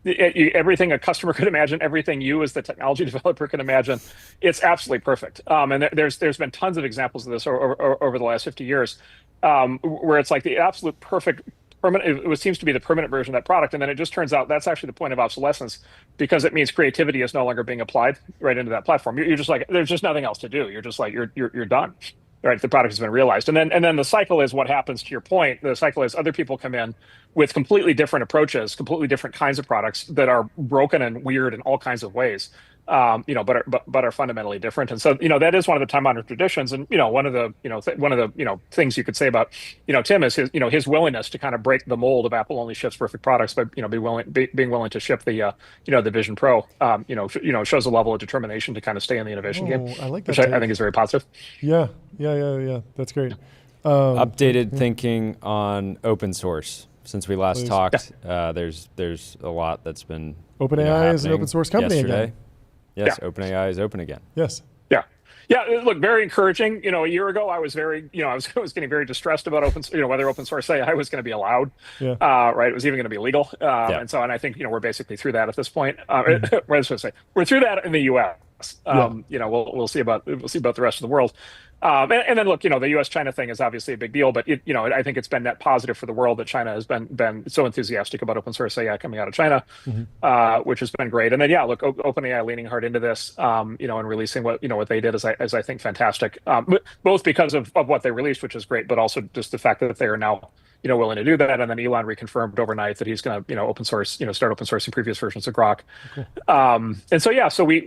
Speaker 7: Everything a customer could imagine, everything you as the technology developer can imagine, it's absolutely perfect. And there's been tons of examples of this over the last 50 years, where it's like the absolute perfect permanent. It seems to be the permanent version of that product, and then it just turns out that's actually the point of obsolescence, because it means creativity is no longer being applied right into that platform. You're just like, there's just nothing else to do. You're just like you're done. Right, the product has been realized, and then the cycle is what happens. To your point, the cycle is other people come in with completely different approaches, completely different kinds of products that are broken and weird in all kinds of ways, but are fundamentally different. And so that is one of the time-honored traditions. And one of the things you could say about Tim is his willingness to kind of break the mold of Apple only ships perfect products, but being willing to ship the Vision Pro shows a level of determination to kind of stay in the innovation game.
Speaker 2: I like that,
Speaker 7: which I think is very positive.
Speaker 2: Yeah. That's great.
Speaker 3: Updated thinking on open source. Since we last talked, there's a lot that's been
Speaker 2: OpenAI is an open source company
Speaker 3: yesterday.
Speaker 2: again.
Speaker 3: Yes, OpenAI is open again.
Speaker 2: Yes.
Speaker 7: Yeah. Look, very encouraging. A year ago, I was very, I was getting very distressed about whether open source AI was going to be allowed. Yeah. Right. It was even going to be legal. And I think we're basically through that at this point. We're through that in the U.S. We'll see about the rest of the world. And then look, the U.S.-China thing is obviously a big deal, but I think it's been net positive for the world that China has been so enthusiastic about open source AI coming out of China, which has been great. And then look, OpenAI leaning hard into this, and releasing what they did is I think fantastic, both because of what they released, which is great, but also just the fact that they are now willing to do that. And then Elon reconfirmed overnight that he's going to, open source, start open sourcing previous versions of Grok. And so, yeah, so we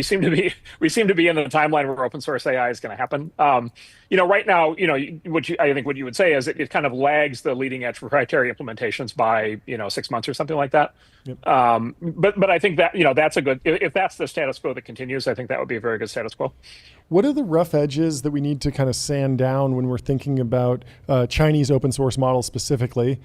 Speaker 7: seem to be in the timeline where open source AI is going to happen. Right now, I think what you would say is it kind of lags the leading edge proprietary implementations by, 6 months or something like that.
Speaker 2: Yep.
Speaker 7: But I think that, that's a good, if that's the status quo that continues, I think that would be a very good status quo.
Speaker 2: What are the rough edges that we need to kind of sand down when we're thinking about Chinese open source models specifically?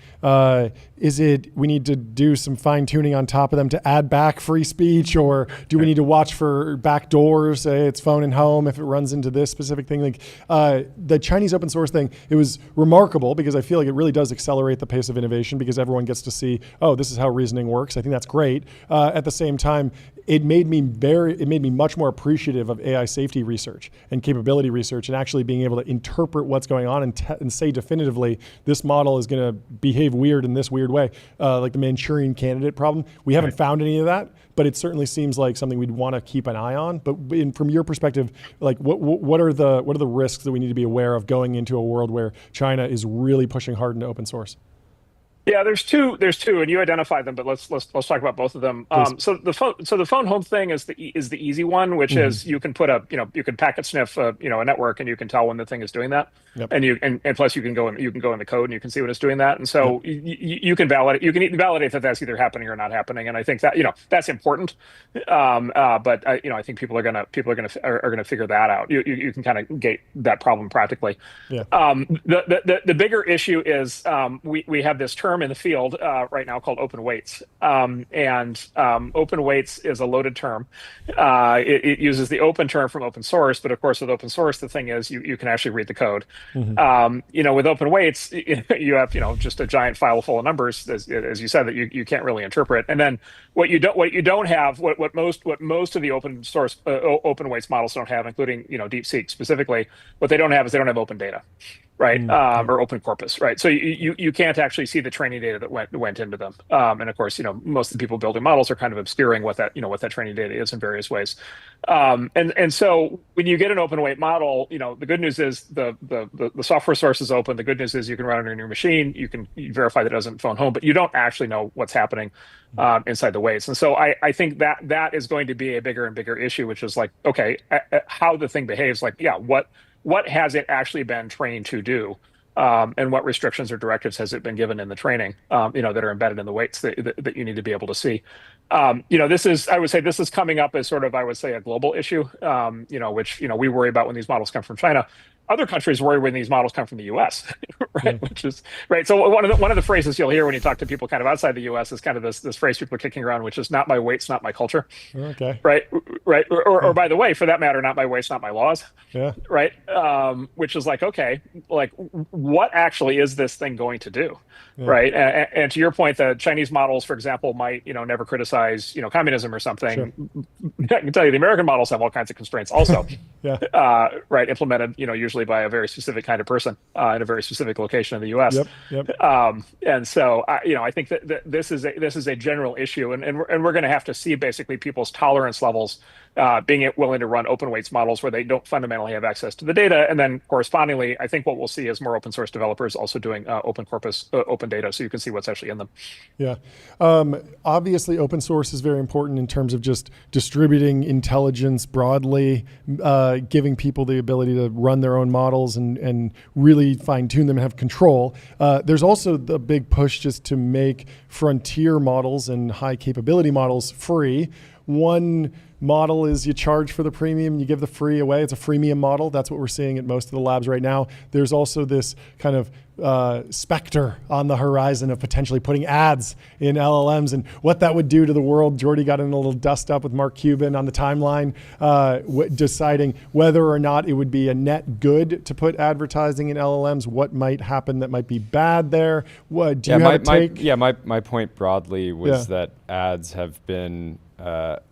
Speaker 2: Is it we need to do some fine tuning on top of them to add back free speech, or do we need to watch for back doors, say it's phone and home, if it runs into this specific thing? Like the Chinese open source thing, it was remarkable because I feel like it really does accelerate the pace of innovation because everyone gets to see, oh, this is how reasoning works. I think that's great. At the same time, it made me much more appreciative of AI safety research and capability research and actually being able to interpret what's going on and say definitively, this model is going to behave weird in this weird way, like the Manchurian candidate problem. We haven't found any of that, but it certainly seems like something we'd want to keep an eye on. But from your perspective, like what are the risks that we need to be aware of going into a world where China is really pushing hard into open source?
Speaker 7: Yeah, there's two, and you identified them, but let's talk about both of them. So the phone home thing is the easy one, which is you can put you can packet sniff a network and you can tell when the thing is doing that, and plus you can go in the code and you can see when it's doing that, and so you can validate that that's either happening or not happening, and I think that that's important. But I think people are gonna figure that out. You can kind of gate that problem practically.
Speaker 2: Yeah.
Speaker 7: The bigger issue is we have this term in the field right now called open weights, and open weights is a loaded term. It uses the open term from open source, but of course with open source the thing is you can actually read the code. With open weights you have just a giant file full of numbers, as you said, that you can't really interpret. And then what you don't have, what most of the open source open weights models don't have, including DeepSeek specifically, what they don't have is they don't have open data. Right, or open corpus, right? So you can't actually see the training data that went into them, and of course, most of the people building models are kind of obscuring what that training data is in various ways, and so when you get an open weight model, the good news is the software source is open. The good news is you can run it on your machine. You can verify that it doesn't phone home, but you don't actually know what's happening inside the weights. And so I think that is going to be a bigger and bigger issue, which is like, okay, how the thing behaves. Like, yeah, what has it actually been trained to do, and what restrictions or directives has it been given in the training, that are embedded in the weights that you need to be able to see. I would say this is coming up as sort of, I would say, a global issue, which we worry about when these models come from China. Other countries worry when these models come from the U.S., right? Which is right. So one of the phrases you'll hear when you talk to people kind of outside the U.S. is kind of this phrase people are kicking around, which is "not my weights, not my culture."
Speaker 2: Okay.
Speaker 7: Right. Or by the way, for that matter, "not my weights, not my laws."
Speaker 2: Yeah.
Speaker 7: Right. Which is like, okay, like what actually is this thing going to do? Yeah. Right. And to your point, the Chinese models, for example, might never criticize communism or something. Sure. I can tell you the American models have all kinds of constraints also.
Speaker 2: Yeah.
Speaker 7: Right. Implemented usually by a very specific kind of person in a very specific location in the U.S.
Speaker 2: Yep.
Speaker 7: And so I think that this is a general issue, and we're going to have to see basically people's tolerance levels being willing to run open weights models where they don't fundamentally have access to the data, and then correspondingly, I think what we'll see is more open source developers also doing open corpus, open data, so you can see what's actually in them.
Speaker 2: Yeah. Obviously, open source is very important in terms of just distributing intelligence broadly, giving people the ability to run their own models and really fine tune them and have control. There's also the big push just to make frontier models and high capability models free. One model is you charge for the premium, you give the free away. It's a freemium model. That's what we're seeing at most of the labs right now. There's also this kind of specter on the horizon of potentially putting ads in LLMs and what that would do to the world. Jordy got in a little dust up with Mark Cuban on the timeline, deciding whether or not it would be a net good to put advertising in LLMs. What might happen that might be bad there? What do you have a take?
Speaker 3: My point broadly was that ads have been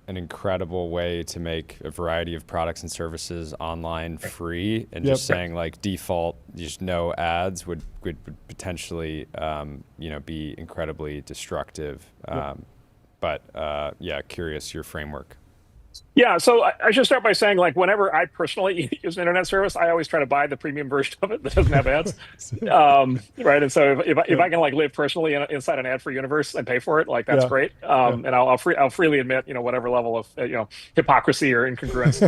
Speaker 3: an incredible way to make a variety of products and services online free, and just saying like default, just no ads would potentially be incredibly destructive. But curious your framework.
Speaker 7: Yeah, so I should start by saying, like, whenever I personally use an internet service, I always try to buy the premium version of it that doesn't have ads, right? And so if I can like live personally inside an ad-free universe and pay for it, like that's
Speaker 2: Yeah.
Speaker 7: great. And I'll freely admit, whatever level of hypocrisy or incongruence,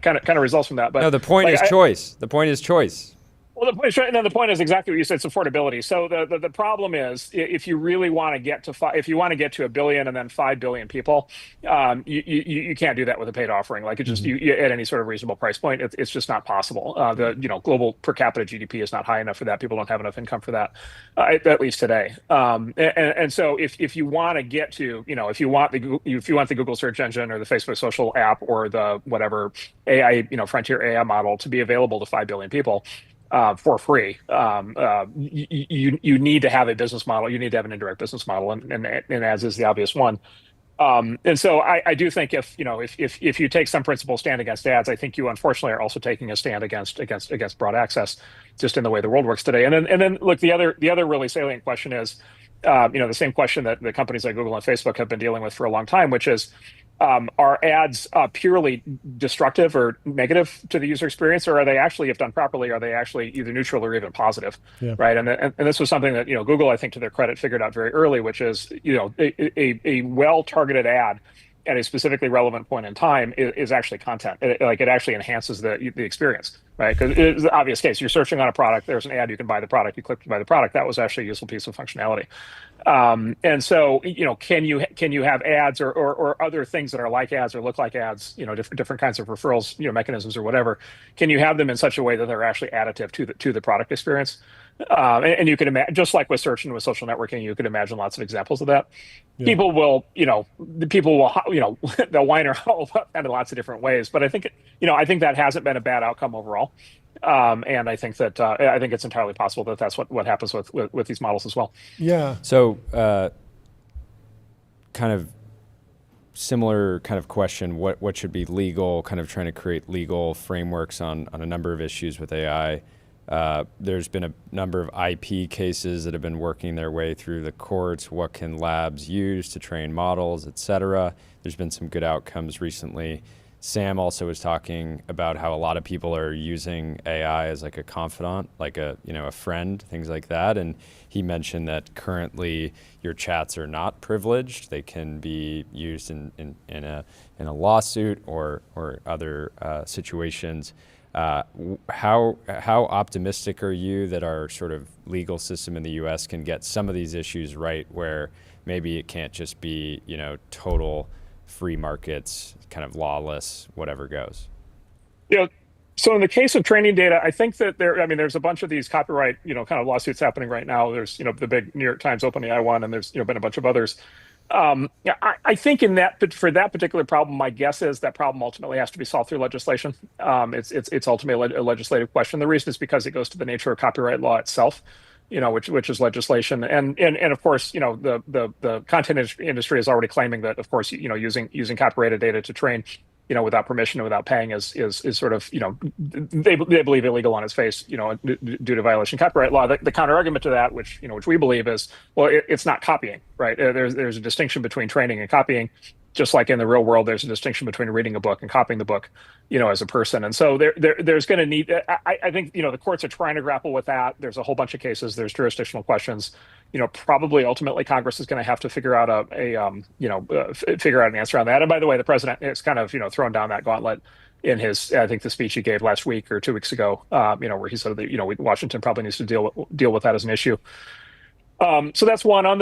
Speaker 7: kind of results from that. But
Speaker 3: No, the point
Speaker 7: like,
Speaker 3: is choice. The point is choice.
Speaker 7: Well, the point is exactly what you said. It's affordability. So the problem is, if you really want to get to if you want to get to 1 billion and then 5 billion people, you can't do that with a paid offering. Like it just you at any sort of reasonable price point, it's just not possible. The global per capita GDP is not high enough for that. People don't have enough income for that, at least today. And so if you want to get to if you want the Google search engine or the Facebook social app or the whatever AI frontier AI model to be available to 5 billion people. For free, you need to have a business model. You need to have an indirect business model, and ads is the obvious one. And so I do think if you take some principle stand against ads, I think you unfortunately are also taking a stand against broad access, just in the way the world works today. And then look, the other really salient question is, the same question that the companies like Google and Facebook have been dealing with for a long time, which is, are ads purely destructive or negative to the user experience, or are they actually, if done properly, are they actually either neutral or even positive, right? And this was something that Google, I think, to their credit, figured out very early, which is a well-targeted ad at a specifically relevant point in time is actually content. It actually enhances the experience, right? Because it's the obvious case. You're searching on a product. There's an ad. You can buy the product. You click to buy the product. That was actually a useful piece of functionality. And so, can you have ads or other things that are like ads or look like ads? Different kinds of referrals, mechanisms or whatever. Can you have them in such a way that they're actually additive to the product experience? And you can imagine, just like with search and with social networking, you could imagine lots of examples of that. Yeah. People will, they'll whine or howl about that in lots of different ways. But I think that hasn't been a bad outcome overall. And I think that I think it's entirely possible that that's what happens with these models as well.
Speaker 2: Yeah.
Speaker 3: So, kind of similar kind of question. What should be legal? Kind of trying to create legal frameworks on a number of issues with AI. There's been a number of IP cases that have been working their way through the courts. What can labs use to train models, et cetera? There's been some good outcomes recently. Sam also was talking about how a lot of people are using AI as like a confidant, like a friend, things like that. And he mentioned that currently your chats are not privileged. They can be used in a lawsuit or other situations. How optimistic are you that our sort of legal system in the U.S. can get some of these issues right, where maybe it can't just be total free markets, kind of lawless, whatever goes?
Speaker 7: So in the case of training data, I think that there's a bunch of these copyright kind of lawsuits happening right now. There's the big New York Times OpenAI one, and there's been a bunch of others. I think for that particular problem, my guess is that problem ultimately has to be solved through legislation. It's ultimately a legislative question. The reason is because it goes to the nature of copyright law itself, which is legislation, and of course, the content industry is already claiming that, of course, using copyrighted data to train, without permission and without paying is sort of, they believe illegal on its face, due to violation of copyright law. The counter argument to that, which we believe is, well, it's not copying, right? There's a distinction between training and copying. Just like in the real world, there's a distinction between reading a book and copying the book, as a person. And so there's going to need, I think, the courts are trying to grapple with that. There's a whole bunch of cases. There's jurisdictional questions. Probably ultimately Congress is going to have to figure out figure out an answer on that. And by the way, the president has kind of, thrown down that gauntlet in his, I think, the speech he gave last week or 2 weeks ago, where he said that, Washington probably needs to deal with that as an issue. So that's one. On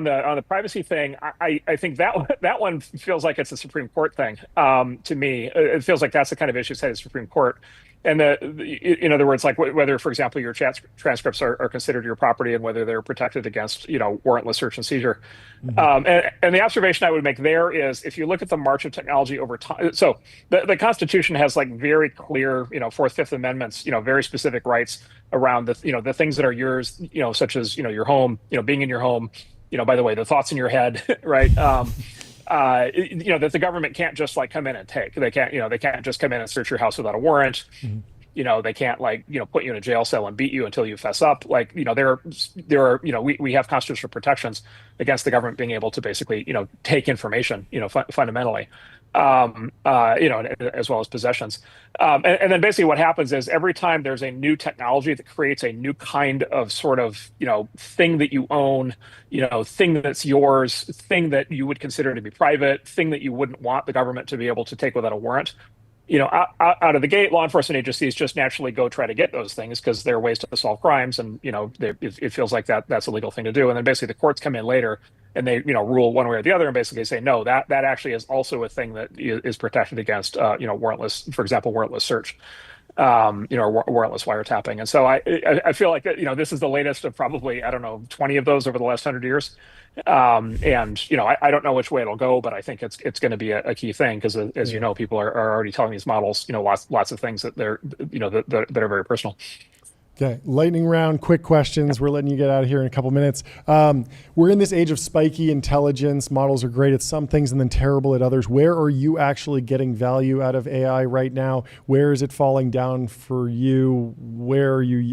Speaker 7: the privacy thing, I think that one feels like it's a Supreme Court thing. To me, it feels like that's the kind of issue set at the Supreme Court. And in other words, like whether, for example, your chat transcripts are considered your property and whether they're protected against, warrantless search and seizure. Mm-hmm. And the observation I would make there is, if you look at the march of technology over time, so the Constitution has like very clear, Fourth, Fifth Amendments, very specific rights around the things that are yours, such as, your home, being in your home. By the way, the thoughts in your head, right? That the government can't just like come in and take. They can't just come in and search your house without a warrant. Mm-hmm. they can't like, put you in a jail cell and beat you until you fess up. Like, there are, we have constitutional protections against the government being able to basically, take information, fundamentally, as well as possessions. And then basically what happens is every time there's a new technology that creates a new kind of sort of, thing that you own, thing that's yours, thing that you would consider to be private, thing that you wouldn't want the government to be able to take without a warrant. Out of the gate, law enforcement agencies just naturally go try to get those things because they're ways to solve crimes, and it feels like that's a legal thing to do. And then basically the courts come in later and they rule one way or the other and basically say no, that actually is also a thing that is protected against warrantless, for example, warrantless search, or warrantless wiretapping. And so I feel like that this is the latest of probably 20 of those over the last 100 years. And I don't know which way it'll go, but I think it's going to be a key thing because as people are already telling these models lots of things that they're that are very personal.
Speaker 2: Okay, lightning round, quick questions. We're letting you get out of here in a couple minutes. We're in this age of spiky intelligence. Models are great at some things and then terrible at others. Where are you actually getting value out of AI right now? Where is it falling down for you?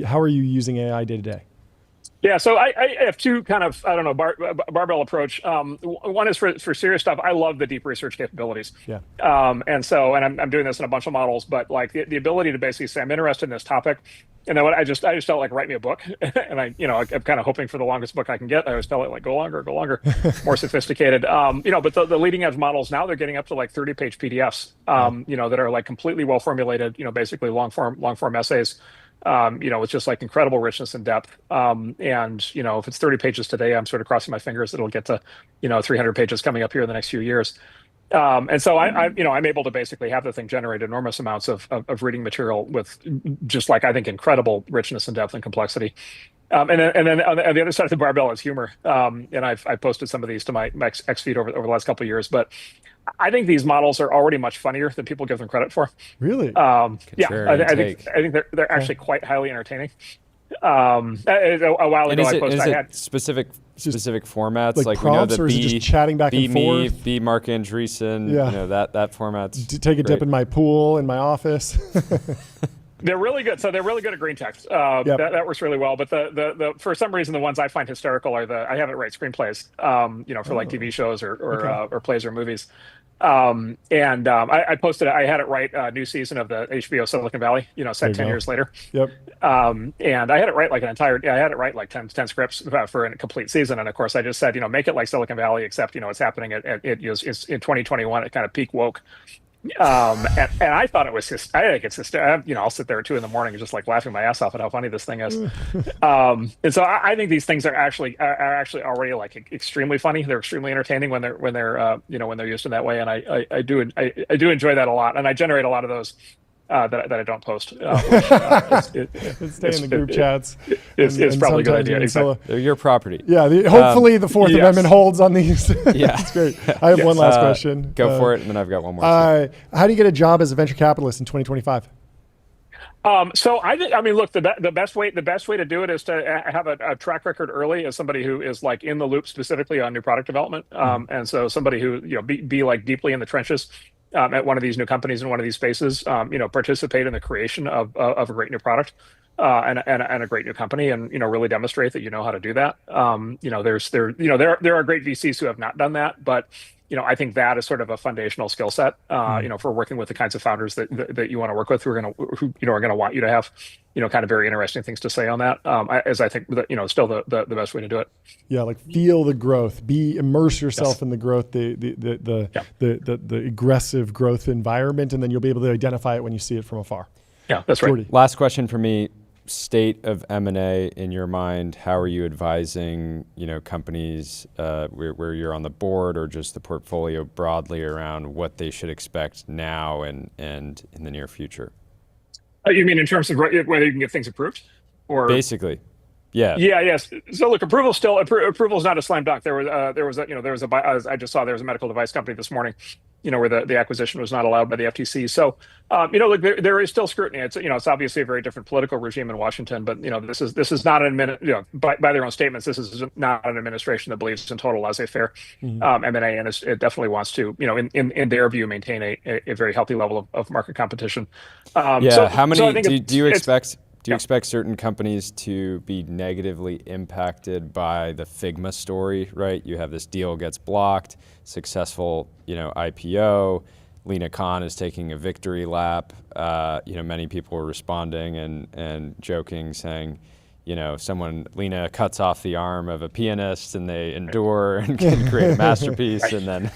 Speaker 2: How are you using AI day to day?
Speaker 7: Yeah, so I have two kind of, barbell approach. One is for serious stuff. I love the deep research capabilities.
Speaker 2: Yeah.
Speaker 7: And I'm doing this in a bunch of models, but like the ability to basically say, I'm interested in this topic. And then I just felt like write me a book. And I'm kind of hoping for the longest book I can get. I always tell it like, go longer, more sophisticated. But the leading edge models now, they're getting up to like 30-page PDFs, that are like completely well formulated, basically long form essays. With just like incredible richness and depth. If it's 30 pages today, I'm sort of crossing my fingers it'll get to, 300 pages coming up here in the next few years. And so I'm able to basically have the thing generate enormous amounts of reading material with just like, I think, incredible richness and depth and complexity. And then on the other side of the barbell is humor. And I posted some of these to my X feed over the last couple of years, but I think these models are already much funnier than people give them credit for.
Speaker 2: Really?
Speaker 7: I think they're actually quite highly entertaining. A while ago, I posted.
Speaker 3: Specific formats
Speaker 2: like prompts, or is it just chatting back and forth?
Speaker 3: Me, be Marc Andreessen. That format's
Speaker 2: take a dip in my pool in my office.
Speaker 7: They're really good. So they're really good at green text. That works really well. But the for some reason, the ones I find hysterical are I have it write screenplays, for like TV shows or plays or movies. I posted, I had it write a new season of the HBO Silicon Valley, set 10 years later.
Speaker 2: Yep.
Speaker 7: And I had it write like I had it write like 10 scripts for a complete season. And of course I just said, make it like Silicon Valley, except, it's happening it's in 2021 at kind of peak woke. And I thought it was just, I think it's just, I'll sit there at 2 a.m. and just like laughing my ass off at how funny this thing is. And so I think these things are actually already like extremely funny. They're extremely entertaining when they're used in that way. And I do enjoy that a lot. And I generate a lot of those that I don't post. Stay
Speaker 2: in the group chats.
Speaker 7: It's probably a good idea. Exactly.
Speaker 3: They're your property.
Speaker 2: Yeah. Hopefully the Fourth Amendment holds on these.
Speaker 3: Yeah.
Speaker 2: That's great. I have one last question.
Speaker 3: Go for it, and then I've got one more.
Speaker 2: How do you get a job as a venture capitalist in 2025?
Speaker 7: So look, the best way to do it is to have a track record early as somebody who is like in the loop specifically on new product development. And so somebody who, be like deeply in the trenches. At one of these new companies in one of these spaces, participate in the creation of a great new product and a great new company, and really demonstrate that you know how to do that. There are great VCs who have not done that, but I think that is sort of a foundational skill set, for working with the kinds of founders that you want to work with, who are going to want you to have, kind of very interesting things to say on that. As I think that, still the best way to do it. Yeah,
Speaker 2: like feel the growth, immerse yourself in the growth, the aggressive growth environment, and then you'll be able to identify it when you see it from afar.
Speaker 7: Yeah, that's right.
Speaker 2: Jordy.
Speaker 3: Last question for me. State of M&A in your mind, how are you advising, companies where you're on the board or just the portfolio broadly around what they should expect now and in the near future?
Speaker 7: You mean in terms of whether you can get things approved, or
Speaker 3: basically? Yeah.
Speaker 7: Yes. So look, approval is not a slam dunk. I just saw there was a medical device company this morning, where the acquisition was not allowed by the FTC. So, look, there is still scrutiny. It's obviously a very different political regime in Washington, but this is not by their own statements, this is not an administration that believes in total laissez-faire M&A, and it definitely wants to, in their view, maintain a very healthy level of market competition.
Speaker 3: How many do you expect? Do you expect certain companies to be negatively impacted by the Figma story, right? You have this deal gets blocked, successful, IPO. Lena Khan is taking a victory lap. Many people are responding and joking, saying, Lena cuts off the arm of a pianist and they endure and can create a masterpiece. And then,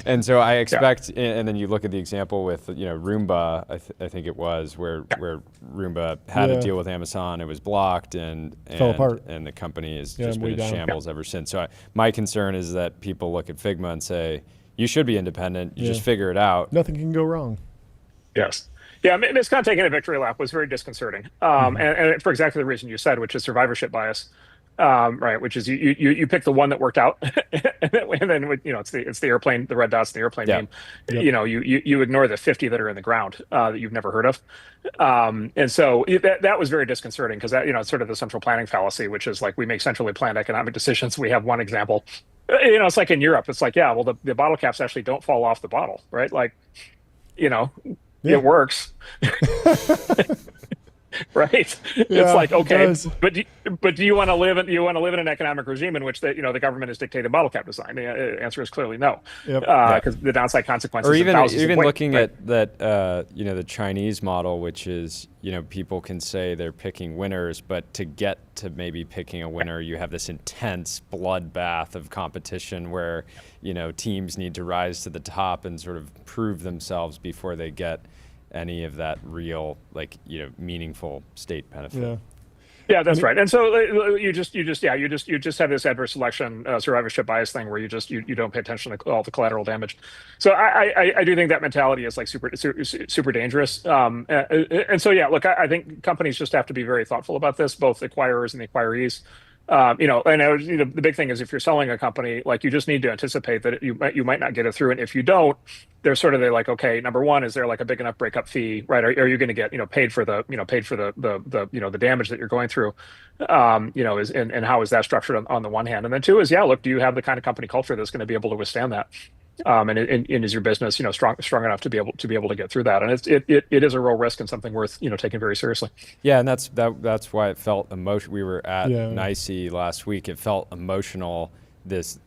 Speaker 3: and so I expect, and then you look at the example with, Roomba, I think it was, where Roomba had a deal with Amazon, it was blocked and
Speaker 2: fell apart.
Speaker 3: And the company has just been in shambles ever since. So my concern is that people look at Figma and say, you should be independent, you just figure it out.
Speaker 2: Nothing can go wrong.
Speaker 7: Yes. Yeah, Ms. Khan taking a victory lap was very disconcerting, and for exactly the reason you said, which is survivorship bias, right? Which is you pick the one that worked out, and then it's the airplane, the red dots, the airplane meme. Yep. You ignore the 50 that are in the ground that you've never heard of, and so that was very disconcerting because that it's sort of the central planning fallacy, which is like we make centrally planned economic decisions. We have one example, it's like in Europe, it's like the bottle caps actually don't fall off the bottle, right? Like, it works. Right? It's like, okay, but do you want to live in an economic regime in which the government has dictated bottle cap design? The answer is clearly no, because the downside consequences.
Speaker 3: Or even looking at that, the Chinese model, which is people can say they're picking winners, but to get to maybe picking a winner, you have this intense bloodbath of competition where teams need to rise to the top and sort of prove themselves before they get any of that real meaningful state benefit.
Speaker 7: Yeah, that's right. And so you just have this adverse selection survivorship bias thing where you don't pay attention to all the collateral damage. So I do think that mentality is like super dangerous. And so look, I think companies just have to be very thoughtful about this, both acquirers and the acquirees. The big thing is if you're selling a company, like you just need to anticipate that you might not get it through, and if you don't, they're like, okay, number one, is there like a big enough breakup fee, right? Are you going to get paid for the the damage that you're going through, and how is that structured on the one hand, and then two is look, do you have the kind of company culture that's going to be able to withstand that? And is your business strong enough to be able to get through that? And it is a real risk and something worth taking very seriously.
Speaker 3: Yeah, and that's why it felt emotional. We were at NICE last week. It felt emotional that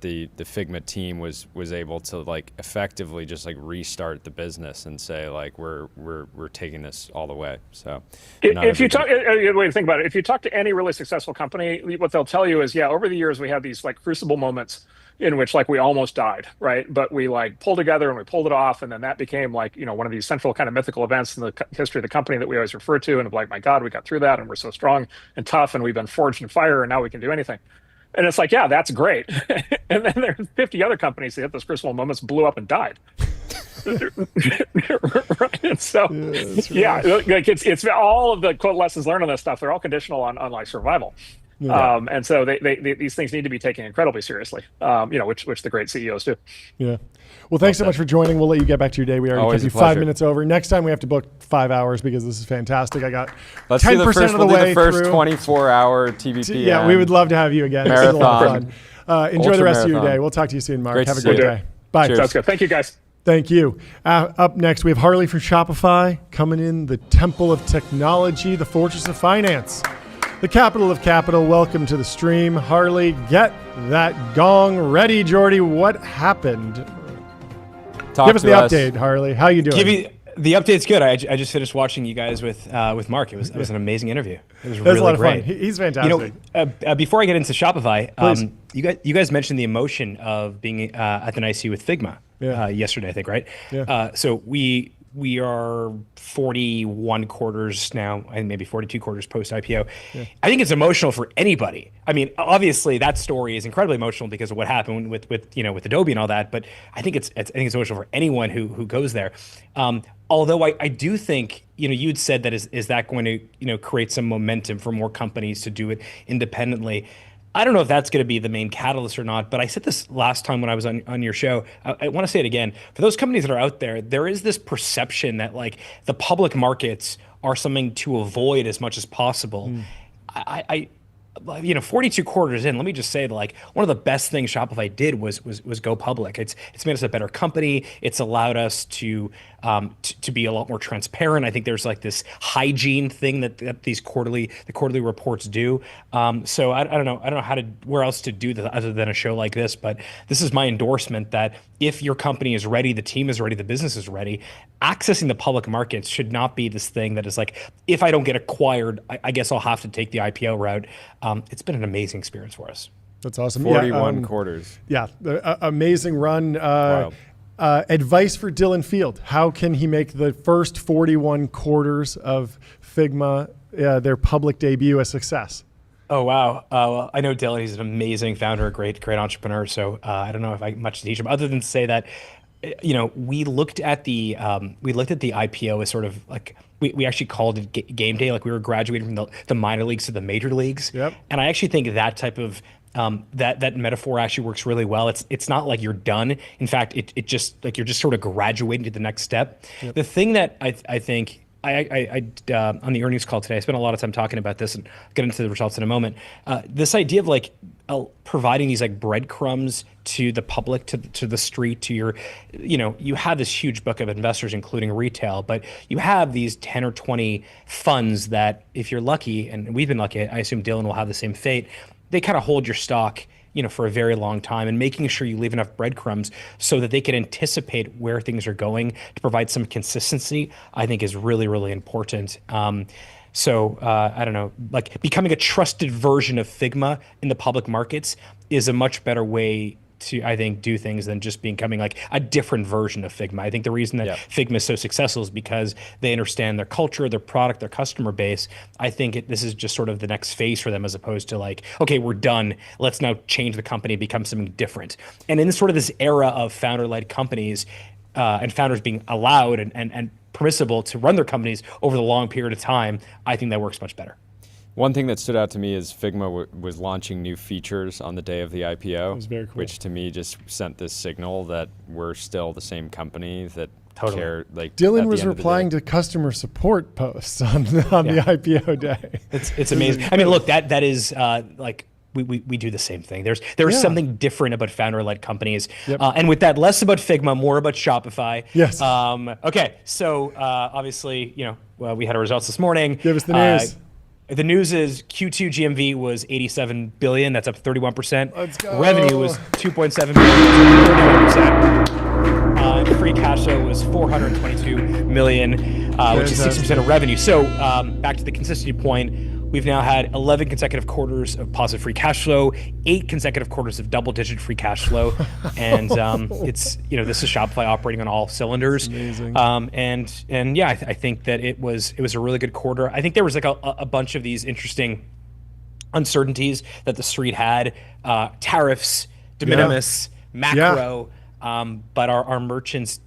Speaker 3: the Figma team was able to effectively just restart the business and say we're taking this all the way. So if you talk, way to think about it, if you talk to any really successful company, what they'll tell you is over the years we had these crucible moments in which we almost died, right? But we pulled together and we pulled it off, and then that became one of these central kind of mythical events in the history of the company that we always refer to, and my God, we got through that, and we're so strong and tough, and we've been forged in fire, and now we can do anything. And it's that's great. And then there's 50 other companies that hit those crucible moments, blew up, and died. Right. And so it's all of the quote lessons learned on this stuff. They're all conditional on survival. And so these things need to be taken incredibly seriously, which the great CEOs do.
Speaker 2: Yeah. Well, thanks so much for joining. We'll let you get back to your day. We already kept you 5 minutes over. Next time we have to book 5 hours because this is fantastic. I got 10% of the way through. 24-hour
Speaker 3: TBPN.
Speaker 2: Yeah, we would love to have you again.
Speaker 3: Marathon.
Speaker 2: This is a lot of fun. Enjoy the rest of your day. We'll talk to you soon, Mark. Have a great day. Bye.
Speaker 7: Cheers. Sounds good. Thank you, guys.
Speaker 2: Thank you. Up next, we have Harley from Shopify coming in, the temple of technology, the fortress of finance. The capital of capital. Welcome to the stream. Harley, get that gong ready, Jordy. What happened? Give us the update, Harley. How you doing?
Speaker 8: The update's good. I just finished watching you guys with Mark. It was an amazing interview. It was really
Speaker 2: a lot of
Speaker 8: great.
Speaker 2: Fun. He's fantastic.
Speaker 8: Before I get into Shopify, you guys mentioned the emotion of being at the NICE with Figma yesterday, I think, right?
Speaker 2: Yeah.
Speaker 8: So we are 41 quarters now, and maybe 42 quarters post IPO. Yeah. I think it's emotional for anybody. I mean, obviously that story is incredibly emotional because of what happened with Adobe and all that. But I think it's emotional for anyone who goes there. Although I do think you'd said that is that going to create some momentum for more companies to do it independently. I don't know if that's going to be the main catalyst or not, but I said this last time when I was on your show. I want to say it again. For those companies that are out there, there is this perception that like the public markets are something to avoid as much as possible. I 42 quarters in, let me just say that like one of the best things Shopify did was go public. It's made us a better company. It's allowed us to be a lot more transparent. I think there's like this hygiene thing that the quarterly reports do. So I don't know where else to do that other than a show like this. But this is my endorsement that if your company is ready, the team is ready, the business is ready, accessing the public markets should not be this thing that is like, if I don't get acquired, I guess I'll have to take the IPO route. It's been an amazing experience for us.
Speaker 2: That's awesome.
Speaker 3: 41 quarters.
Speaker 2: Yeah, amazing run.
Speaker 3: Wow.
Speaker 2: Advice for Dylan Field. How can he make the first 41 quarters of Figma, their public debut, a success?
Speaker 8: Oh, wow. Well, I know Dylan. He's an amazing founder, a great entrepreneur. So I don't know if I much to teach him other than to say that, we looked at the IPO as sort of like, we actually called it game day. Like we were graduating from the minor leagues to the major leagues.
Speaker 2: Yep.
Speaker 8: And I actually think that type of that metaphor actually works really well. It's not like you're done. In fact, it just like you're just sort of graduating to the next step. Yep. The thing that I think I on the earnings call today, I spent a lot of time talking about this, and I'll get into the results in a moment. This idea of like providing these like breadcrumbs to the public, to the street, to your, you have this huge book of investors, including retail, but you have these 10 or 20 funds that, if you're lucky, and we've been lucky, I assume Dylan will have the same fate, they kind of hold your stock, for a very long time, and making sure you leave enough breadcrumbs so that they can anticipate where things are going to provide some consistency, I think is really, really important. So I don't know, like becoming a trusted version of Figma in the public markets is a much better way to, I think, do things than just becoming like a different version of Figma. I think the reason that Figma is so successful is because they understand their culture, their product, their customer base. I think this is just sort of the next phase for them, as opposed to like, okay, we're done. Let's now change the company, become something different. And in sort of this era of founder-led companies and founders being allowed and permissible to run their companies over the long period of time, I think that works much better.
Speaker 3: One thing that stood out to me is Figma was launching new features on the day of the IPO,
Speaker 2: That was very cool.
Speaker 3: which to me just sent this signal that we're still the same company that care. Like
Speaker 2: Dylan was replying to customer support posts on the IPO day.
Speaker 8: It's amazing. I mean, look, that is like we do the same thing. There's something different about founder-led companies, and with that, less about Figma, more about Shopify.
Speaker 2: Yes.
Speaker 8: Okay, so obviously, we had our results this morning.
Speaker 2: Give us the news.
Speaker 8: The news is Q2 GMV was $87 billion. That's up 31%.
Speaker 2: Let's go.
Speaker 8: Revenue was $2.7 billion, 31%. Free cash flow was $422 million, which is 60% of revenue. So back to the consistency point, we've now had 11 consecutive quarters of positive free cash flow, 8 consecutive quarters of double-digit free cash flow, and it's this is Shopify operating on all cylinders.
Speaker 2: Amazing.
Speaker 8: And yeah, I think that it was a really good quarter. I think there was like a bunch of these interesting uncertainties that the street had, tariffs, de minimis, macro. But our merchants,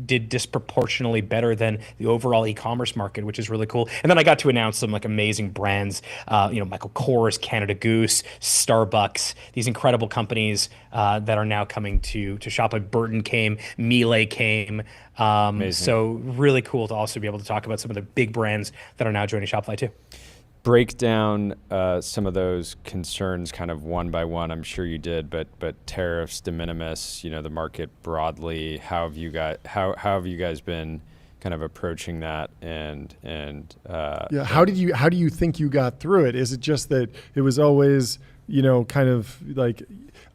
Speaker 8: did disproportionately better than the overall e-commerce market, which is really cool. And then I got to announce some like amazing brands, Michael Kors, Canada Goose, Starbucks, these incredible companies that are now coming to Shopify. Burton came, Miele came. So really cool to also be able to talk about some of the big brands that are now joining Shopify too.
Speaker 3: Break down some of those concerns kind of one by one. I'm sure you did, but tariffs, de minimis, the market broadly. How have you guys been kind of approaching that?
Speaker 2: How do you think you got through it? Is it just that it was always kind of like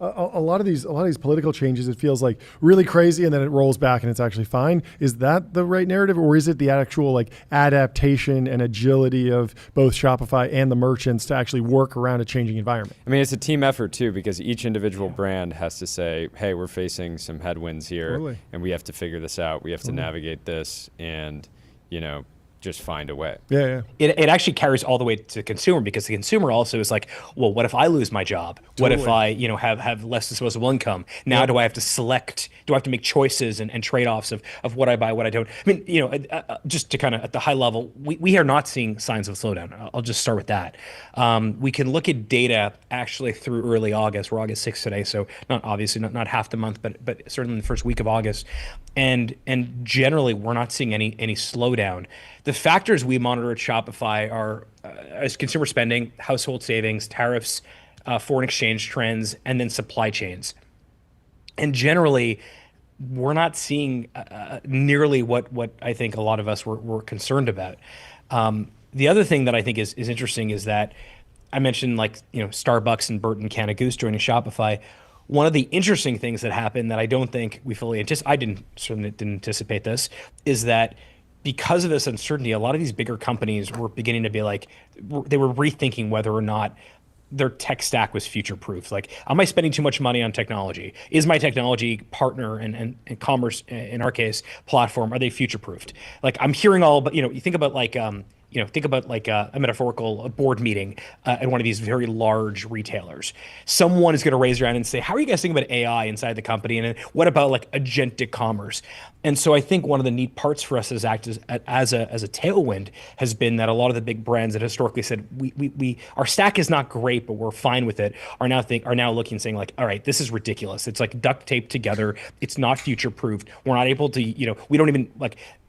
Speaker 2: a lot of these political changes, it feels like really crazy and then it rolls back and it's actually fine. Is that the right narrative, or is it the actual like adaptation and agility of both Shopify and the merchants to actually work around a changing environment?
Speaker 3: I mean, it's a team effort too, because each individual brand has to say, hey, we're facing some headwinds here and we have to figure this out. We have to navigate this and, just find a way.
Speaker 2: Yeah.
Speaker 8: It actually carries all the way to the consumer, because the consumer also is like, well, what if I lose my job? What if I, have less disposable income? Now do I have to select? Do I have to make choices and trade-offs of what I buy, what I don't? I mean, just to kind of at the high level, we are not seeing signs of slowdown. I'll just start with that. We can look at data actually through early August. We're August 6th today, so not half the month, but certainly the first week of August. And generally, we're not seeing any slowdown. The factors we monitor at Shopify are as consumer spending, household savings, tariffs, foreign exchange trends, and then supply chains. And generally, we're not seeing nearly what I think a lot of us were concerned about. The other thing that I think is interesting is that I mentioned Starbucks and Burton Canada Goose joining Shopify. One of the interesting things that happened that I don't think we fully anticipated, certainly didn't anticipate this, is that because of this uncertainty, a lot of these bigger companies were beginning to be they were rethinking whether or not their tech stack was future-proof. Like, am I spending too much money on technology? Is my technology partner and commerce, in our case, platform, are they future-proofed? Like, I'm hearing all, but you think about a metaphorical board meeting at one of these very large retailers. Someone is going to raise their hand and say, how are you guys thinking about AI inside the company? And then what about agentic commerce? And so I think one of the neat parts for us as a tailwind has been that a lot of the big brands that historically said our stack is not great, but we're fine with it, are now looking and saying all right, this is ridiculous. It's like duct taped together. It's not future proofed. We're not able to, we don't even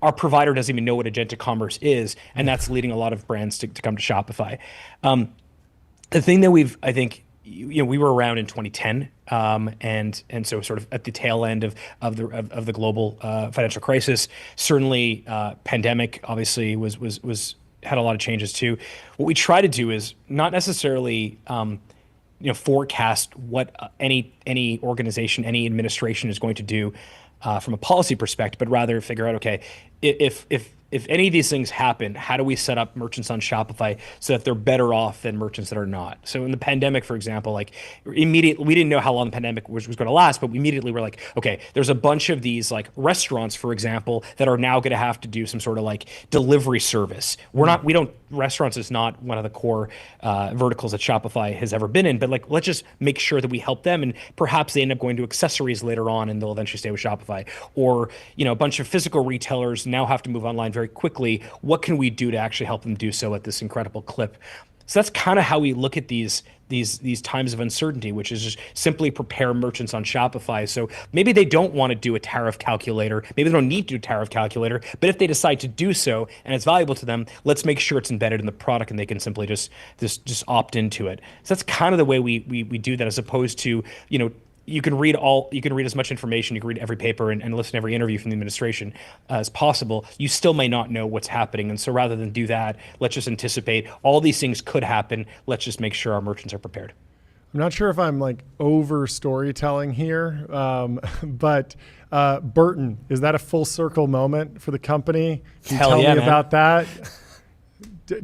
Speaker 8: our provider doesn't even know what agentic commerce is, and that's leading a lot of brands to come to Shopify. The thing that I think we were around in 2010, and so sort of at the tail end of the global financial crisis. Certainly, pandemic obviously was had a lot of changes too. What we try to do is not necessarily forecast what any organization, any administration is going to do from a policy perspective, but rather figure out, okay, if any of these things happen, how do we set up merchants on Shopify so that they're better off than merchants that are not? So in the pandemic, for example, immediately, we didn't know how long the pandemic was going to last, but we immediately were like, okay, there's a bunch of these restaurants, for example, that are now going to have to do some sort of delivery service. Restaurants is not one of the core verticals that Shopify has ever been in, but let's just make sure that we help them, and perhaps they end up going to accessories later on and they'll eventually stay with Shopify. Or, a bunch of physical retailers now have to move online very quickly. What can we do to actually help them do so at this incredible clip? So that's kind of how we look at these times of uncertainty, which is just simply prepare merchants on Shopify. So maybe they don't want to do a tariff calculator. Maybe they don't need to do a tariff calculator. But if they decide to do so and it's valuable to them, let's make sure it's embedded in the product and they can simply just opt into it. So that's kind of the way we do that, as opposed to, you can read as much information, you can read every paper and listen to every interview from the administration as possible. You still may not know what's happening. And so rather than do that, let's just anticipate all these things could happen. Let's just make sure our merchants are prepared.
Speaker 2: I'm not sure if I'm over storytelling here, but Burton, is that a full circle moment for the company? Can you tell me about that?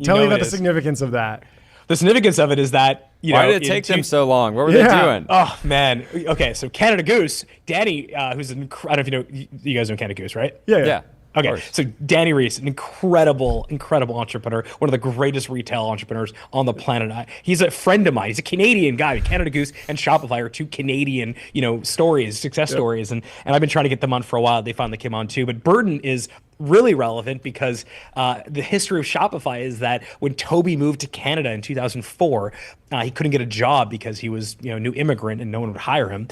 Speaker 2: Tell me about the significance of that.
Speaker 8: The significance of it is that,
Speaker 3: why did it take them so long? What were they doing?
Speaker 8: Oh, man. Okay, so Canada Goose, Danny, who's I don't know if you know, you guys know Canada Goose, right?
Speaker 2: Yeah.
Speaker 8: Okay, so Danny Reese, an incredible entrepreneur, one of the greatest retail entrepreneurs on the planet. He's a friend of mine. He's a Canadian guy. Canada Goose and Shopify are two Canadian, success stories, and I've been trying to get them on for a while. They finally came on too. But Burton is really relevant because the history of Shopify is that when Toby moved to Canada in 2004, he couldn't get a job because he was a new immigrant and no one would hire him.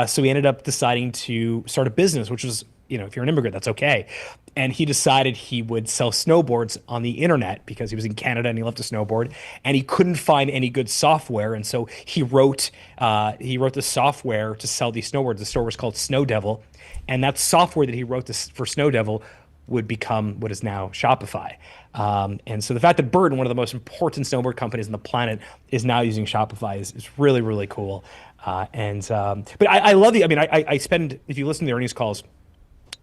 Speaker 8: So he ended up deciding to start a business, which was, if you're an immigrant, that's okay. And he decided he would sell snowboards on the internet because he was in Canada and he loved to snowboard, and he couldn't find any good software. And so he wrote the software to sell these snowboards. The store was called Snow Devil, and that software that he wrote for Snow Devil would become what is now Shopify. And so the fact that Burton, one of the most important snowboard companies on the planet, is now using Shopify is really, really cool. But I love I spend, if you listen to the earnings calls,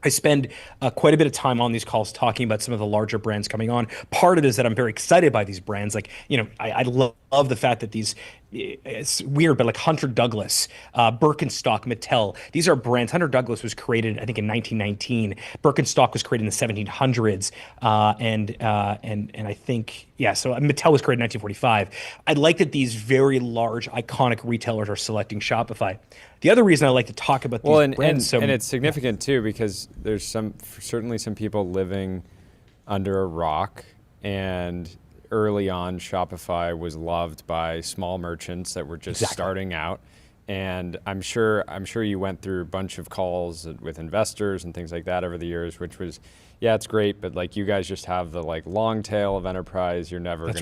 Speaker 8: I spend quite a bit of time on these calls talking about some of the larger brands coming on. Part of it is that I'm very excited by these brands. I love love the fact that these, it's weird, but like Hunter Douglas, Birkenstock, Mattel, these are brands. Hunter Douglas was created, I think, in 1919. Birkenstock was created in the 1700s, and I think, yeah. So Mattel was created in 1945. I like that these very large, iconic retailers are selecting Shopify. The other reason I like to talk about these brands,
Speaker 3: and it's significant too, because there's certainly some people living under a rock, and early on, Shopify was loved by small merchants that were just starting out. And I'm sure you went through a bunch of calls with investors and things like that over the years, which was, yeah, it's great, but like you guys just have the like long tail of enterprise. You're never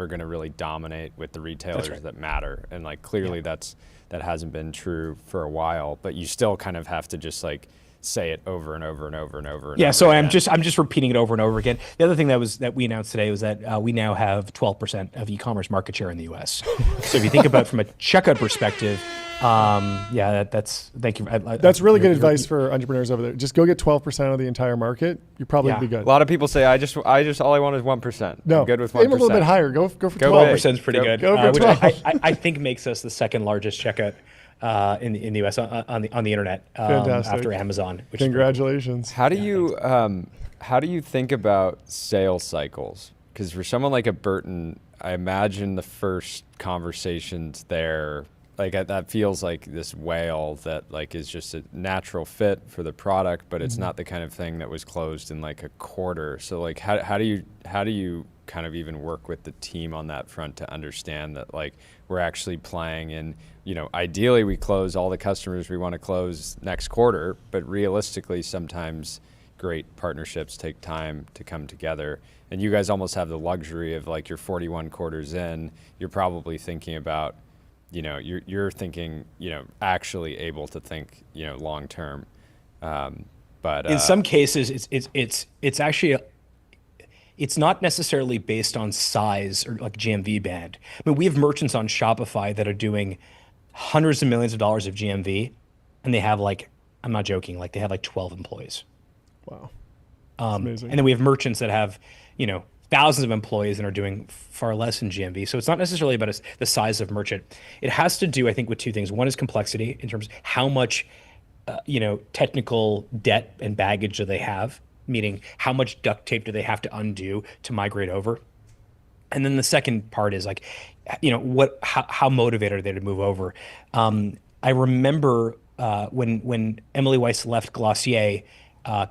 Speaker 3: gonna really dominate with the retailers that matter. And like clearly that hasn't been true for a while, but you still kind of have to just like say it over and over and over and over.
Speaker 8: Yeah, so
Speaker 3: again.
Speaker 8: I'm just repeating it over and over again. The other thing that we announced today was that we now have 12% of e-commerce market share in the U.S. So if you think about it from a checkout perspective, that's thank you.
Speaker 2: That's really good advice for entrepreneurs over there. Just go get 12% of the entire market. You probably be good.
Speaker 3: A lot of people say I just all I want is 1%.
Speaker 2: No,
Speaker 3: I'm good with 1%.
Speaker 2: Aim a little bit higher. Go for 12%.
Speaker 8: 12% is pretty good.
Speaker 2: Go for 12.
Speaker 8: Which I think makes us the second largest checkout in the U.S. on the internet after Amazon. Which
Speaker 2: Congratulations.
Speaker 3: How do you think about sales cycles? Because for someone like a Burton, I imagine the first conversations there, like that feels like this whale that like is just a natural fit for the product, but it's not the kind of thing that was closed in like a quarter. So like how do you kind of even work with the team on that front to understand that like we're actually playing in, ideally we close all the customers we want to close next quarter, but realistically sometimes great partnerships take time to come together. And you guys almost have the luxury of like you're 41 quarters in, you're probably thinking about, you're thinking, actually able to think, long term. But
Speaker 8: in some cases it's actually it's not necessarily based on size or like GMV band. I mean, we have merchants on Shopify that are doing hundreds of millions of dollars of GMV, and they have like, I'm not joking, like they have like 12 employees.
Speaker 2: Wow. Amazing.
Speaker 8: And then we have merchants that have, thousands of employees and are doing far less in GMV. So it's not necessarily about the size of merchant. It has to do, I think, with two things. One is complexity in terms of how much, technical debt and baggage do they have, meaning how much duct tape do they have to undo to migrate over. And then the second part is like, how motivated are they to move over? I remember when Emily Weiss left Glossier,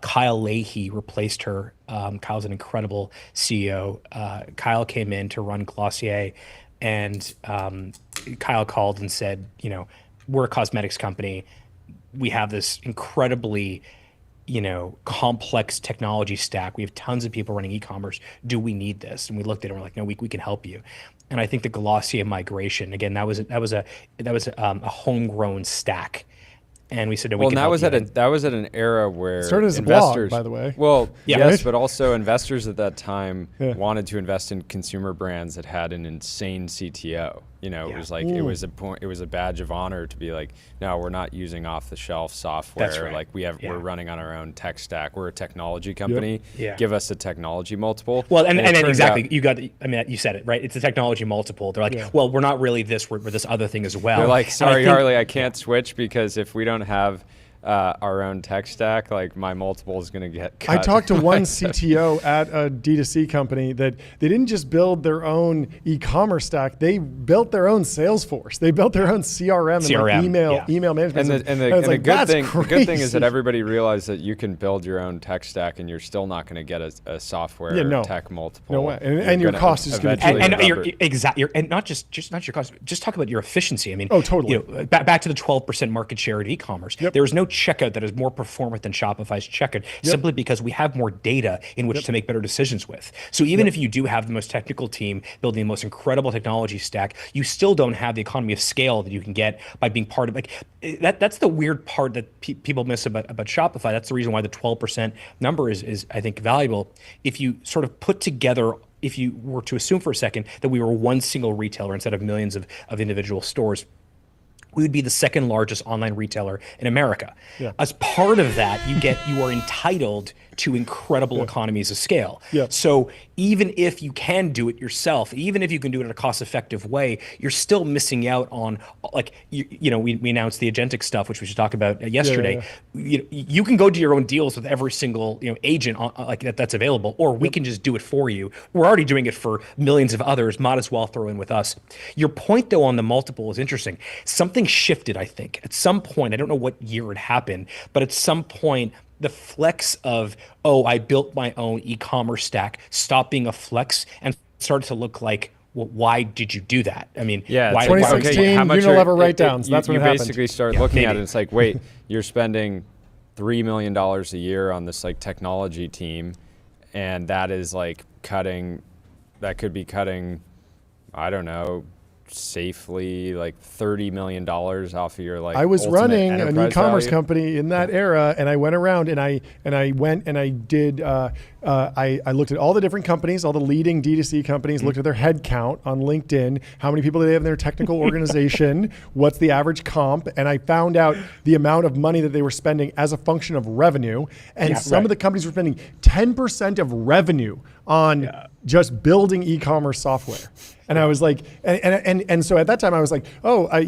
Speaker 8: Kyle Leahy replaced her. Kyle's an incredible CEO. Kyle came in to run Glossier, and Kyle called and said, we're a cosmetics company. We have this incredibly, complex technology stack. We have tons of people running e-commerce. Do we need this? And we looked at it and we're like, no, we can help you. And I think the Glossier migration, again, that was a homegrown stack. And we said, no, we can help you.
Speaker 3: That was at an era where
Speaker 2: started as
Speaker 3: investors,
Speaker 2: a blog, by the way.
Speaker 3: Well,
Speaker 8: Yeah.
Speaker 3: yes,
Speaker 2: Right?
Speaker 3: but also investors at that time wanted to invest in consumer brands that had an insane CTO. It was like it was a badge of honor to be like, no, we're not using off-the-shelf software.
Speaker 8: That's right.
Speaker 3: Like we're running on our own tech stack. We're a technology company.
Speaker 8: Yeah.
Speaker 3: Give us a technology multiple.
Speaker 8: Well, and then
Speaker 3: it turns
Speaker 8: exactly,
Speaker 3: out-
Speaker 8: you said it, right? It's a technology multiple. They're like, well, we're not really this, we're this other thing as well.
Speaker 3: They're like,
Speaker 8: And
Speaker 3: sorry,
Speaker 8: I think-
Speaker 3: Harley, I can't switch because if we don't have our own tech stack, like my multiple is going to get cut.
Speaker 2: I talked to one CTO at a D2C company that they didn't just build their own e-commerce stack, they built their own Salesforce. They built their own CRM and like email management.
Speaker 3: And the good thing is that everybody realized that you can build your own tech stack and you're still not going to get a software tech multiple.
Speaker 2: No way. And your cost is going to
Speaker 8: and not just not your cost. Just talk about your efficiency. I mean,
Speaker 2: totally.
Speaker 8: Back to the 12% market share at e-commerce. There is no checkout that is more performant than Shopify's checkout, simply because we have more data in which to make better decisions with. So even if you do have the most technical team building the most incredible technology stack, you still don't have the economy of scale that you can get by being part of that's the weird part that people miss about Shopify. That's the reason why the 12% number is I think valuable. If you sort of put together, if you were to assume for a second that we were one single retailer instead of millions of individual stores, we would be the second largest online retailer in America.
Speaker 2: Yeah.
Speaker 8: As part of that, you are entitled to incredible economies of scale.
Speaker 2: Yeah.
Speaker 8: So even if you can do it yourself, even if you can do it in a cost-effective way, you're still missing out on, like, we announced the agentic stuff, which we should talk about yesterday. You can go do your own deals with every single agent that's available, or we can just do it for you. We're already doing it for millions of others. Might as well throw in with us. Your point, though, on the multiple is interesting. Something shifted, I think. At some point, I don't know what year it happened, but at some point, the flex of, I built my own e-commerce stack, stopped being a flex and started to look like, well, why did you do that? I mean,
Speaker 3: yeah,
Speaker 2: 2016 Unilever write-downs. That's when it happened.
Speaker 3: You basically start looking at it. It's like, wait, you're spending $3 million a year on this like technology team, and that is like cutting. That could be cutting, I don't know, safely like $30 million off of your like.
Speaker 2: I was running an e-commerce
Speaker 3: value.
Speaker 2: company in that era, and I went around and I went and I did. I looked at all the different companies, all the leading D2C companies, looked at their head count on LinkedIn, how many people they have in their technical organization, what's the average comp, and I found out the amount of money that they were spending as a function of revenue. And some of the companies were spending 10% of revenue on just building e-commerce software. And I was like, and so at that time I was like, we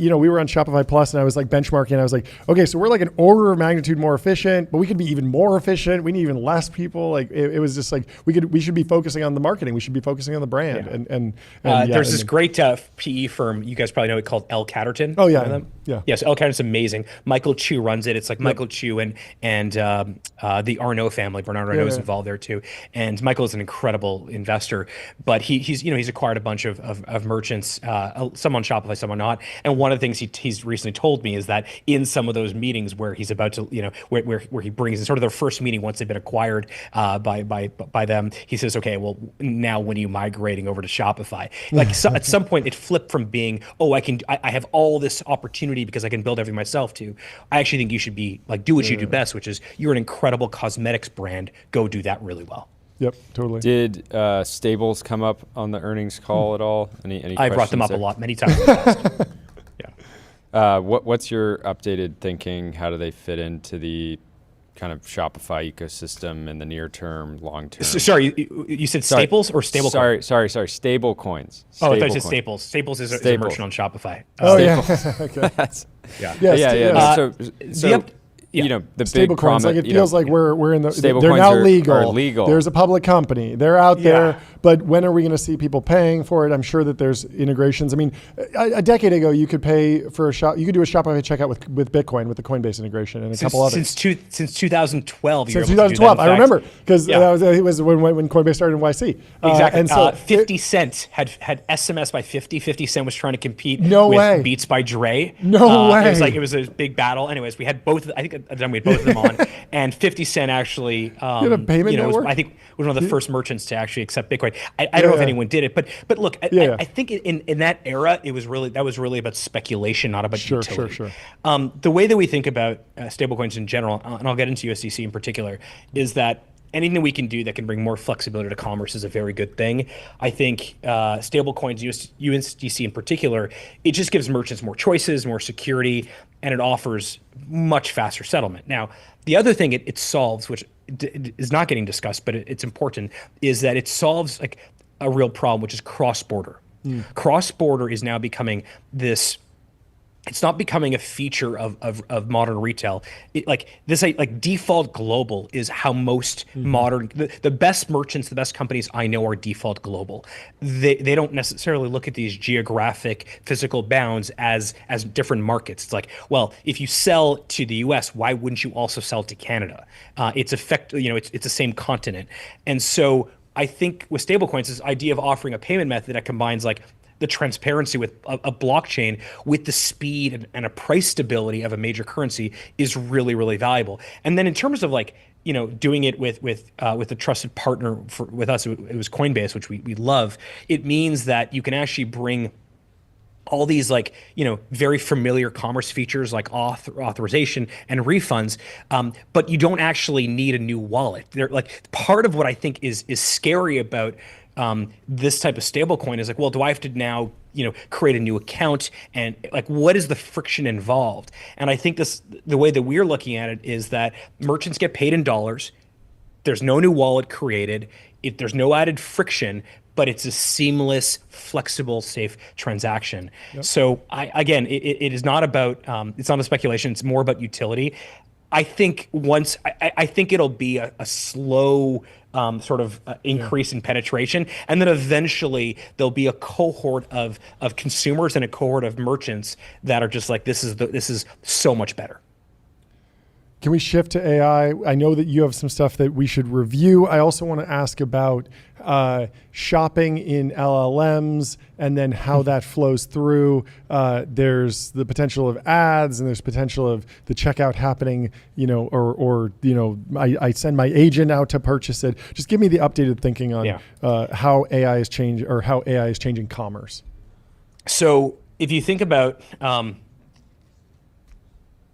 Speaker 2: were on Shopify Plus, and I was like benchmarking, and I was like, okay, so we're like an order of magnitude more efficient, but we could be even more efficient. We need even less people. Like it was just like we should be focusing on the marketing. We should be focusing on the brand.
Speaker 8: There's this great PE firm, you guys probably know it, called L. Catterton.
Speaker 2: Oh yeah, yeah.
Speaker 8: Yes, L. Catterton's amazing. Michael Chu runs it. It's like Michael Chu and the Arnault family. Bernard Arnault is involved there too. And Michael is an incredible investor, but he's acquired a bunch of merchants, some on Shopify, some are not. And one of the things he's recently told me is that in some of those meetings where he's about to, where he brings in sort of their first meeting once they've been acquired by them, he says, okay, well, now when are you migrating over to Shopify? Like at some point it flipped from being, I have all this opportunity because I can build everything myself, to, I actually think you should be like, do what you do best, which is you're an incredible cosmetics brand. Go do that really well.
Speaker 2: Yep, totally.
Speaker 3: Did Stables come up on the earnings call at all? Any
Speaker 8: I brought them up
Speaker 3: there?
Speaker 8: a lot, many times.
Speaker 3: What's your updated thinking? How do they fit into the kind of Shopify ecosystem in the near term, long term?
Speaker 8: Sorry, you said Staples or stable?
Speaker 3: Sorry, stable coins.
Speaker 8: I thought you said Staples. Staples is a merchant on Shopify.
Speaker 2: Okay.
Speaker 3: The
Speaker 2: stable
Speaker 3: big
Speaker 2: coins, like it feels like we're in the. They're
Speaker 3: coins
Speaker 2: now
Speaker 3: are
Speaker 2: legal.
Speaker 3: legal.
Speaker 2: There's a public company. They're out there. But when are we going to see people paying for it? I'm sure that there's integrations. I mean, a decade ago, you could pay for a shop. You could do a Shopify checkout with Bitcoin with the Coinbase integration and a couple others.
Speaker 8: Since 2012.
Speaker 2: Since 2012, I remember because it was when Coinbase started in YC.
Speaker 8: Exactly.
Speaker 2: And so
Speaker 8: 50 Cent had SMS by 50. 50 Cent was trying to compete
Speaker 2: with
Speaker 8: Beats by Dre.
Speaker 2: No way.
Speaker 8: It was a big battle. Anyways, we had both. I think at the time we had both of them on, and 50 Cent actually,
Speaker 2: a payment network?
Speaker 8: I think was one of the first merchants to actually accept Bitcoin. I don't know if anyone did it, but look, I think in that era, that was really about speculation, not about utility.
Speaker 2: Sure.
Speaker 8: The way that we think about stablecoins in general, and I'll get into USDC in particular, is that anything that we can do that can bring more flexibility to commerce is a very good thing. I think stablecoins, USDC in particular, it just gives merchants more choices, more security, and it offers much faster settlement. Now, the other thing it solves, which is not getting discussed, but it's important, is that it solves like a real problem, which is cross-border. Cross-border is now becoming this. It's not becoming a feature of modern retail. Default global is how most modern, the best merchants, the best companies I know are default global. They don't necessarily look at these geographic physical bounds as different markets. It's like, well, if you sell to the US, why wouldn't you also sell to Canada? It's the same continent. And so I think with stablecoins, this idea of offering a payment method that combines like the transparency with a blockchain with the speed and a price stability of a major currency is really, really valuable. And then in terms of doing it with a trusted partner with us, it was Coinbase, which we love. It means that you can actually bring all these very familiar commerce features like authorization and refunds, but you don't actually need a new wallet. They're like part of what I think is scary about this type of stablecoin is like, well, do I have to now, create a new account, and like, what is the friction involved? And I think the way that we're looking at it is that merchants get paid in dollars. There's no new wallet created. There's no added friction, but it's a seamless, flexible, safe transaction. Yep. So it is not about, it's not a speculation. It's more about utility. I think I think it'll be a slow increase in penetration, and then eventually there'll be a cohort of consumers and a cohort of merchants that are just like, this is so much better.
Speaker 2: Can we shift to AI? I know that you have some stuff that we should review. I also want to ask about shopping in LLMs and then how that flows through. There's the potential of ads, and there's potential of the checkout happening, I send my agent out to purchase it. Just give me the updated thinking on how AI is changing, or how AI is changing commerce.
Speaker 8: So if you think about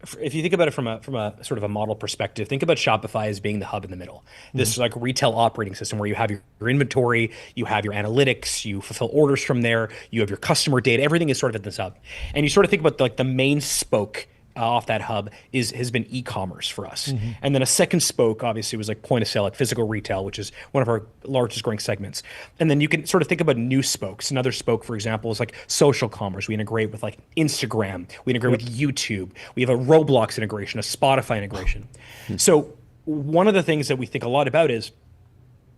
Speaker 8: it from a sort of a model perspective, think about Shopify as being the hub in the middle. This like retail operating system where you have your inventory, you have your analytics, you fulfill orders from there, you have your customer data, everything is sort of at this hub. And you sort of think about the main spoke off that hub has been e-commerce for us. And then a second spoke obviously was like point of sale, like physical retail, which is one of our largest growing segments. And then you can sort of think about new spokes. Another spoke, for example, is like social commerce. We integrate with like Instagram, we integrate with YouTube, we have a Roblox integration, a Spotify integration. So one of the things that we think a lot about is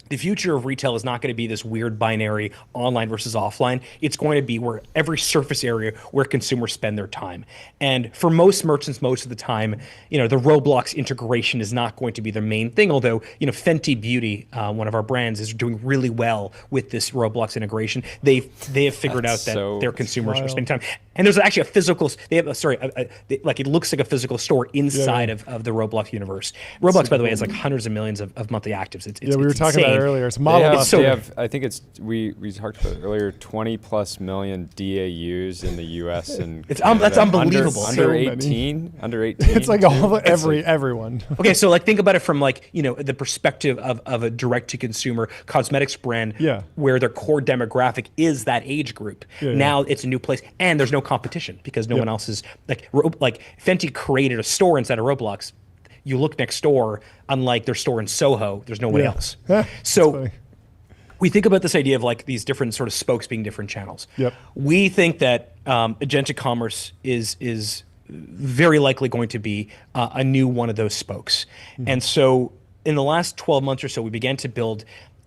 Speaker 8: the future of retail is not going to be this weird binary online versus offline. It's going to be where every surface area where consumers spend their time. And for most merchants, most of the time, the Roblox integration is not going to be their main thing. Although, Fenty Beauty, one of our brands, is doing really well with this Roblox integration. They have figured out that their consumers are spending time. And there's actually a physical, it looks like a physical store inside of the Roblox universe. Roblox, by the way, has like hundreds of millions of monthly actives. It's
Speaker 2: we were talking
Speaker 8: insane.
Speaker 2: about it earlier. It's model.
Speaker 3: They have, I think we talked about it earlier, 20+ million DAUs in the US and
Speaker 8: that's unbelievable.
Speaker 3: Under 18.
Speaker 2: It's like everyone.
Speaker 8: Okay, so think about it from the perspective of a direct to consumer cosmetics brand, where their core demographic is that age group. Now it's a new place, and there's no competition because no one else is like Fenty created a store inside of Roblox. You look next door, unlike their store in Soho, there's no one else. So we think about this idea of these different sort of spokes being different channels. We think that agentic commerce is very likely going to be a new one of those spokes. And so in the last 12 months or so, we began to build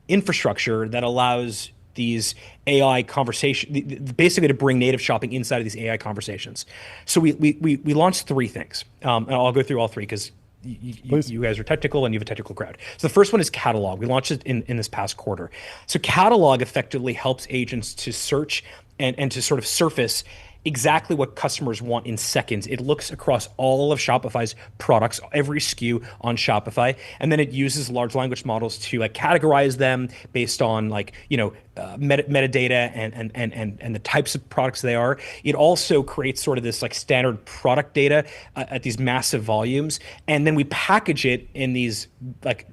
Speaker 8: infrastructure that allows these AI conversations, basically to bring native shopping inside of these AI conversations. So we launched three things. And I'll go through all three because you guys are technical and you have a technical crowd. So the first one is Catalog. We launched it in this past quarter. So Catalog effectively helps agents to search and to sort of surface exactly what customers want in seconds. It looks across all of Shopify's products, every SKU on Shopify, and then it uses large language models to categorize them based on metadata and the types of products they are. It also creates sort of this standard product data at these massive volumes, and then we package it in these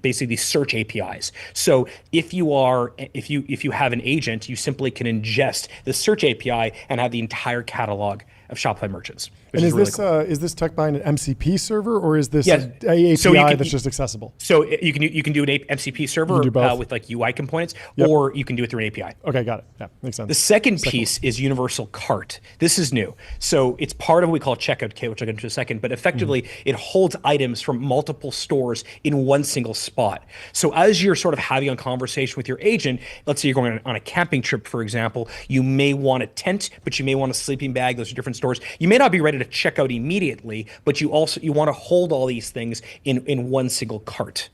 Speaker 8: basically these search APIs. So if you have an agent, you simply can ingest the search API and have the entire catalog of Shopify merchants.
Speaker 2: And is this tech behind an MCP server, or is this an API that's just accessible?
Speaker 8: So you can do an MCP server with UI components, or you can do it through an API.
Speaker 2: Okay, got it. Yeah, makes sense.
Speaker 8: The second piece is Universal Cart. This is new. So it's part of what we call Checkout Kit, which I'll get into in a second, but effectively it holds items from multiple stores in one single spot. So as you're sort of having a conversation with your agent, let's say you're going on a camping trip, for example, you may want a tent, but you may want a sleeping bag. Those are different stores. You may not be ready to check out immediately, but you want to hold all these things in one single cart.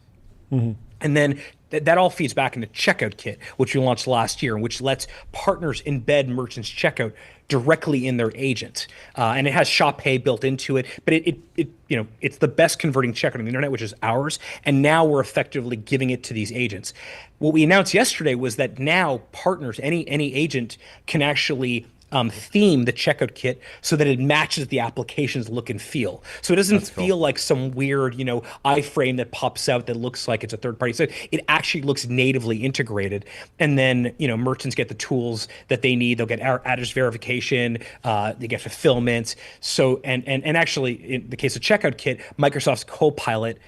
Speaker 8: And then that all feeds back into Checkout Kit, which we launched last year, which lets partners embed merchants' checkout directly in their agent, and it has Shop Pay built into it. But it's the best converting checkout on the internet, which is ours. And now we're effectively giving it to these agents. What we announced yesterday was that now partners, any agent, can actually theme the checkout kit so that it matches the application's look and feel. So it doesn't feel like some weird, iframe that pops out that looks like it's a third party. So it actually looks natively integrated. And then, merchants get the tools that they need. They'll get address verification, they get fulfillment. So, and actually in the case of checkout kit, Microsoft's Copilot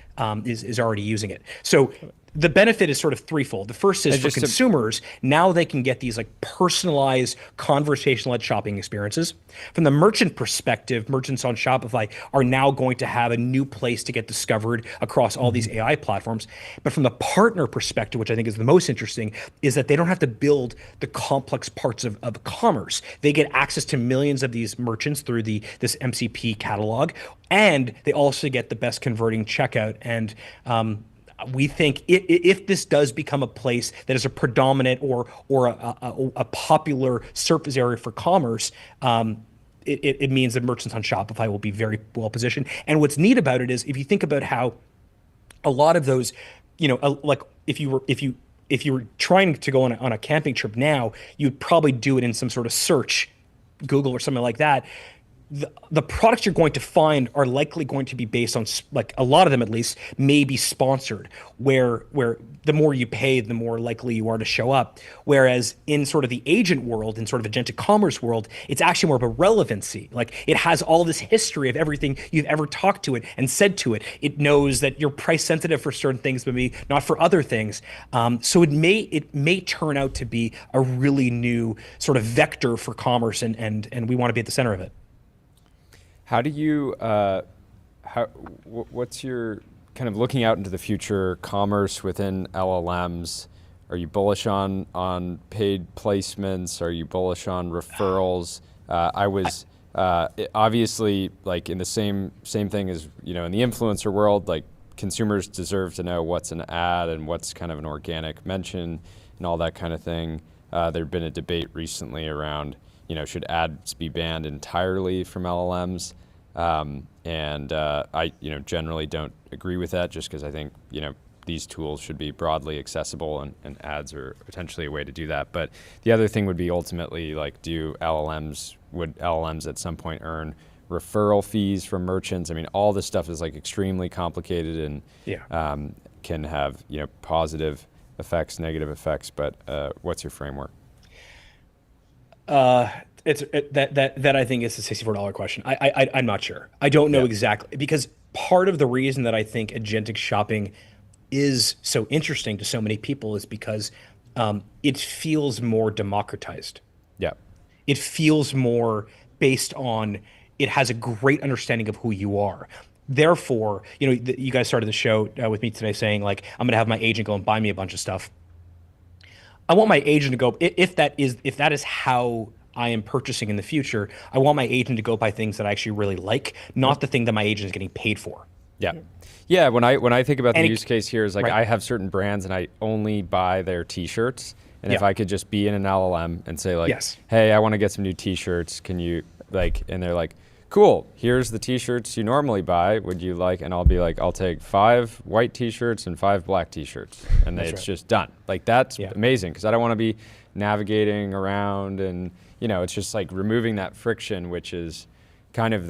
Speaker 8: is already using it. So the benefit is sort of threefold. The first is for consumers, now they can get these like personalized conversation-led shopping experiences. From the merchant perspective, merchants on Shopify are now going to have a new place to get discovered across all these AI platforms. But from the partner perspective, which I think is the most interesting, is that they don't have to build the complex parts of commerce. They get access to millions of these merchants through this MCP catalog, and they also get the best converting checkout. And we think if this does become a place that is a predominant or a popular surface area for commerce, it means that merchants on Shopify will be very well positioned. And what's neat about it is if you think about how a lot of those, like if you were trying to go on a camping trip now, you'd probably do it in some sort of search, Google or something like that. The products you're going to find are likely going to be based on, like a lot of them at least, may be sponsored, where the more you pay, the more likely you are to show up. Whereas in sort of the agent world, in sort of agentic commerce world, it's actually more of a relevancy. Like it has all this history of everything you've ever talked to it and said to it. It knows that you're price sensitive for certain things, but maybe not for other things. So it may turn out to be a really new sort of vector for commerce, and we want to be at the center of it.
Speaker 3: How do you, what's your kind of looking out into the future commerce within LLMs? Are you bullish on paid placements? Are you bullish on referrals? I was obviously like in the same thing as, in the influencer world, like consumers deserve to know what's an ad and what's kind of an organic mention and all that kind of thing. There'd been a debate recently around, should ads be banned entirely from LLMs? I, generally don't agree with that just because I think, these tools should be broadly accessible and ads are potentially a way to do that. But the other thing would be ultimately like, would LLMs at some point earn referral fees from merchants? I mean, all this stuff is like extremely complicated and can have, positive effects, negative effects, but what's your framework?
Speaker 8: That I think is a $64 question. I'm not sure. I don't know exactly, because part of the reason that I think agentic shopping is so interesting to so many people is because it feels more democratized.
Speaker 3: Yeah.
Speaker 8: It feels more based on, it has a great understanding of who you are. Therefore, you guys started the show with me today saying like, I'm going to have my agent go and buy me a bunch of stuff. I want my agent to go, if that is how I am purchasing in the future, I want my agent to go buy things that I actually really like, not the thing that my agent is getting paid for.
Speaker 3: Yeah. Yeah, when I think about the use case here is like, I have certain brands and I only buy their t-shirts. And if I could just be in an LLM and say like, hey, I want to get some new t-shirts. Can you and they're like, cool, here's the t-shirts you normally buy. Would you like, and I'll be like, I'll take 5 white t-shirts and 5 black t-shirts. And then it's just done. Like that's amazing because I don't want to be navigating around and, it's just like removing that friction, which is kind of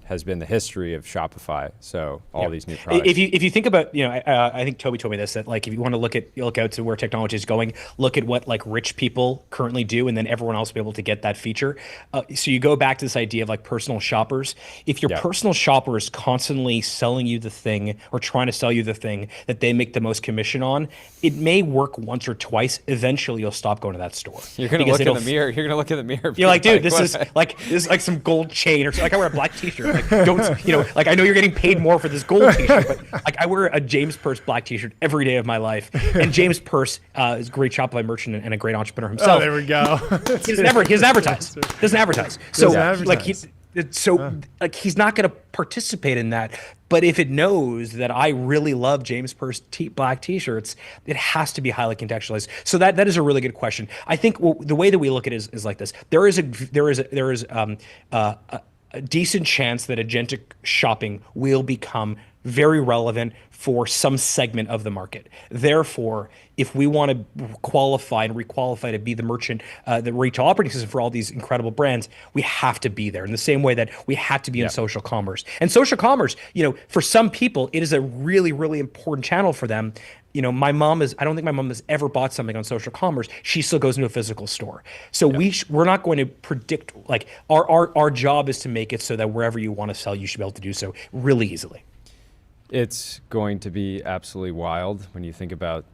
Speaker 3: has been the history of Shopify. So all these new products.
Speaker 8: If you think about, I think Toby told me this, that like if you want to look out to where technology is going, look at what like rich people currently do, and then everyone else will be able to get that feature. So you go back to this idea of like personal shoppers. If your personal shopper is constantly selling you the thing or trying to sell you the thing that they make the most commission on, it may work once or twice. Eventually, you'll stop going to that store.
Speaker 3: You're gonna look in the mirror. You're gonna look in the mirror.
Speaker 8: You're like, dude, this is like some gold chain. Or like I wear a black t-shirt. Like don't like I know you're getting paid more for this gold t-shirt, but like I wear a James Purse black t-shirt every day of my life. And James Purse is a great Shopify merchant and a great entrepreneur himself.
Speaker 2: Oh, there we go.
Speaker 8: He doesn't advertise. He's not going to participate in that. But if it knows that I really love James Purse black t-shirts, it has to be highly contextualized. So that is a really good question. I think the way that we look at it is like this. There is a decent chance that agentic shopping will become very relevant for some segment of the market. Therefore, if we want to qualify and requalify to be the merchant, the retail operating system for all these incredible brands, we have to be there in the same way that we have to be in social commerce. And social commerce, for some people, it is a really, really important channel for them. I don't think my mom has ever bought something on social commerce. She still goes into a physical store. So we're not going to predict, like our job is to make it so that wherever you want to sell, you should be able to do so really easily.
Speaker 3: It's going to be absolutely wild when you think about,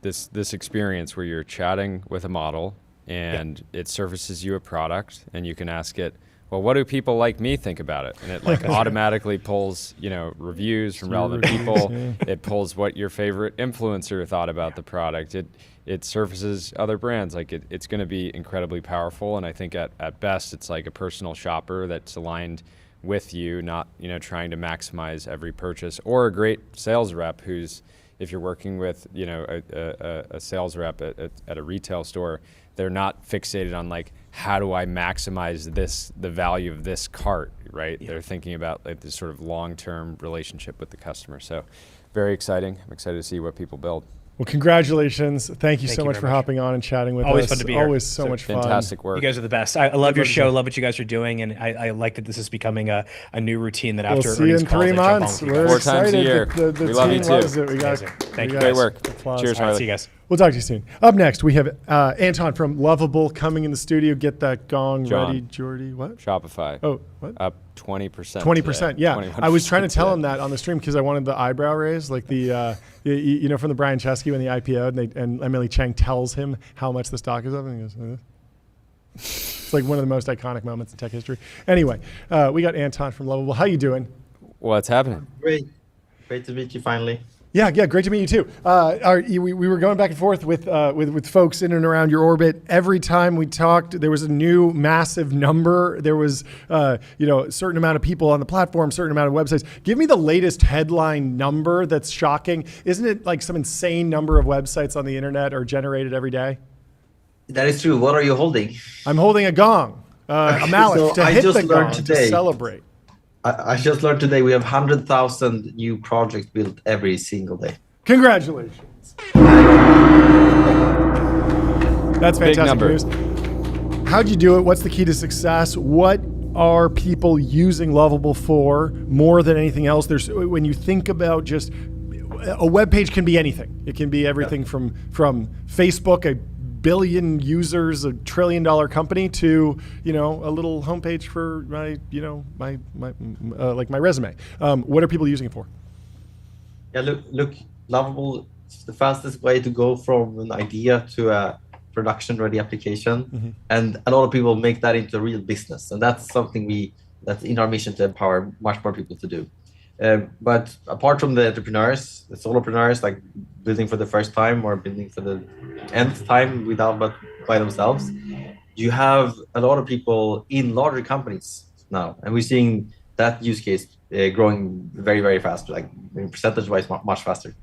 Speaker 3: this experience where you're chatting with a model and it surfaces you a product and you can ask it, well, what do people like me think about it? And it automatically pulls, reviews from relevant people. It pulls what your favorite influencer thought about the product. It surfaces other brands. It's going to be incredibly powerful. And I think at best, it's like a personal shopper that's aligned with you, not trying to maximize every purchase, or a great sales rep who's, if you're working with a sales rep at a retail store, they're not fixated on how do I maximize the value of this cart, right? They're thinking about this sort of long-term relationship with the customer. So very exciting. I'm excited to see what people build.
Speaker 2: Well, congratulations. Thank you so much for hopping on and chatting with us.
Speaker 8: Always fun to be here.
Speaker 2: Always so much fun.
Speaker 3: Fantastic work.
Speaker 8: You guys are the best. I love your show. Love what you guys are doing. And I like that this is becoming a new routine that after
Speaker 2: we'll see you in 3 months. We're
Speaker 3: 4
Speaker 2: excited.
Speaker 3: times a year.
Speaker 2: The
Speaker 3: we love you
Speaker 2: team
Speaker 3: too.
Speaker 2: loves it.
Speaker 8: Thank you.
Speaker 3: Great work.
Speaker 2: Applause.
Speaker 3: Cheers,
Speaker 8: All right,
Speaker 3: Harley.
Speaker 8: see you guys.
Speaker 2: We'll talk to you soon. Up next, we have Anton from Lovable coming in the studio. Get that gong
Speaker 3: John.
Speaker 2: ready, Jordy. What?
Speaker 3: Shopify.
Speaker 2: Oh, what?
Speaker 3: Up 20%.
Speaker 2: 20%. Yeah.
Speaker 3: 21%
Speaker 2: I was trying to tell
Speaker 3: today.
Speaker 2: him that on the stream because I wanted the eyebrow raise, like the, from the Brian Chesky when the IPO, and Emily Chang tells him how much the stock is up, and he goes, like this. It's like one of the most iconic moments in tech history. Anyway, we got Anton from Lovable. How you doing?
Speaker 3: What's happening?
Speaker 9: Great to meet you finally.
Speaker 2: Yeah, great to meet you too. We were going back and forth with folks in and around your orbit. Every time we talked, there was a new massive number. There was a certain amount of people on the platform, certain amount of websites. Give me the latest headline number that's shocking. Isn't it like some insane number of websites on the internet are generated every day?
Speaker 9: That is true. What are you holding?
Speaker 2: I'm holding a gong, a mallet
Speaker 9: So
Speaker 2: to
Speaker 9: I
Speaker 2: hit
Speaker 9: just
Speaker 2: the
Speaker 9: learned
Speaker 2: gong
Speaker 9: today.
Speaker 2: to celebrate.
Speaker 9: I just learned today we have 100,000 new projects built every single day.
Speaker 2: Congratulations. That's
Speaker 3: Big
Speaker 2: fantastic
Speaker 3: number.
Speaker 2: news. How'd you do it? What's the key to success? What are people using Lovable for more than anything else? When you think about just a web page can be anything. It can be everything from Facebook, a billion users, $1 trillion company, to a little homepage for my my resume. What are people using it for?
Speaker 9: Yeah, look, Lovable is the fastest way to go from an idea to a production-ready application, and a lot of people make that into a real business, and that's something that's in our mission to empower much more people to do. But apart from the entrepreneurs, the solopreneurs, like building for the first time or building for the nth time but by themselves, you have a lot of people in larger companies now, and we're seeing that use case growing very, very fast, like percentage-wise, much faster.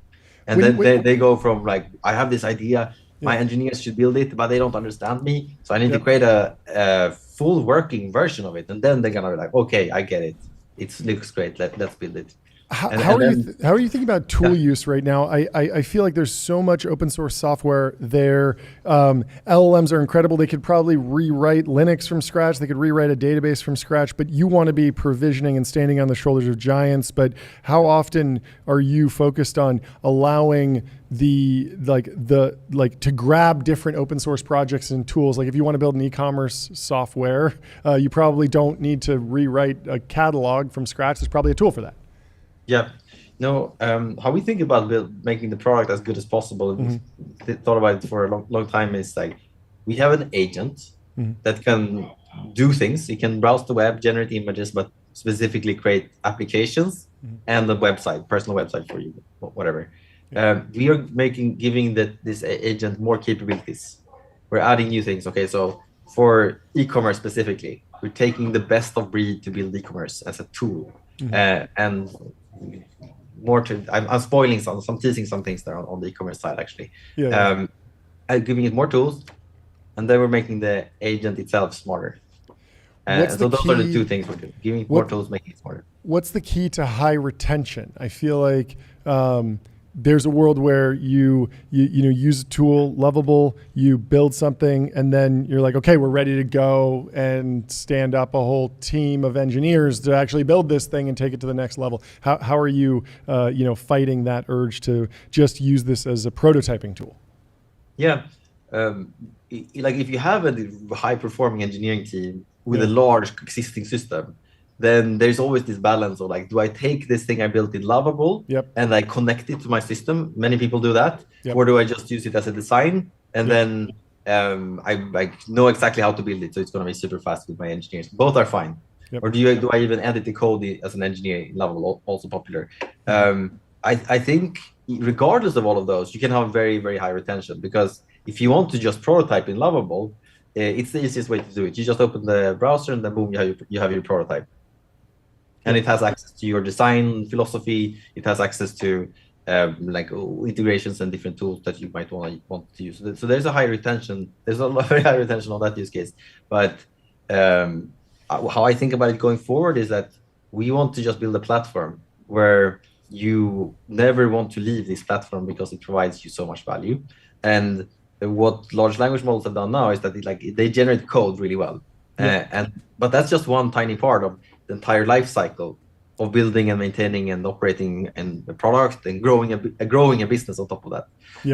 Speaker 9: And they go from I have this idea, my engineers should build it, but they don't understand me, so I need to create a full working version of it, and then they're gonna be like, okay, I get it. It looks great. Let's build it.
Speaker 2: How are you thinking about tool use right now? I feel like there's so much open source software there. LLMs are incredible. They could probably rewrite Linux from scratch. They could rewrite a database from scratch, but you want to be provisioning and standing on the shoulders of giants. But how often are you focused on allowing to grab different open source projects and tools? Like if you want to build an e-commerce software, you probably don't need to rewrite a catalog from scratch. There's probably a tool for that.
Speaker 9: Yeah, no. How we think about making the product as good as possible, and thought about it for a long time, is we have an agent that can do things. It can browse the web, generate images, but specifically create applications and a website, personal website for you, whatever. We are giving this agent more capabilities. We're adding new things. Okay, so for e-commerce specifically, we're taking the best of breed to build e-commerce as a tool, and more to. I'm spoiling some teasing some things there on the e-commerce side actually. And giving it more tools, and then we're making the agent itself smarter.
Speaker 2: What's
Speaker 9: So
Speaker 2: the
Speaker 9: those are the
Speaker 2: key-
Speaker 9: two things we're doing: giving more tools, making it smarter.
Speaker 2: What's the key to high retention? I feel like there's a world where you use a tool, Lovable, you build something, and then you're like, okay, we're ready to go and stand up a whole team of engineers to actually build this thing and take it to the next level. How are you fighting that urge to just use this as a prototyping tool?
Speaker 9: Yeah, like if you have a high-performing engineering team with a large existing system, then there's always this balance of like, do I take this thing I built in Lovable and I connect it to my system? Many people do that. Or do I just use it as a design and then I know exactly how to build it, so it's going to be super fast with my engineers? Both are fine. Or do I even edit the code as an engineer in Lovable? Also popular. I think regardless of all of those, you can have very, very high retention, because if you want to just prototype in Lovable, it's the easiest way to do it. You just open the browser and then boom, you have your prototype. And it has access to your design philosophy. It has access to like integrations and different tools that you might want to use. So there's a high retention. There's a very high retention on that use case. But how I think about it going forward is that we want to just build a platform where you never want to leave this platform because it provides you so much value. And what large language models have done now is that they generate code really well. But that's just one tiny part of the entire life cycle of building and maintaining and operating and a product and growing a business on top of that.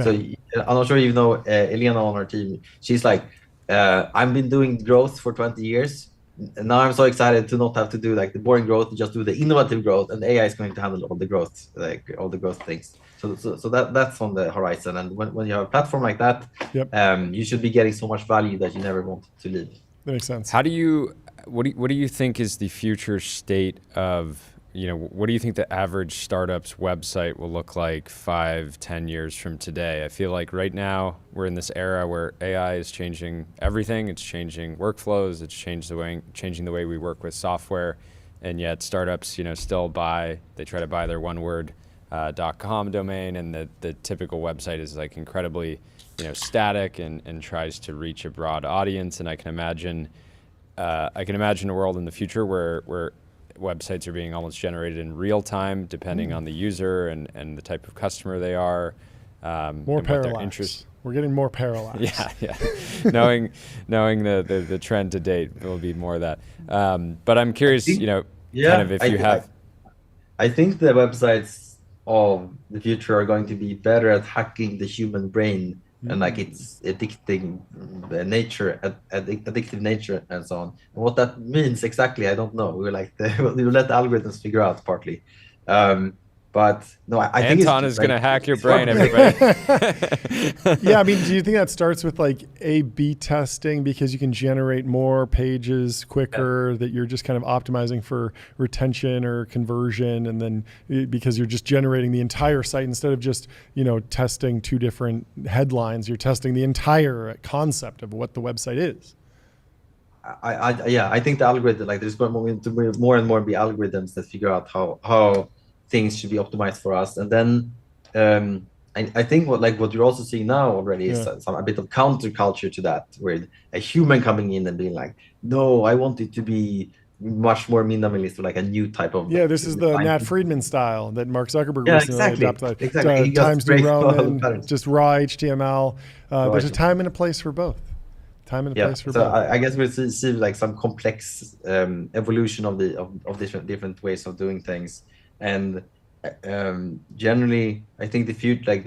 Speaker 9: So I'm not sure you know Elena on our team. She's like, I've been doing growth for 20 years. And now I'm so excited to not have to do like the boring growth, just do the innovative growth, and AI is going to handle all the growth, like all the growth things. So that's on the horizon. And when you have a platform like that, you should be getting so much value that you never want to leave.
Speaker 2: That makes sense.
Speaker 3: What do you think is the future state of, what do you think the average startup's website will look like 5-10 years from today? I feel like right now we're in this era where AI is changing everything. It's changing workflows. It's changing the way we work with software. And yet startups, still try to buy their one-word .com domain, and the typical website is like incredibly, static and tries to reach a broad audience. And I can imagine a world in the future where websites are being almost generated in real time, depending on the user and the type of customer they are.
Speaker 2: More parallax. We're getting more parallax.
Speaker 3: Yeah. knowing the trend to date, will be more of that. But I'm curious, kind of if you have.
Speaker 9: I think the websites of the future are going to be better at hacking the human brain and like its addictive nature and so on. And what that means exactly, I don't know. We'll let the algorithms figure out partly. But no, I think
Speaker 3: Anton is going to hack your brain, everybody.
Speaker 2: Yeah, I mean, do you think that starts with like A/B testing because you can generate more pages quicker, that you're just kind of optimizing for retention or conversion, and then because you're just generating the entire site instead of just, testing two different headlines, you're testing the entire concept of what the website is?
Speaker 9: I think the algorithm, like there's going to be more and more be algorithms that figure out how things should be optimized for us. And then I think what you're also seeing now already is a bit of counterculture to that, where a human coming in and being like, no, I want it to be much more minimalist, or like a new type of.
Speaker 2: Yeah, this is the Nat Friedman style that Mark Zuckerberg recently adopted.
Speaker 9: Exactly.
Speaker 2: Times New Roman, just raw HTML. There's a time and a place for both. Place for both.
Speaker 9: I guess we'll see like some complex evolution of different ways of doing things. And generally, I think the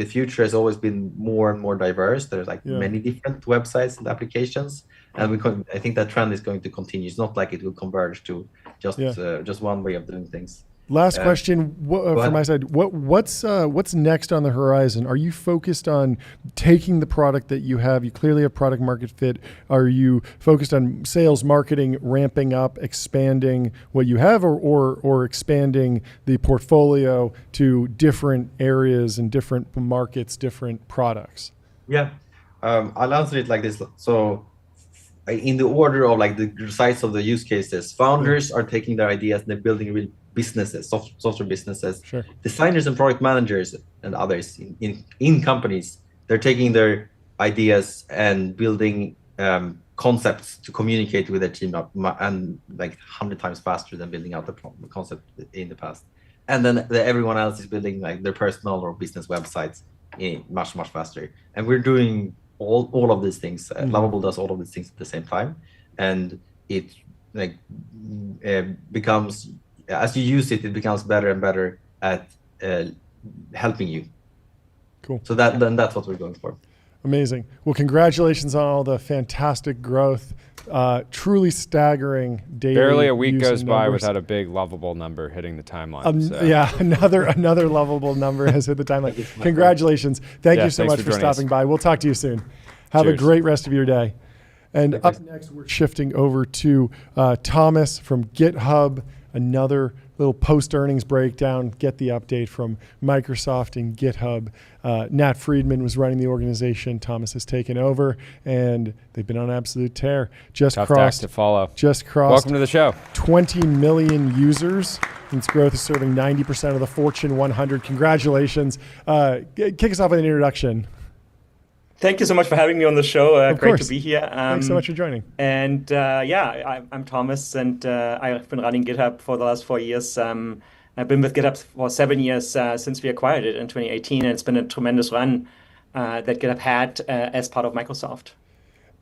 Speaker 9: future has always been more and more diverse. There's many different websites and applications, and I think that trend is going to continue. It's not like it will converge to just one way of doing things.
Speaker 2: Last question from my side. What's next on the horizon? Are you focused on taking the product that you have? You clearly have product market fit. Are you focused on sales, marketing, ramping up, expanding what you have, or expanding the portfolio to different areas and different markets, different products?
Speaker 9: Yeah, I'll answer it like this. So in the order of like the size of the use cases, founders are taking their ideas and they're building real businesses, software businesses.
Speaker 2: Sure.
Speaker 9: Designers and product managers and others in companies, they're taking their ideas and building concepts to communicate with their team and like 100 times faster than building out the concept in the past. And then everyone else is building like their personal or business websites much faster. And we're doing all of these things. Lovable does all of these things at the same time, and it like becomes, as you use it, it becomes better and better at helping you.
Speaker 2: Cool.
Speaker 9: So that's what we're going for.
Speaker 2: Amazing. Well, congratulations on all the fantastic growth. Truly staggering daily.
Speaker 3: Barely a week
Speaker 2: use
Speaker 3: goes by
Speaker 2: numbers.
Speaker 3: without a big lovable number hitting the timeline. So.
Speaker 2: Yeah, another lovable number has hit the timeline. Congratulations. Thank you so much for stopping by. We'll talk to you soon. Have a great rest of your day. And up next, we're shifting over to Thomas from GitHub, another little post-earnings breakdown, get the update from Microsoft and GitHub. Nat Friedman was running the organization. Thomas has taken over, and they've been on an absolute tear.
Speaker 3: Tough act to follow.
Speaker 2: Just crossed.
Speaker 3: Welcome to the show.
Speaker 2: 20 million users. Its growth is serving 90% of the Fortune 100. Congratulations. Kick us off with an introduction.
Speaker 10: Thank you so much for having me on the show. Great to be here.
Speaker 2: Thanks so much for joining.
Speaker 10: And I'm Thomas, and I've been running GitHub for the last 4 years. I've been with GitHub for 7 years since we acquired it in 2018, and it's been a tremendous run that GitHub had as part of Microsoft.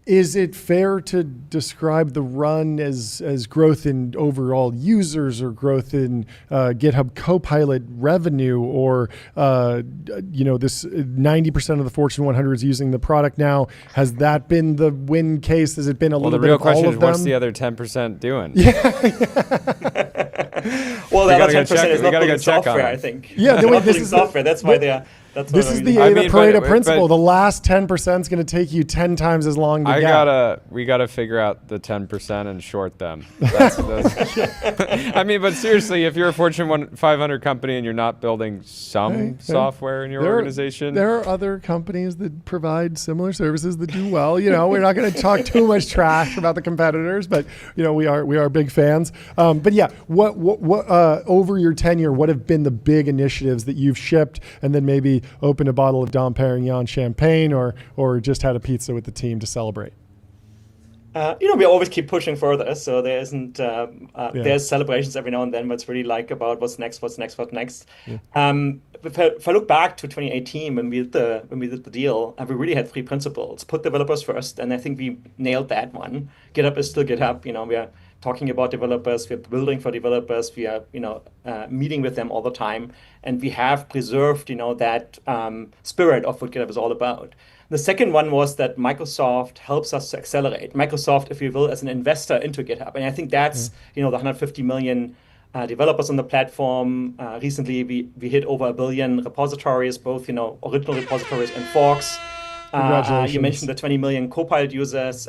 Speaker 2: Is it fair to describe the run as growth in overall users or growth in GitHub Copilot revenue, or this 90% of the Fortune 100 is using the product now? Has that been the win case? Has it been a little bit of all of them?
Speaker 3: The real question is, what's the other 10% doing?
Speaker 10: Well, the other 10% is not building software, I think.
Speaker 2: Yeah,
Speaker 10: this is software. That's why they're.
Speaker 2: This is the Pareto principle. The last 10% is going to take you 10 times as long to get.
Speaker 3: We gotta figure out the 10% and short them. I mean, but seriously, if you're a Fortune 500 company and you're not building some software in your organization,
Speaker 2: there are other companies that provide similar services that do well. We're not going to talk too much trash about the competitors, but we are big fans. But yeah, what over your tenure, what have been the big initiatives that you've shipped, and then maybe opened a bottle of Dom Perignon champagne or just had a pizza with the team to celebrate?
Speaker 10: We always keep pushing further, so there isn't there's celebrations every now and then, but it's really like about what's next. Yeah. If I look back to 2018 when we did the deal, we really had three principles: put developers first, and I think we nailed that one. GitHub is still GitHub. We are talking about developers, we're building for developers, we are meeting with them all the time, and we have preserved that spirit of what GitHub is all about. The second one was that Microsoft helps us to accelerate. Microsoft, if you will, as an investor into GitHub. And I think that's, the 150 million developers on the platform. Recently, we hit over 1 billion repositories, both, original repositories and forks. You mentioned the 20 million Copilot users.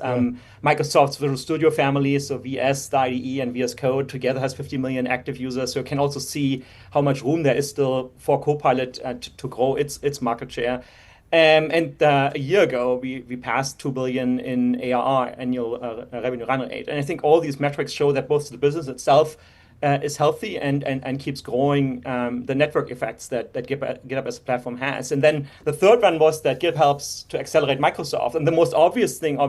Speaker 10: Microsoft's Visual Studio family, so VS, the IDE, and VS Code together has 50 million active users. So you can also see how much room there is still for Copilot to grow its market share. And a year ago, we passed 2 billion in ARR, annual revenue run rate. And I think all these metrics show that both the business itself is healthy and keeps growing the network effects that GitHub as a platform has. And then the third one was that GitHub helps to accelerate Microsoft. And the most obvious thing,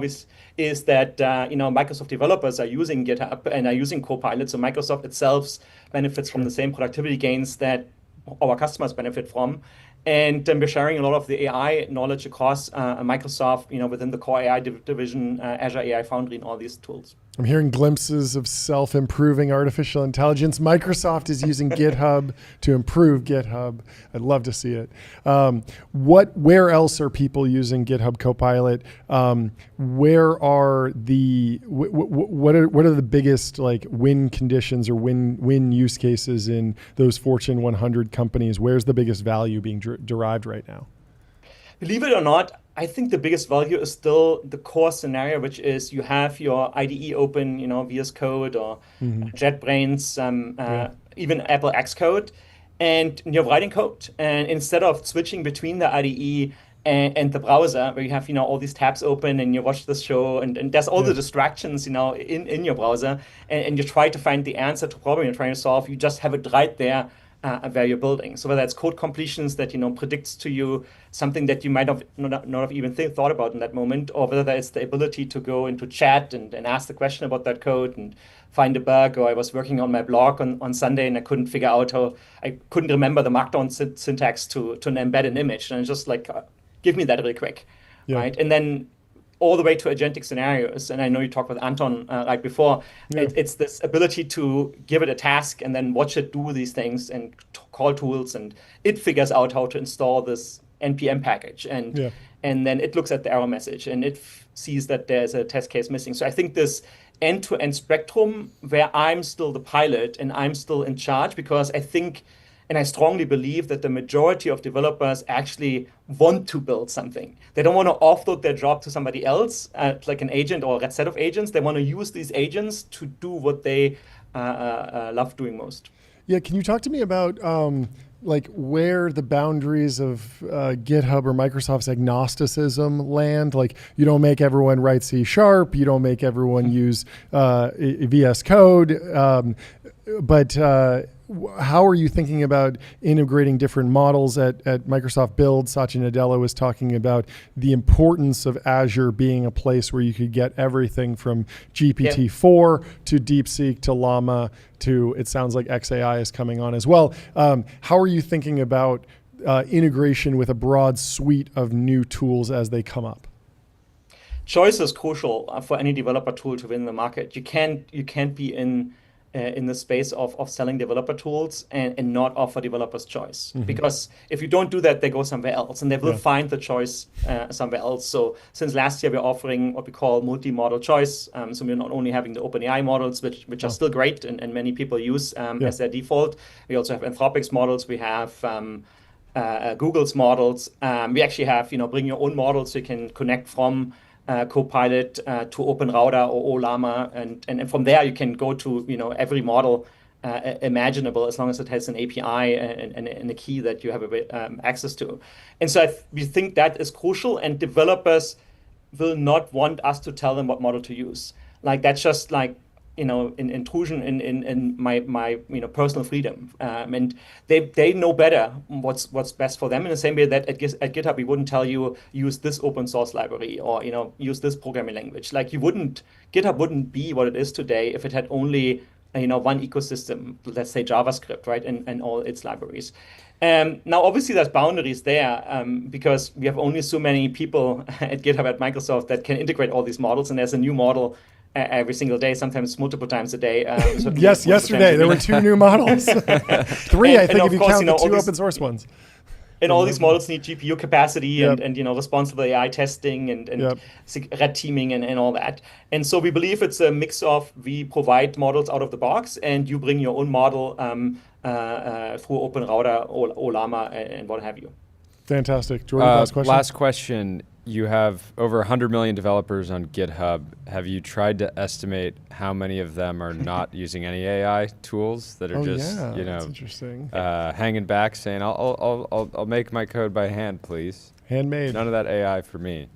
Speaker 10: is that Microsoft developers are using GitHub and are using Copilot. So Microsoft itself benefits from the same productivity gains that our customers benefit from. And we're sharing a lot of the AI knowledge across Microsoft, within the core AI division, Azure AI Foundry, and all these tools.
Speaker 2: I'm hearing glimpses of self-improving artificial intelligence. Microsoft is using GitHub to improve GitHub. I'd love to see it. Where else are people using GitHub Copilot? Where are what are the biggest win conditions or win use cases in those Fortune 100 companies? Where's the biggest value being derived right now?
Speaker 10: Believe it or not, I think the biggest value is still the core scenario, which is you have your IDE open, VS Code or JetBrains, even Apple Xcode, and you're writing code. And instead of switching between the IDE and the browser, where you have all these tabs open and you watch this show and there's all the distractions in your browser, and you try to find the answer to a problem you're trying to solve, you just have it right there where you're building. So whether it's code completions that predicts to you something that you might have not have even thought about in that moment, or whether it's the ability to go into chat and ask the question about that code and find a bug, or I was working on my blog on Sunday and I couldn't figure out how, I couldn't remember the Markdown syntax to embed an image, and just like, give me that really quick, right? And then all the way to agentic scenarios. And I know you talked with Anton right before. It's this ability to give it a task and then watch it do these things and call tools, and it figures out how to install this NPM package. And then it looks at the error message and it sees that there's a test case missing. So I think this end-to-end spectrum where I'm still the pilot and I'm still in charge, because I think, and I strongly believe that the majority of developers actually want to build something. They don't want to offload their job to somebody else, like an agent or a set of agents. They want to use these agents to do what they love doing most.
Speaker 2: Yeah, can you talk to me about like where the boundaries of GitHub or Microsoft's agnosticism land? Like, you don't make everyone write C#, you don't make everyone use VS Code, but how are you thinking about integrating different models at Microsoft Build? Satya Nadella was talking about the importance of Azure being a place where you could get everything from GPT-4 to DeepSeek to Llama to, it sounds like XAI is coming on as well. How are you thinking about integration with a broad suite of new tools as they come up?
Speaker 10: Choice is crucial for any developer tool to win the market. You can't be in the space of selling developer tools and not offer developers choice. Because if you don't do that, they go somewhere else and they will find the choice somewhere else. So since last year, we're offering what we call multi-model choice. So we're not only having the OpenAI models, which are still great and many people use as their default. We also have Anthropic's models. We have Google's models. We actually have, bring your own models so you can connect from Copilot to OpenRouter or Ollama, and from there you can go to every model imaginable, as long as it has an API and a key that you have access to. And so we think that is crucial, and developers will not want us to tell them what model to use. Like, that's just like intrusion in my personal freedom, and they know better what's best for them. In the same way that at GitHub we wouldn't tell you use this open source library or use this programming language. Like, GitHub wouldn't be what it is today if it had only one ecosystem, let's say JavaScript, right, and all its libraries. Now, obviously, there's boundaries there because we have only so many people at GitHub at Microsoft that can integrate all these models, and there's a new model every single day, sometimes multiple times a day.
Speaker 2: Yes, yesterday there were 2 new models. 3, I think, if you count the 2 open source ones.
Speaker 10: And all these models need GPU capacity and responsible AI testing and red teaming and all that. And so we believe it's a mix of, we provide models out of the box and you bring your own model through OpenRouter or Llama and what have you.
Speaker 2: Fantastic. Jordan,
Speaker 3: last question. You have over 100 million developers on GitHub. Have you tried to estimate how many of them are not using any AI tools that are
Speaker 2: that's interesting.
Speaker 3: Hanging back, saying, "I'll make my code by hand, please.
Speaker 2: Handmade.
Speaker 3: None of that AI for me."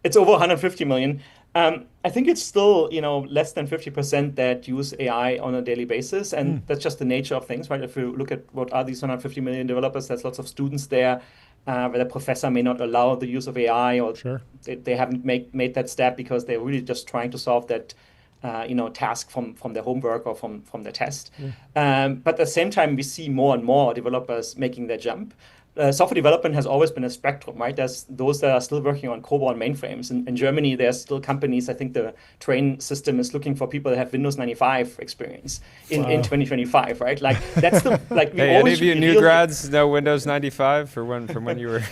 Speaker 10: It's over 150 million. I think it's still less than 50% that use AI on a daily basis, and that's just the nature of things, right? If you look at what are these 150 million developers, there's lots of students there. Where the professor may not allow the use of AI, or they haven't made that step because they're really just trying to solve that task from their homework or from their test. But at the same time, we see more and more developers making their jump. Software development has always been a spectrum, right? There's those that are still working on COBOL mainframes. In Germany, there's still companies, I think the train system is looking for people that have Windows 95 experience in 2025, right? Like, that's the, like, we
Speaker 3: hey,
Speaker 10: always
Speaker 3: any of you new grads know Windows 95 from when you were?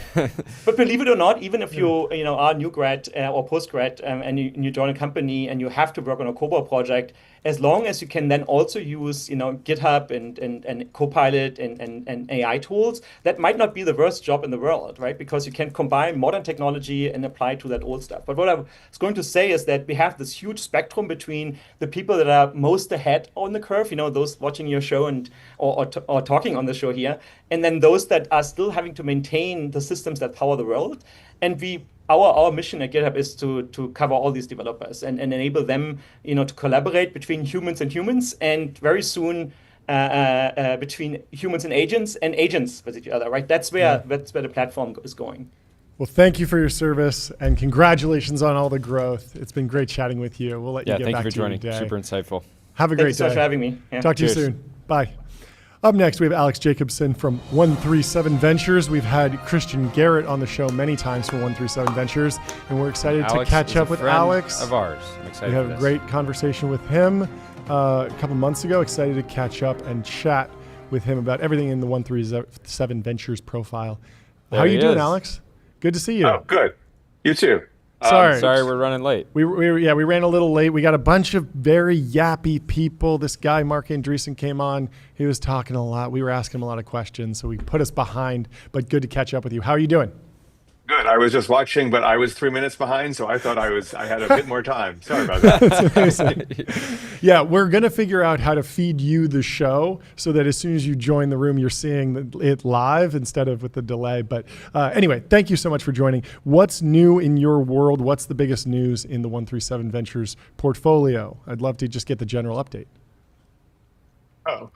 Speaker 10: But believe it or not, even if you are a new grad or post grad and you join a company and you have to work on a COBOL project, as long as you can then also use GitHub and Copilot and AI tools, that might not be the worst job in the world, right? Because you can combine modern technology and apply to that old stuff. But what I was going to say is that we have this huge spectrum between the people that are most ahead on the curve, those watching your show and or talking on the show here, and then those that are still having to maintain the systems that power the world. And our mission at GitHub is to cover all these developers and enable them, to collaborate between humans and humans, and very soon between humans and agents with each other, right? That's where the platform is going.
Speaker 2: Well, thank you for your service and congratulations on all the growth. It's been great chatting with you. We'll let you get
Speaker 3: thank
Speaker 2: back
Speaker 3: you for
Speaker 2: to your
Speaker 3: joining.
Speaker 2: day.
Speaker 3: Super insightful.
Speaker 2: Have a great
Speaker 10: Thanks so
Speaker 2: day.
Speaker 10: much for having me. Yeah.
Speaker 2: Talk to you
Speaker 3: Cheers.
Speaker 2: soon. Bye. Up next, we have Alex Jacobson from 137 Ventures. We've had Christian Garrett on the show many times from 137 Ventures, and we're excited
Speaker 3: Alex
Speaker 2: to catch
Speaker 3: is a
Speaker 2: up with
Speaker 3: friend
Speaker 2: Alex.
Speaker 3: of ours. I'm excited
Speaker 2: We
Speaker 3: for
Speaker 2: had a
Speaker 3: this.
Speaker 2: great conversation with him a couple months ago. Excited to catch up and chat with him about everything in the 137 Ventures profile. How are
Speaker 3: There
Speaker 2: you
Speaker 3: he
Speaker 2: doing,
Speaker 3: is.
Speaker 2: Alex? Good to see you.
Speaker 11: Oh, good. You too.
Speaker 2: Sorry.
Speaker 3: Sorry, we're running late.
Speaker 2: We ran a little late. We got a bunch of very yappy people. This guy, Marc Andreessen, came on. He was talking a lot. We were asking him a lot of questions, so we put us behind, but good to catch up with you. How are you doing?
Speaker 11: Good. I was just watching, but I was 3 minutes behind, so I thought I had a bit more time. Sorry about that.
Speaker 2: That's amazing. Yeah, we're going to figure out how to feed you the show so that as soon as you join the room, you're seeing it live instead of with the delay. But anyway, thank you so much for joining. What's new in your world? What's the biggest news in the 137 Ventures portfolio? I'd love to just get the general update.
Speaker 11: Oh.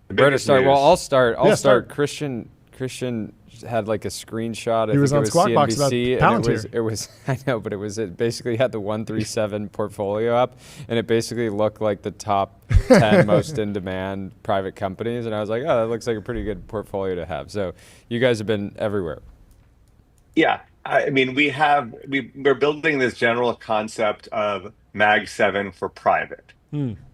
Speaker 3: Where to start? Well, I'll start.
Speaker 2: Yeah,
Speaker 3: Start. Christian had like a screenshot. I
Speaker 2: He was
Speaker 3: think
Speaker 2: on
Speaker 3: it
Speaker 2: Squawk Box about
Speaker 3: CNBC, and
Speaker 2: Palantir.
Speaker 3: it was I know, but it basically had the 137 portfolio up, and it basically looked like the top 10 most in demand private companies, and I was like, oh, that looks like a pretty good portfolio to have. So you guys have been everywhere.
Speaker 11: Yeah. I mean, we're building this general concept of Mag 7 for private.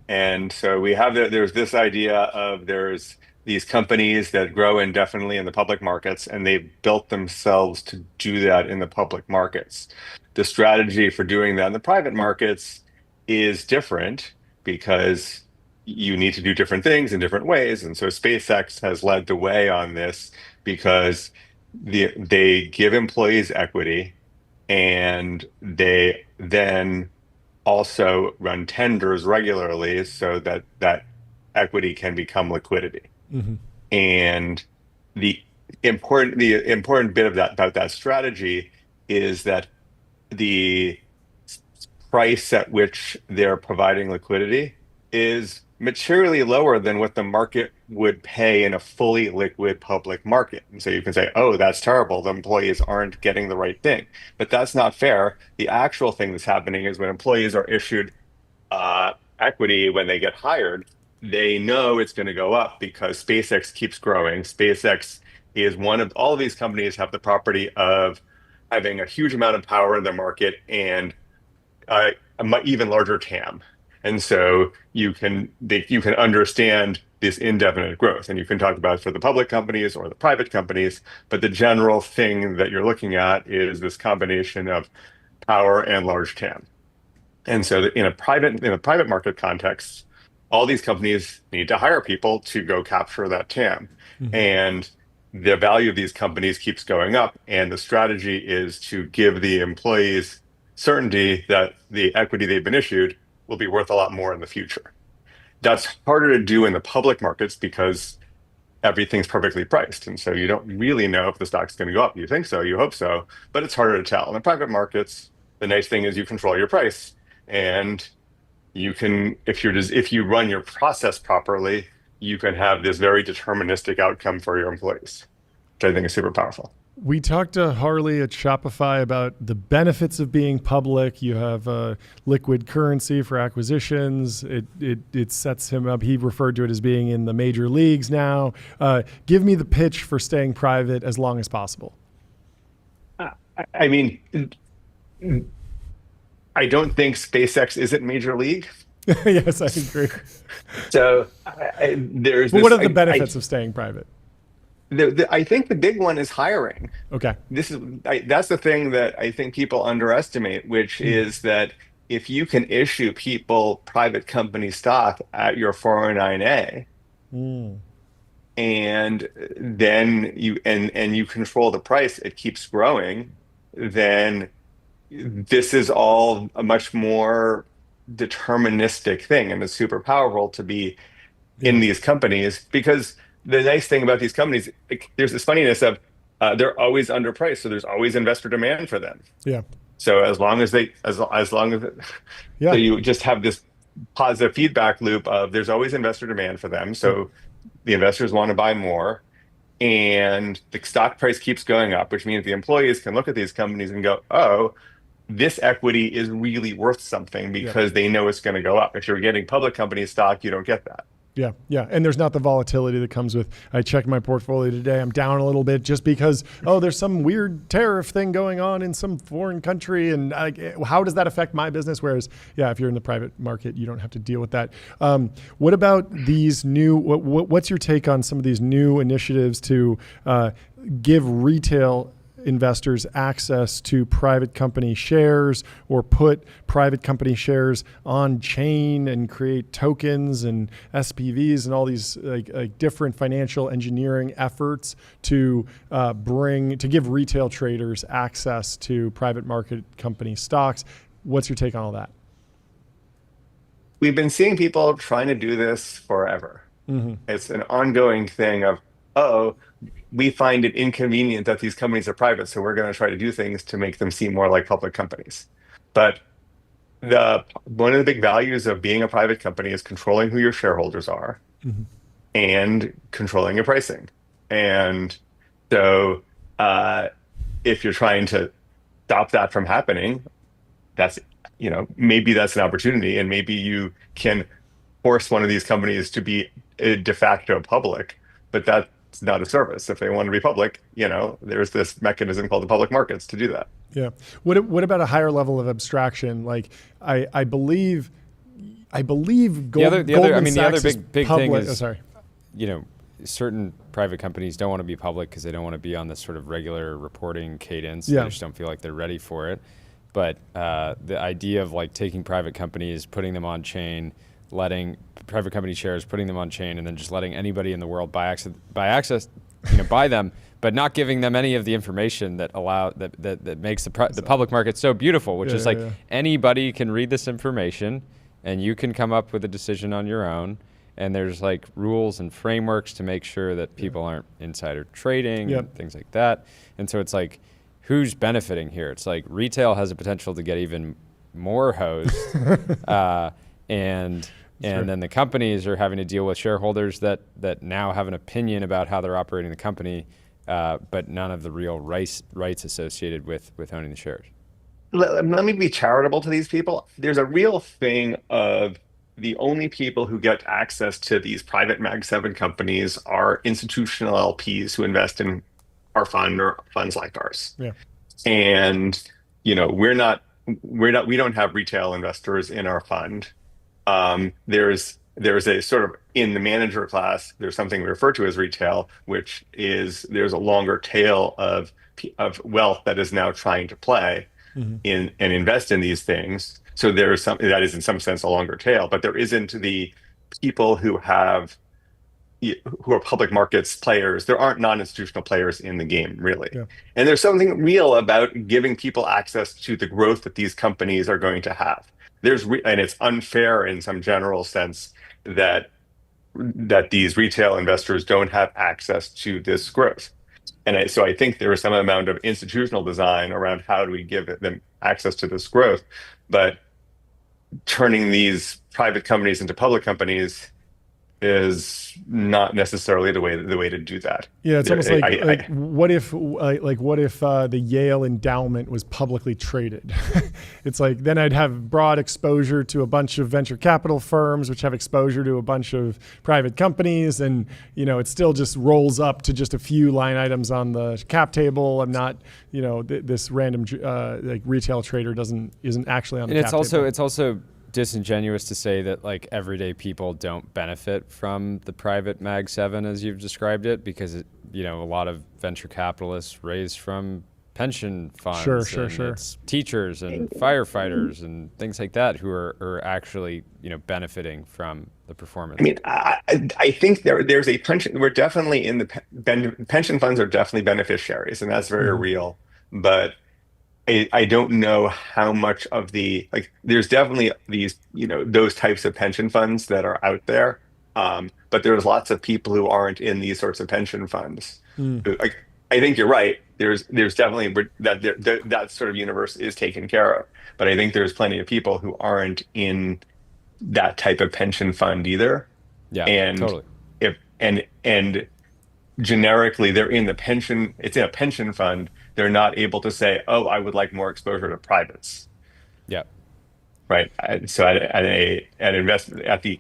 Speaker 11: And so there's this idea of there's these companies that grow indefinitely in the public markets, and they've built themselves to do that in the public markets. The strategy for doing that in the private markets is different because you need to do different things in different ways. And so SpaceX has led the way on this because they give employees equity, and they then also run tenders regularly so that that equity can become liquidity. And the important bit of that about that strategy is that the price at which they're providing liquidity is materially lower than what the market would pay in a fully liquid public market. And so you can say, oh, that's terrible. The employees aren't getting the right thing. But that's not fair. The actual thing that's happening is when employees are issued equity when they get hired, they know it's going to go up because SpaceX keeps growing. SpaceX is one of all of these companies have the property of having a huge amount of power in the market and a even larger TAM. And so you can understand this indefinite growth, and you can talk about it for the public companies or the private companies, but the general thing that you're looking at is this combination of power and large TAM. And so in a private market context, all these companies need to hire people to go capture that TAM. And the value of these companies keeps going up. And the strategy is to give the employees certainty that the equity they've been issued will be worth a lot more in the future. That's harder to do in the public markets because everything's perfectly priced. And so you don't really know if the stock's going to go up. You think so, you hope so, but it's harder to tell. In the private markets, the nice thing is you control your price. And you can, if you run your process properly, you can have this very deterministic outcome for your employees, which I think is super powerful.
Speaker 2: We talked to Harley at Shopify about the benefits of being public. You have a liquid currency for acquisitions. It sets him up. He referred to it as being in the major leagues now. Give me the pitch for staying private as long as possible.
Speaker 11: I mean, I don't think SpaceX isn't major league.
Speaker 2: Yes, I agree.
Speaker 11: So there's.
Speaker 2: But what are the benefits of staying private?
Speaker 11: I think the big one is hiring.
Speaker 2: Okay.
Speaker 11: That's the thing that I think people underestimate, which is that if you can issue people private company stock at your 409A, and then you control the price, it keeps growing, then this is all a much more deterministic thing, and it's super powerful to be in these companies because the nice thing about these companies, there's this funniness of they're always underpriced, so there's always investor demand for them.
Speaker 2: Yeah.
Speaker 11: So as long as so you just have positive feedback loop of there's always investor demand for them. So the investors want to buy more, and the stock price keeps going up, which means the employees can look at these companies and go, oh, this equity is really worth something because they know it's going to go up. If you're getting public company stock, you don't get that.
Speaker 2: Yeah, yeah. And there's not the volatility that comes with, I checked my portfolio today, I'm down a little bit just because, oh, there's some weird tariff thing going on in some foreign country. And how does that affect my business? Whereas, yeah, if you're in the private market, you don't have to deal with that. What about these new, what's your take on some of these new initiatives to give retail investors access to private company shares, or put private company shares on chain and create tokens and SPVs and all these like different financial engineering efforts to give retail traders access to private market company stocks? What's your take on all that?
Speaker 11: We've been seeing people trying to do this forever. Mm-hmm. It's an ongoing thing of, oh, we find it inconvenient that these companies are private, so we're going to try to do things to make them seem more like public companies. But one of the big values of being a private company is controlling who your shareholders are, mm-hmm. and controlling your pricing. And so if you're trying to stop that from happening, that's, maybe that's an opportunity, and maybe you can force one of these companies to be de facto public, but that's not a service. If they want to be public, there's this mechanism called the public markets to do that.
Speaker 2: Yeah. What about a higher level of abstraction? Like I believe the other
Speaker 3: big thing is, certain private companies don't want to be public because they don't want to be on this sort of regular reporting cadence. Yeah. They just don't feel like they're ready for it. But the idea of like taking private companies, putting them on chain, letting private company shares, putting them on chain, and then just letting anybody in the world buy them, but not giving them any of the information that makes the public market so beautiful, which is anybody can read this information and you can come up with a decision on your own. And there's like rules and frameworks to make sure that people aren't insider trading and things like that. And so it's like, who's benefiting here? It's like retail has a potential to get even more hosed. And then the companies are having to deal with shareholders that now have an opinion about how they're operating the company, but none of the real rights associated with owning the shares.
Speaker 11: Let me be charitable to these people. There's a real thing of the only people who get access to these private Mag 7 companies are institutional LPs who invest in our fund or funds like ours. Yeah. And we don't have retail investors in our fund. There's a sort of, in the manager class, there's something we refer to as retail, which is there's a longer tail of wealth that is now trying to play in and invest in these things. So there's something that is in some sense a longer tail, but there isn't the people who are public markets players. There aren't non-institutional players in the game, really. Yeah. And there's something real about giving people access to the growth that these companies are going to have. And it's unfair in some general sense that these retail investors don't have access to this growth. And so I think there is some amount of institutional design around how do we give them access to this growth, but turning these private companies into public companies is not necessarily the way to do that.
Speaker 2: Yeah, it's almost like what if the Yale endowment was publicly traded? It's like then I'd have broad exposure to a bunch of venture capital firms, which have exposure to a bunch of private companies, and it still just rolls up to just a few line items on the cap table. I'm not, this random retail trader isn't actually on the cap table.
Speaker 3: It's also disingenuous to say that like everyday people don't benefit from the private Mag 7 as you've described it, because a lot of venture capitalists raise from pension funds. Sure. It's teachers and firefighters and things like that who are actually benefiting from the performance.
Speaker 11: I mean, I think there's a pension. We're definitely in the pension funds are definitely beneficiaries, and that's very real. But I don't know how much of there's definitely these, those types of pension funds that are out there. But there's lots of people who aren't in these sorts of pension funds. I think you're right. There's definitely that sort of universe is taken care of. But I think there's plenty of people who aren't in that type of pension fund either.
Speaker 3: Yeah,
Speaker 11: and
Speaker 3: totally.
Speaker 11: if and generically they're in the pension, it's in a pension fund, they're not able to say, oh, I would like more exposure to privates.
Speaker 3: Yeah.
Speaker 11: Right. So at investment at the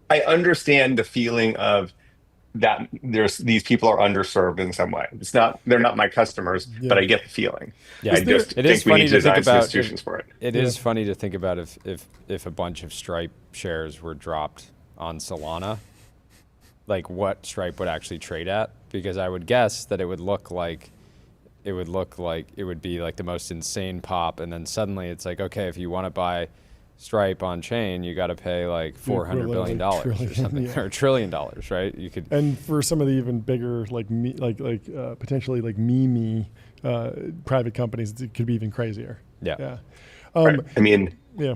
Speaker 11: I understand the feeling of that these people are underserved in some way. They're not my customers, but I get the feeling.
Speaker 3: Yeah,
Speaker 11: I just think we need to design some institutions for it.
Speaker 3: It is funny to think about if a bunch of Stripe shares were dropped on Solana, like what Stripe would actually trade at, because I would guess that it would be like the most insane pop, and then suddenly it's like, okay, if you want to buy Stripe on chain, you got to pay like $400 billion or something, or $1 trillion, right? You could,
Speaker 2: and for some of the even bigger, potentially like meme private companies, it could be even crazier.
Speaker 3: Yeah.
Speaker 11: Right. I mean,
Speaker 2: yeah.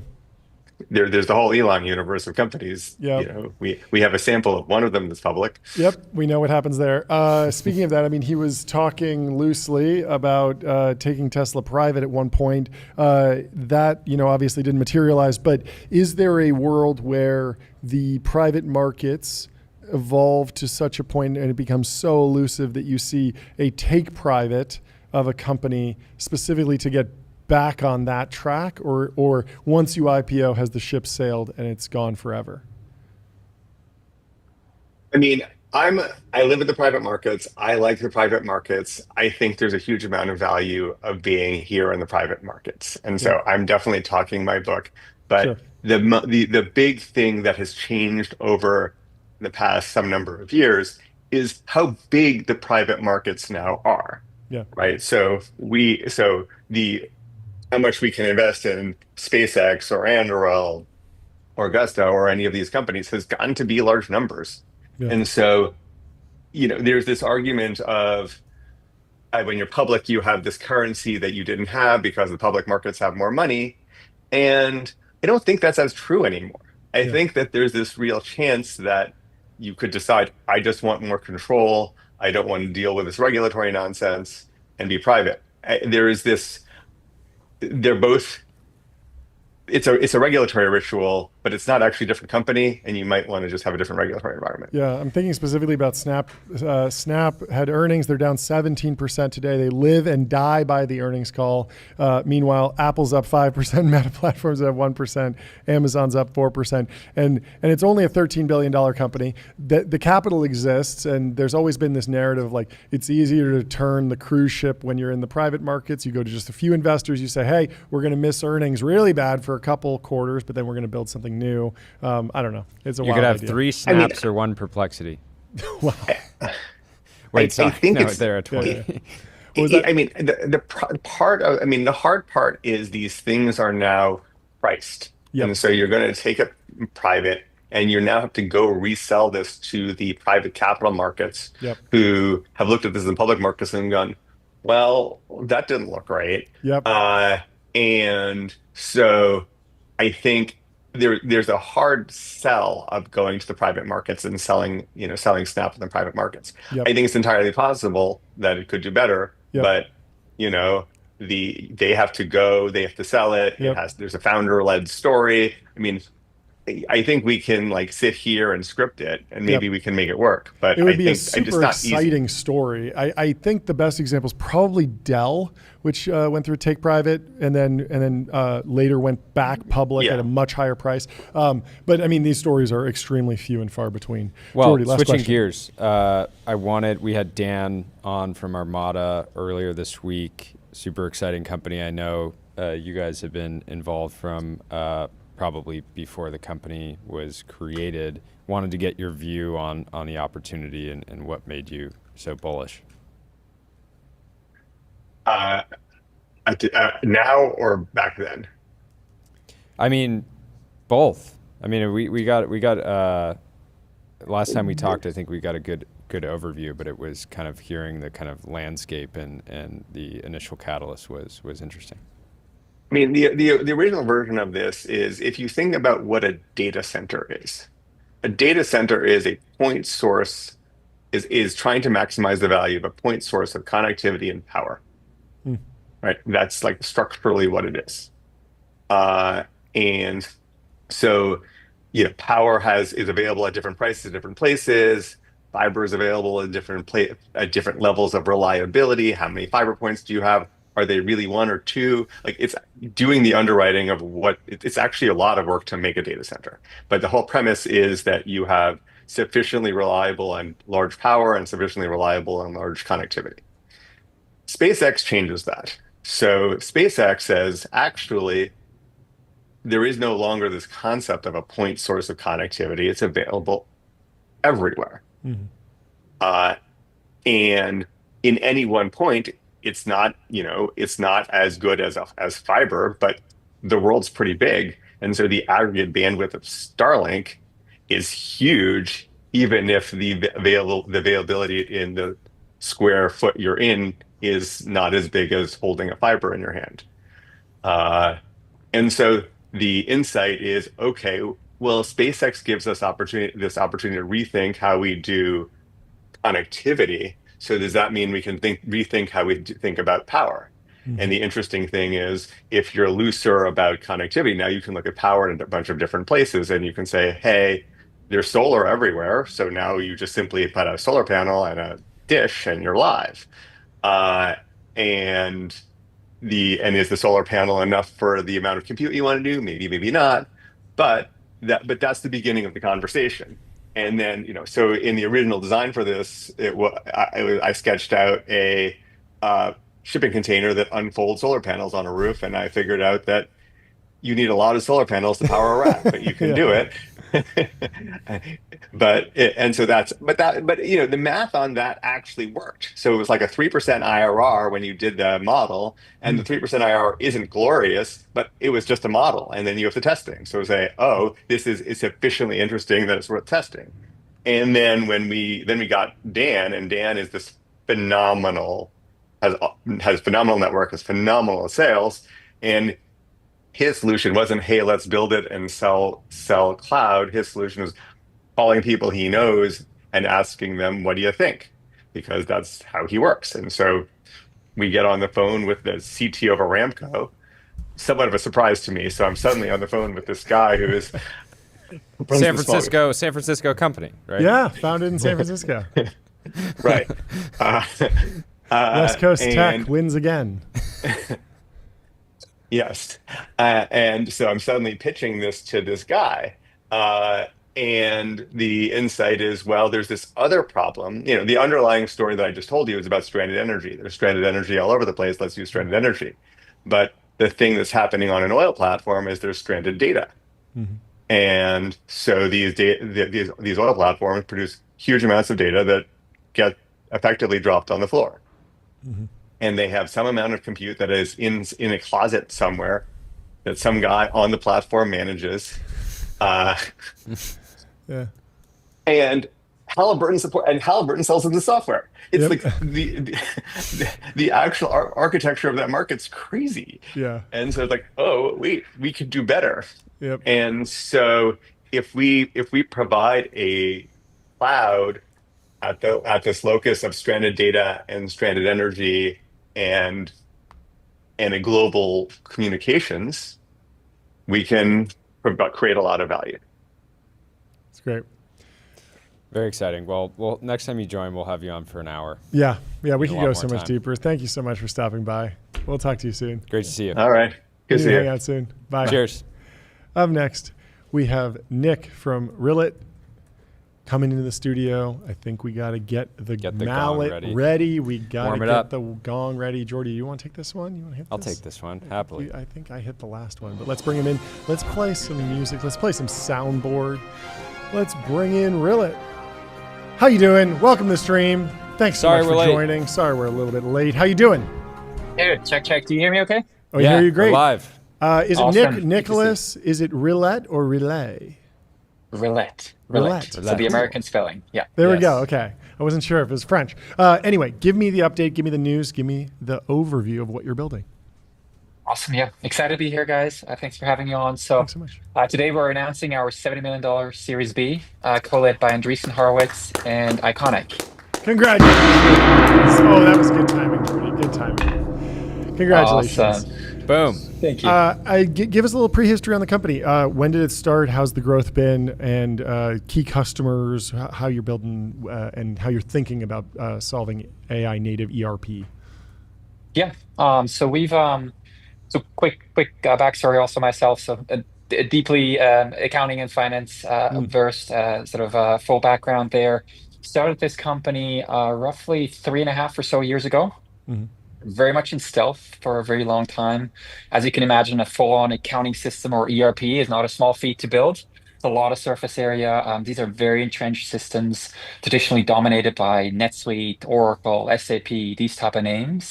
Speaker 11: There's the whole Elon universe of companies.
Speaker 2: Yep.
Speaker 11: You know, we have a sample of one of them that's public.
Speaker 2: Yep, we know what happens there. Speaking of that, I mean, he was talking loosely about taking Tesla private at one point. That, obviously didn't materialize, but is there a world where the private markets evolve to such a point and it becomes so elusive that you see a take private of a company specifically to get back on that track, or once you IPO, has the ship sailed and it's gone forever?
Speaker 11: I mean, I live in the private markets. I like the private markets. I think there's a huge amount of value of being here in the private markets. And so I'm definitely talking my book. But the big thing that has changed over the past some number of years is how big the private markets now are.
Speaker 2: Yeah.
Speaker 11: Right. So how much we can invest in SpaceX or Anduril or Augusta or any of these companies has gotten to be large numbers. Yeah. And so, there's this argument of when you're public, you have this currency that you didn't have because the public markets have more money. And I don't think that's as true anymore. I think that there's this real chance that you could decide, I just want more control. I don't want to deal with this regulatory nonsense and be private. It's a regulatory ritual, but it's not actually a different company, and you might want to just have a different regulatory environment.
Speaker 2: Yeah, I'm thinking specifically about Snap. Snap had earnings. They're down 17% today. They live and die by the earnings call. Meanwhile, Apple's up 5%, Meta Platforms up 1%, Amazon's up 4%. And it's only a $13 billion company. The capital exists, and there's always been this narrative like it's easier to turn the cruise ship when you're in the private markets. You go to just a few investors, you say, hey, we're going to miss earnings really bad for a couple quarters, but then we're going to build something new. I don't know. It's a wild idea.
Speaker 3: You could have 3 snaps or 1 perplexity.
Speaker 2: Wow.
Speaker 3: Wait, sorry.
Speaker 11: I think it's
Speaker 3: there at 20.
Speaker 11: I mean, the hard part is these things are now priced. Yep. And so you're going to take it private, and you now have to go resell this to the private capital markets who have looked at this in public markets and gone, well, that didn't look right.
Speaker 2: Yep.
Speaker 11: And so I think there's a hard sell of going to the private markets and selling Snap in the private markets. Yep. I think it's entirely possible that it could do better, but they have to sell it. Yep. There's a founder-led story. I mean, I think we can sit here and script it, and maybe we can make it work. But
Speaker 2: it would be a super exciting story. I think the best example is probably Dell, which went through a take private and then later went back public at a much higher price. But I mean, these stories are extremely few and far between.
Speaker 3: Well,
Speaker 2: Jordy,
Speaker 3: switching gears, we had Dan on from Armada earlier this week. Super exciting company. I know you guys have been involved from probably before the company was created. Wanted to get your view on the opportunity and what made you so bullish.
Speaker 11: Now or back then?
Speaker 3: I mean, both. I mean, we got last time we talked, I think we got a good overview, but it was kind of hearing the kind of landscape and the initial catalyst was interesting.
Speaker 11: I mean, the original version of this is, if you think about what a data center is, a data center is a point source, is trying to maximize the value of a point source of connectivity and power. Right? That's structurally what it is. And so, power is available at different prices at different places. Fiber is available at different levels of reliability. How many fiber points do you have? Are they really one or two? Like, it's doing the underwriting of it's actually a lot of work to make a data center. But the whole premise is that you have sufficiently reliable and large power and sufficiently reliable and large connectivity. SpaceX changes that. So SpaceX says, actually, there is no longer this concept of a point source of connectivity. It's available everywhere. And in any one point, it's not as good as fiber, but the world's pretty big. And so the aggregate bandwidth of Starlink is huge, even if the availability in the square foot you're in is not as big as holding a fiber in your hand. And so the insight is, okay, well, SpaceX gives us this opportunity to rethink how we do connectivity. So does that mean we can rethink how we think about power? And the interesting thing is, if you're looser about connectivity, now you can look at power in a bunch of different places, and you can say, hey, there's solar everywhere. So now you just simply put a solar panel and a dish and you're live. And is the solar panel enough for the amount of compute you want to do? Maybe, maybe not. But that's the beginning of the conversation. And then, so in the original design for this, I sketched out a shipping container that unfolds solar panels on a roof, and I figured out that you need a lot of solar panels to power a rack, but you can do it. But the math on that actually worked. So it was like a 3% IRR when you did the model, and the 3% IRR isn't glorious, but it was just a model, and then you have to test things. So say, oh, this is sufficiently interesting that it's worth testing. And then we got Dan, and Dan is this phenomenal, has phenomenal network, has phenomenal sales, and his solution wasn't, hey, let's build it and sell cloud. His solution was calling people he knows and asking them, what do you think? Because that's how he works. And so we get on the phone with the CTO of Aramco, somewhat of a surprise to me. So I'm suddenly on the phone with this guy who is
Speaker 3: San Francisco company, right?
Speaker 2: Yeah, founded in San Francisco.
Speaker 11: Right.
Speaker 2: West Coast Tech wins again.
Speaker 11: Yes. And so I'm suddenly pitching this to this guy. And the insight is, well, there's this other problem. The underlying story that I just told you is about stranded energy. There's stranded energy all over the place. Let's use stranded energy. But the thing that's happening on an oil platform is there's stranded data. And so these oil platforms produce huge amounts of data that get effectively dropped on the floor. And they have some amount of compute that is in a closet somewhere that some guy on the platform manages. And Halliburton sells them the software. It's like the actual architecture of that market's crazy. And so it's like, oh wait, we could do better. And so if we provide a cloud at this locus of stranded data and stranded energy and a global communications, we can create a lot of value.
Speaker 2: It's great.
Speaker 3: Very exciting. Well, next time you join, we'll have you on for an hour.
Speaker 2: Yeah, we can go so much deeper. Thank you so much for stopping by. We'll talk to you soon.
Speaker 3: Great to see you.
Speaker 11: All right. Good to see you.
Speaker 2: Hang out soon. Bye.
Speaker 3: Cheers.
Speaker 2: Up next, we have Nick from Rillet coming into the studio. I think we got to get the mallet ready. We got to get the gong ready. Jordy, you want to take this one? You want to hit this?
Speaker 3: I'll take this one, happily.
Speaker 2: I think I hit the last one, but let's bring him in. Let's play some music. Let's play some soundboard. Let's bring in Rillet. How you doing? Welcome to the stream. Thanks so much for joining. Sorry we're a little bit late. How you doing?
Speaker 12: Hey, check. Do you hear me okay?
Speaker 2: Oh, yeah, I hear you great.
Speaker 3: We're live.
Speaker 2: Is it Nicholas? Is it Rillet or Rillet?
Speaker 12: Rillet. So the American spelling. Yeah.
Speaker 2: There we go. Okay. I wasn't sure if it was French. Anyway, give me the update. Give me the news. Give me the overview of what you're building.
Speaker 12: Awesome. Yeah. Excited to be here, guys. Thanks for having me on. So,
Speaker 2: thanks so much.
Speaker 12: Today we're announcing our $70 million Series B, co-led by Andreessen Horowitz and Iconic.
Speaker 2: Congratulations. Oh, that was good timing, Jordy. Good timing. Congratulations.
Speaker 12: Awesome.
Speaker 3: Boom.
Speaker 12: Thank you.
Speaker 2: Give us a little prehistory on the company. When did it start? How's the growth been? And key customers, how you're building, and how you're thinking about solving AI native ERP.
Speaker 12: Yeah. So we've so quick backstory also myself. So deeply accounting and finance versed, full background there. Started this company roughly 3.5 or so years ago.
Speaker 2: Mm-hmm.
Speaker 12: Very much in stealth for a very long time. As you can imagine, a full-on accounting system or ERP is not a small feat to build. It's a lot of surface area. These are very entrenched systems, traditionally dominated by NetSuite, Oracle, SAP, these type of names.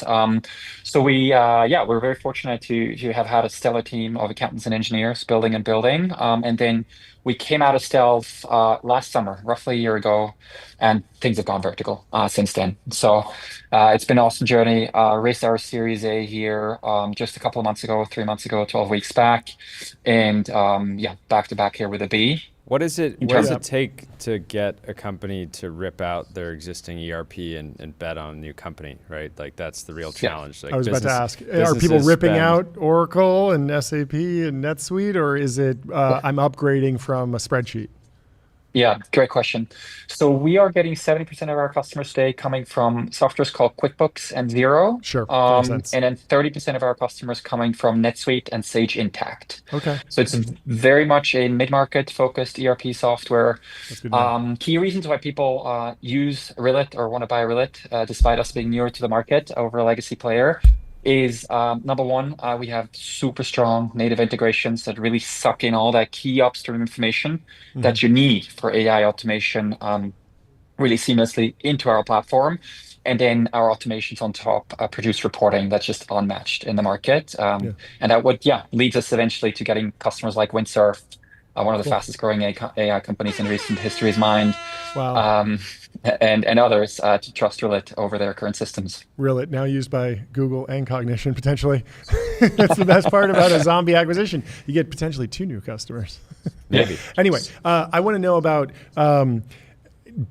Speaker 12: So we're very fortunate to have had a stellar team of accountants and engineers building. And then we came out of stealth last summer, roughly a year ago, and things have gone vertical since then. So it's been an awesome journey. Raised our Series A here just a couple of months ago, 3 months ago, 12 weeks back, and back to back here with a B.
Speaker 3: What does it take to get a company to rip out their existing ERP and bet on a new company, right? Like that's the real challenge. Like
Speaker 2: I was about to ask, are people ripping out Oracle and SAP and NetSuite, or is it I'm upgrading from a spreadsheet?
Speaker 12: Yeah, great question. So we are getting 70% of our customers today coming from softwares called QuickBooks and Xero.
Speaker 2: Sure, makes sense.
Speaker 12: And then 30% of our customers coming from NetSuite and Sage Intacct.
Speaker 2: Okay.
Speaker 12: So it's very much a mid-market focused ERP software.
Speaker 2: That's good.
Speaker 12: Key reasons why people use Rillet or want to buy Rillet, despite us being newer to the market over a legacy player, is number one, we have super strong native integrations that really suck in all that key upstream information that you need for AI automation really seamlessly into our platform. And then our automations on top produce reporting that's just unmatched in the market. And that leads us eventually to getting customers like Windsurf, one of the fastest growing AI companies in recent history's mind.
Speaker 2: Wow.
Speaker 12: And others to trust Rillet over their current systems.
Speaker 2: Rillet, now used by Google and Cognition, potentially. That's the best part about a zombie acquisition. You get potentially 2 new customers.
Speaker 3: Maybe.
Speaker 2: Anyway, I want to know about,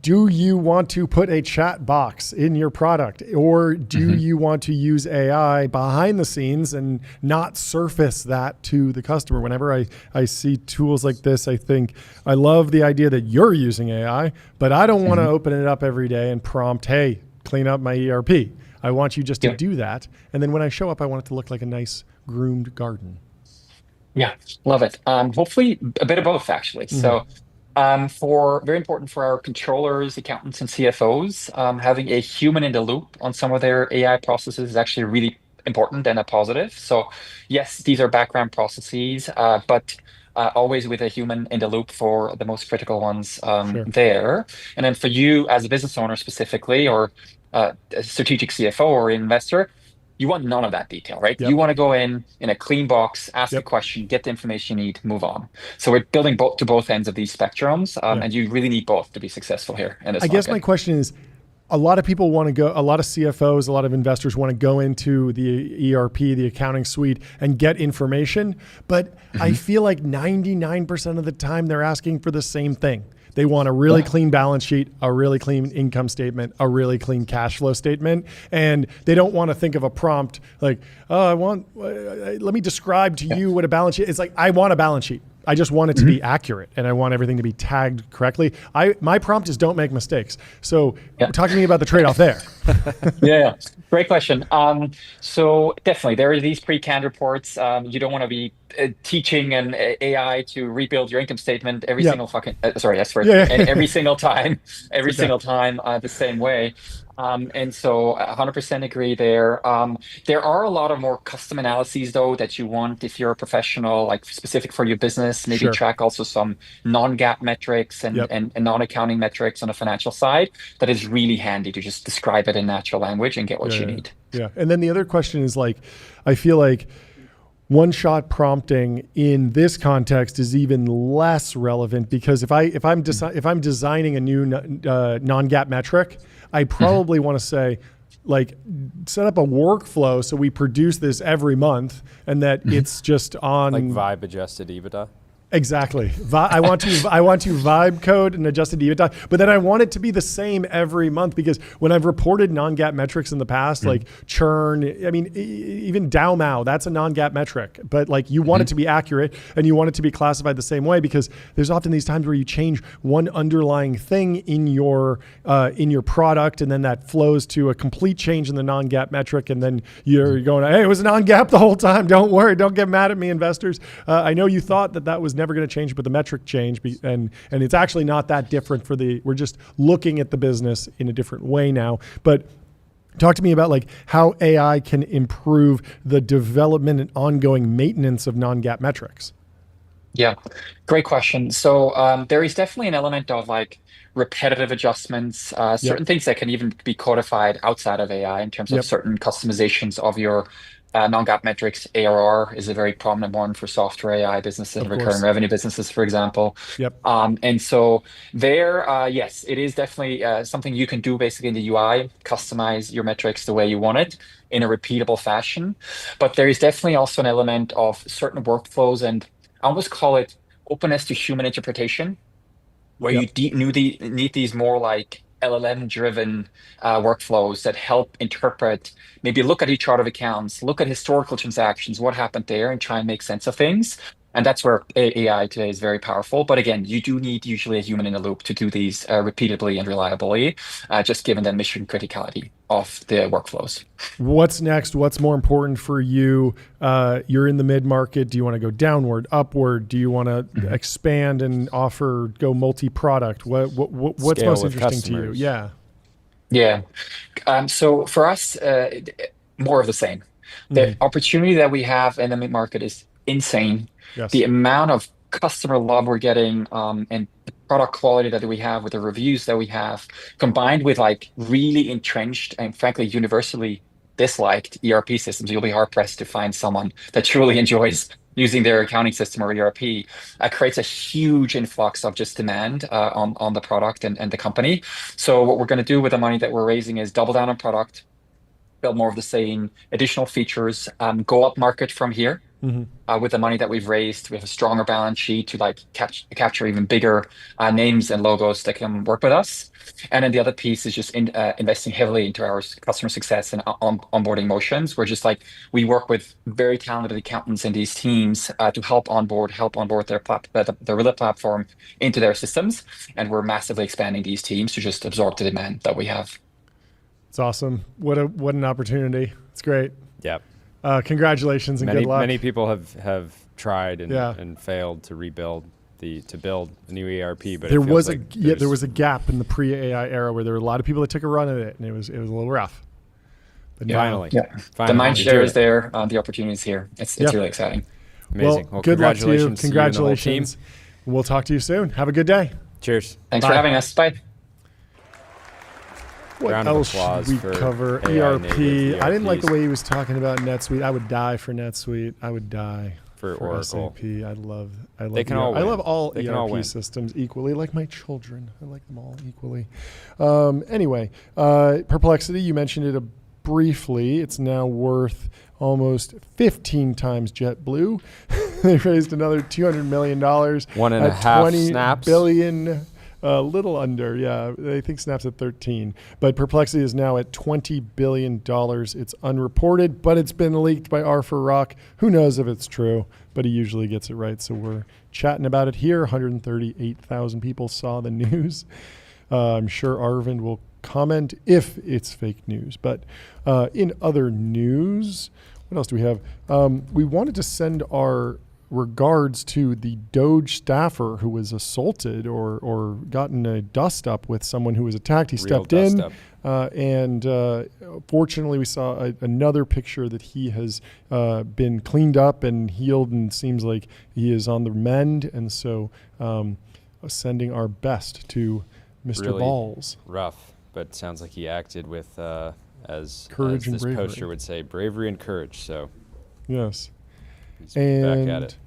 Speaker 2: do you want to put a chat box in your product, or do you want to use AI behind the scenes and not surface that to the customer? Whenever I see tools like this, I think I love the idea that you're using AI, but I don't want to open it up every day and prompt, hey, clean up my ERP. I want you just to do that. And then when I show up, I want it to look like a nice groomed garden.
Speaker 12: Yeah, love it. Hopefully a bit of both, actually. So very important for our controllers, accountants, and CFOs, having a human in the loop on some of their AI processes is actually really important and a positive. So yes, these are background processes, but always with a human in the loop for the most critical ones there. And then for you as a business owner specifically, or a strategic CFO or investor, you want none of that detail, right? You want to go in a clean box, ask a question, get the information you need, move on. So we're building to both ends of these spectrums, and you really need both to be successful here in this market.
Speaker 2: Guess my question is, a lot of people want to go, a lot of CFOs, a lot of investors want to go into the ERP, the accounting suite, and get information. But I feel like 99% of the time they're asking for the same thing. They want a really clean balance sheet, a really clean income statement, a really clean cash flow statement. And they don't want to think of a prompt like, let me describe to you what a balance sheet is. Like, I want a balance sheet. I just want it to be accurate, and I want everything to be tagged correctly. My prompt is don't make mistakes. So talk to me about the trade-off there.
Speaker 12: Great question. So definitely, there are these pre-canned reports. You don't want to be teaching an AI to rebuild your income statement every single every single time, the same way. And so 100% agree there. There are a lot of more custom analyses though that you want if you're a professional, like specific for your business, maybe track also some non-GAAP metrics and non-accounting metrics on the financial side. That is really handy to just describe it in natural language and get what you need.
Speaker 2: Yeah. And then the other question is, like, I feel like one-shot prompting in this context is even less relevant, because if I'm designing a new non-GAAP metric, I probably want to say, like, set up a workflow so we produce this every month, and that it's just on
Speaker 3: like vibe adjusted EBITDA.
Speaker 2: Exactly. I want to vibe code and adjusted EBITDA, but then I want it to be the same every month, because when I've reported non-GAAP metrics in the past, like churn, I mean, even DAO, that's a non-GAAP metric, but like you want it to be accurate and you want it to be classified the same way, because there's often these times where you change one underlying thing in your product, and then that flows to a complete change in the non-GAAP metric, and then you're going, hey, it was non-GAAP the whole time. Don't worry, don't get mad at me, investors. I know you thought that was never going to change, but the metric changed, and it's actually not that different we're just looking at the business in a different way now. But talk to me about like how AI can improve the development and ongoing maintenance of non-GAAP metrics.
Speaker 12: Yeah, great question. So there is definitely an element of like repetitive adjustments, certain things that can even be codified outside of AI in terms of certain customizations of your non-GAAP metrics. ARR is a very prominent one for software AI businesses and recurring revenue businesses, for example. And so there, yes, it is definitely something you can do basically in the UI, customize your metrics the way you want it in a repeatable fashion. But there is definitely also an element of certain workflows, and I almost call it openness to human interpretation, where you need these more like LLM-driven workflows that help interpret, maybe look at each chart of accounts, look at historical transactions, what happened there, and try and make sense of things. And that's where AI today is very powerful. But again, you do need usually a human in the loop to do these repeatably and reliably, just given the mission criticality of the workflows.
Speaker 2: What's next? What's more important for you? You're in the mid-market. Do you want to go downward, upward? Do you want to expand and go multi-product? What's most interesting to you?
Speaker 12: Yeah. So for us, more of the same. The opportunity that we have in the mid-market is insane. The amount of customer love we're getting and the product quality that we have with the reviews that we have, combined with like really entrenched and frankly universally disliked ERP systems, you'll be hard pressed to find someone that truly enjoys using their accounting system or ERP, creates a huge influx of just demand on the product and the company. So what we're going to do with the money that we're raising is double down on product, build more of the same, additional features, go up market from here. With the money that we've raised, we have a stronger balance sheet to like capture even bigger names and logos that can work with us. And then the other piece is just investing heavily into our customer success and onboarding motions. We're just like, we work with very talented accountants in these teams to help onboard their Rillet platform into their systems. And we're massively expanding these teams to just absorb the demand that we have.
Speaker 2: It's awesome. What an opportunity. It's great.
Speaker 3: Yep.
Speaker 2: Congratulations and good luck.
Speaker 3: Many people have tried and failed to build a new ERP, but
Speaker 2: there was a gap in the pre-AI era where there were a lot of people that took a run at it, and it was a little rough. But
Speaker 3: finally,
Speaker 12: the mind share is there. The opportunity is here. It's really exciting.
Speaker 3: Amazing.
Speaker 2: Well, good luck to you.
Speaker 3: Congratulations.
Speaker 2: Congratulations.
Speaker 3: To you and the whole team.
Speaker 2: We'll talk to you soon. Have a good day.
Speaker 3: Cheers.
Speaker 12: Thanks for having us. Bye.
Speaker 2: What else should we cover? ERP. I didn't like the way he was talking about NetSuite. I would die for NetSuite. I would die for Oracle. SAP. I love all ERP systems equally, like my children. I like them all equally. Anyway, Perplexity, you mentioned it briefly. It's now worth almost 15 times JetBlue. They raised another $200 million.
Speaker 3: 1.5 snaps.
Speaker 2: Billion. A little under, I think Snap's at 13. But Perplexity is now at $20 billion. It's unreported, but it's been leaked by Arthur Rock. Who knows if it's true, but he usually gets it right. So we're chatting about it here. 138,000 people saw the news. I'm sure Arvind will comment if it's fake news. But in other news, what else do we have? We wanted to send our regards to the Doge staffer who was assaulted or gotten a dust up with someone who was attacked. He stepped in and fortunately we saw another picture that he has been cleaned up and healed and seems like he is on the mend. And so sending our best to Mr.
Speaker 3: Really
Speaker 2: Balls.
Speaker 3: Rough, but sounds like he acted with, as
Speaker 2: courage
Speaker 3: this
Speaker 2: and bravery.
Speaker 3: poster would say, bravery and courage. So
Speaker 2: yes.
Speaker 3: He's
Speaker 2: and
Speaker 3: back at it.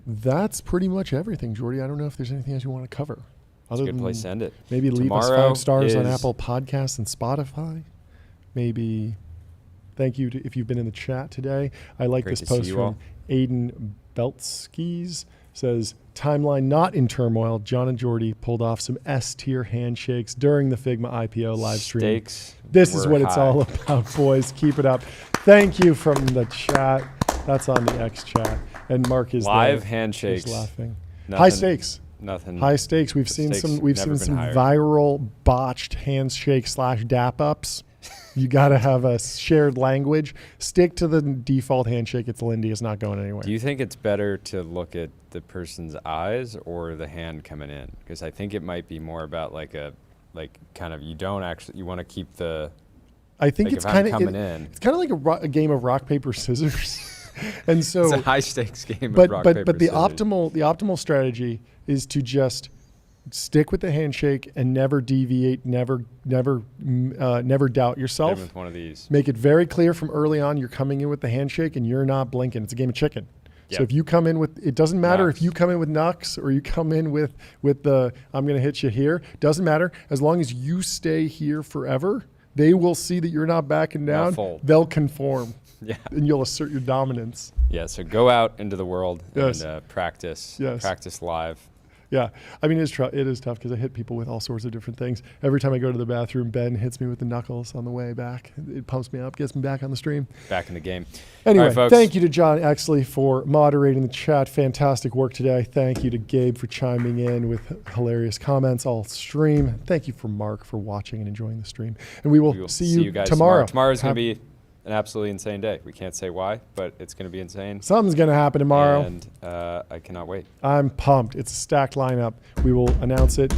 Speaker 2: That's pretty much everything, Jordy. I don't know if there's anything else you want to cover.
Speaker 3: That's a good place to end it.
Speaker 2: Maybe leave us 5 stars on Apple Podcasts and Spotify. Maybe thank you if you've been in the chat today. I like this post from Aiden Beltskis. says, timeline not in turmoil. John and Jordy pulled off some S-tier handshakes during the Figma IPO live stream.
Speaker 3: Stakes
Speaker 2: This is
Speaker 3: were
Speaker 2: what it's
Speaker 3: high.
Speaker 2: all about, boys. Keep it up. Thank you from the chat. That's on the X chat. And Mark is
Speaker 3: Live
Speaker 2: there.
Speaker 3: handshakes.
Speaker 2: He's laughing.
Speaker 3: Nothing,
Speaker 2: High stakes.
Speaker 3: Nothing.
Speaker 2: High stakes. We've seen
Speaker 3: stakes
Speaker 2: some. We've
Speaker 3: never
Speaker 2: seen
Speaker 3: been
Speaker 2: some
Speaker 3: higher.
Speaker 2: viral botched handshake / dap ups. You got to have a shared language. Stick to the default handshake. It's Lindy. It's not going anywhere.
Speaker 3: Do you think it's better to look at the person's eyes or the hand coming in? Because I think it might be more about you want to keep the.
Speaker 2: I think
Speaker 3: like
Speaker 2: it's
Speaker 3: if I'm
Speaker 2: kind of
Speaker 3: coming in.
Speaker 2: It's kind of like a game of rock paper scissors. And so
Speaker 3: It's a high stakes game
Speaker 2: but
Speaker 3: of rock,
Speaker 2: but
Speaker 3: paper,
Speaker 2: but the
Speaker 3: scissors.
Speaker 2: optimal strategy is to just stick with the handshake and never deviate, never doubt yourself.
Speaker 3: Same with one of these.
Speaker 2: Make it very clear from early on you're coming in with the handshake and you're not blinking. It's a game of chicken. So
Speaker 3: Yep.
Speaker 2: if you come in with, it doesn't matter
Speaker 3: Knocks.
Speaker 2: if you come in with knocks or you come in with the I'm going to hit you here. Doesn't matter. As long as you stay here forever, they will see that you're not backing
Speaker 3: They'll
Speaker 2: down.
Speaker 3: fold.
Speaker 2: They'll conform.
Speaker 3: Yeah.
Speaker 2: And you'll assert your dominance.
Speaker 3: Yeah. So go out into the world
Speaker 2: Yes.
Speaker 3: and practice.
Speaker 2: Yes.
Speaker 3: Practice live.
Speaker 2: Yeah, I mean, it is tough because I hit people with all sorts of different things. Every time I go to the bathroom, Ben hits me with the knuckles on the way back. It pumps me up, gets me back on the stream.
Speaker 3: Back in the game.
Speaker 2: Anyway,
Speaker 3: All right, folks.
Speaker 2: thank you to John Exley for moderating the chat. Fantastic work today. Thank you to Gabe for chiming in with hilarious comments all stream. Thank you for Mark for watching and enjoying the stream. And we will see you
Speaker 3: guys
Speaker 2: tomorrow.
Speaker 3: Tomorrow's going to be an absolutely insane day. We can't say why, but it's going to be insane.
Speaker 2: Something's going to happen tomorrow.
Speaker 3: And I cannot wait.
Speaker 2: I'm pumped. It's a stacked lineup. We will announce it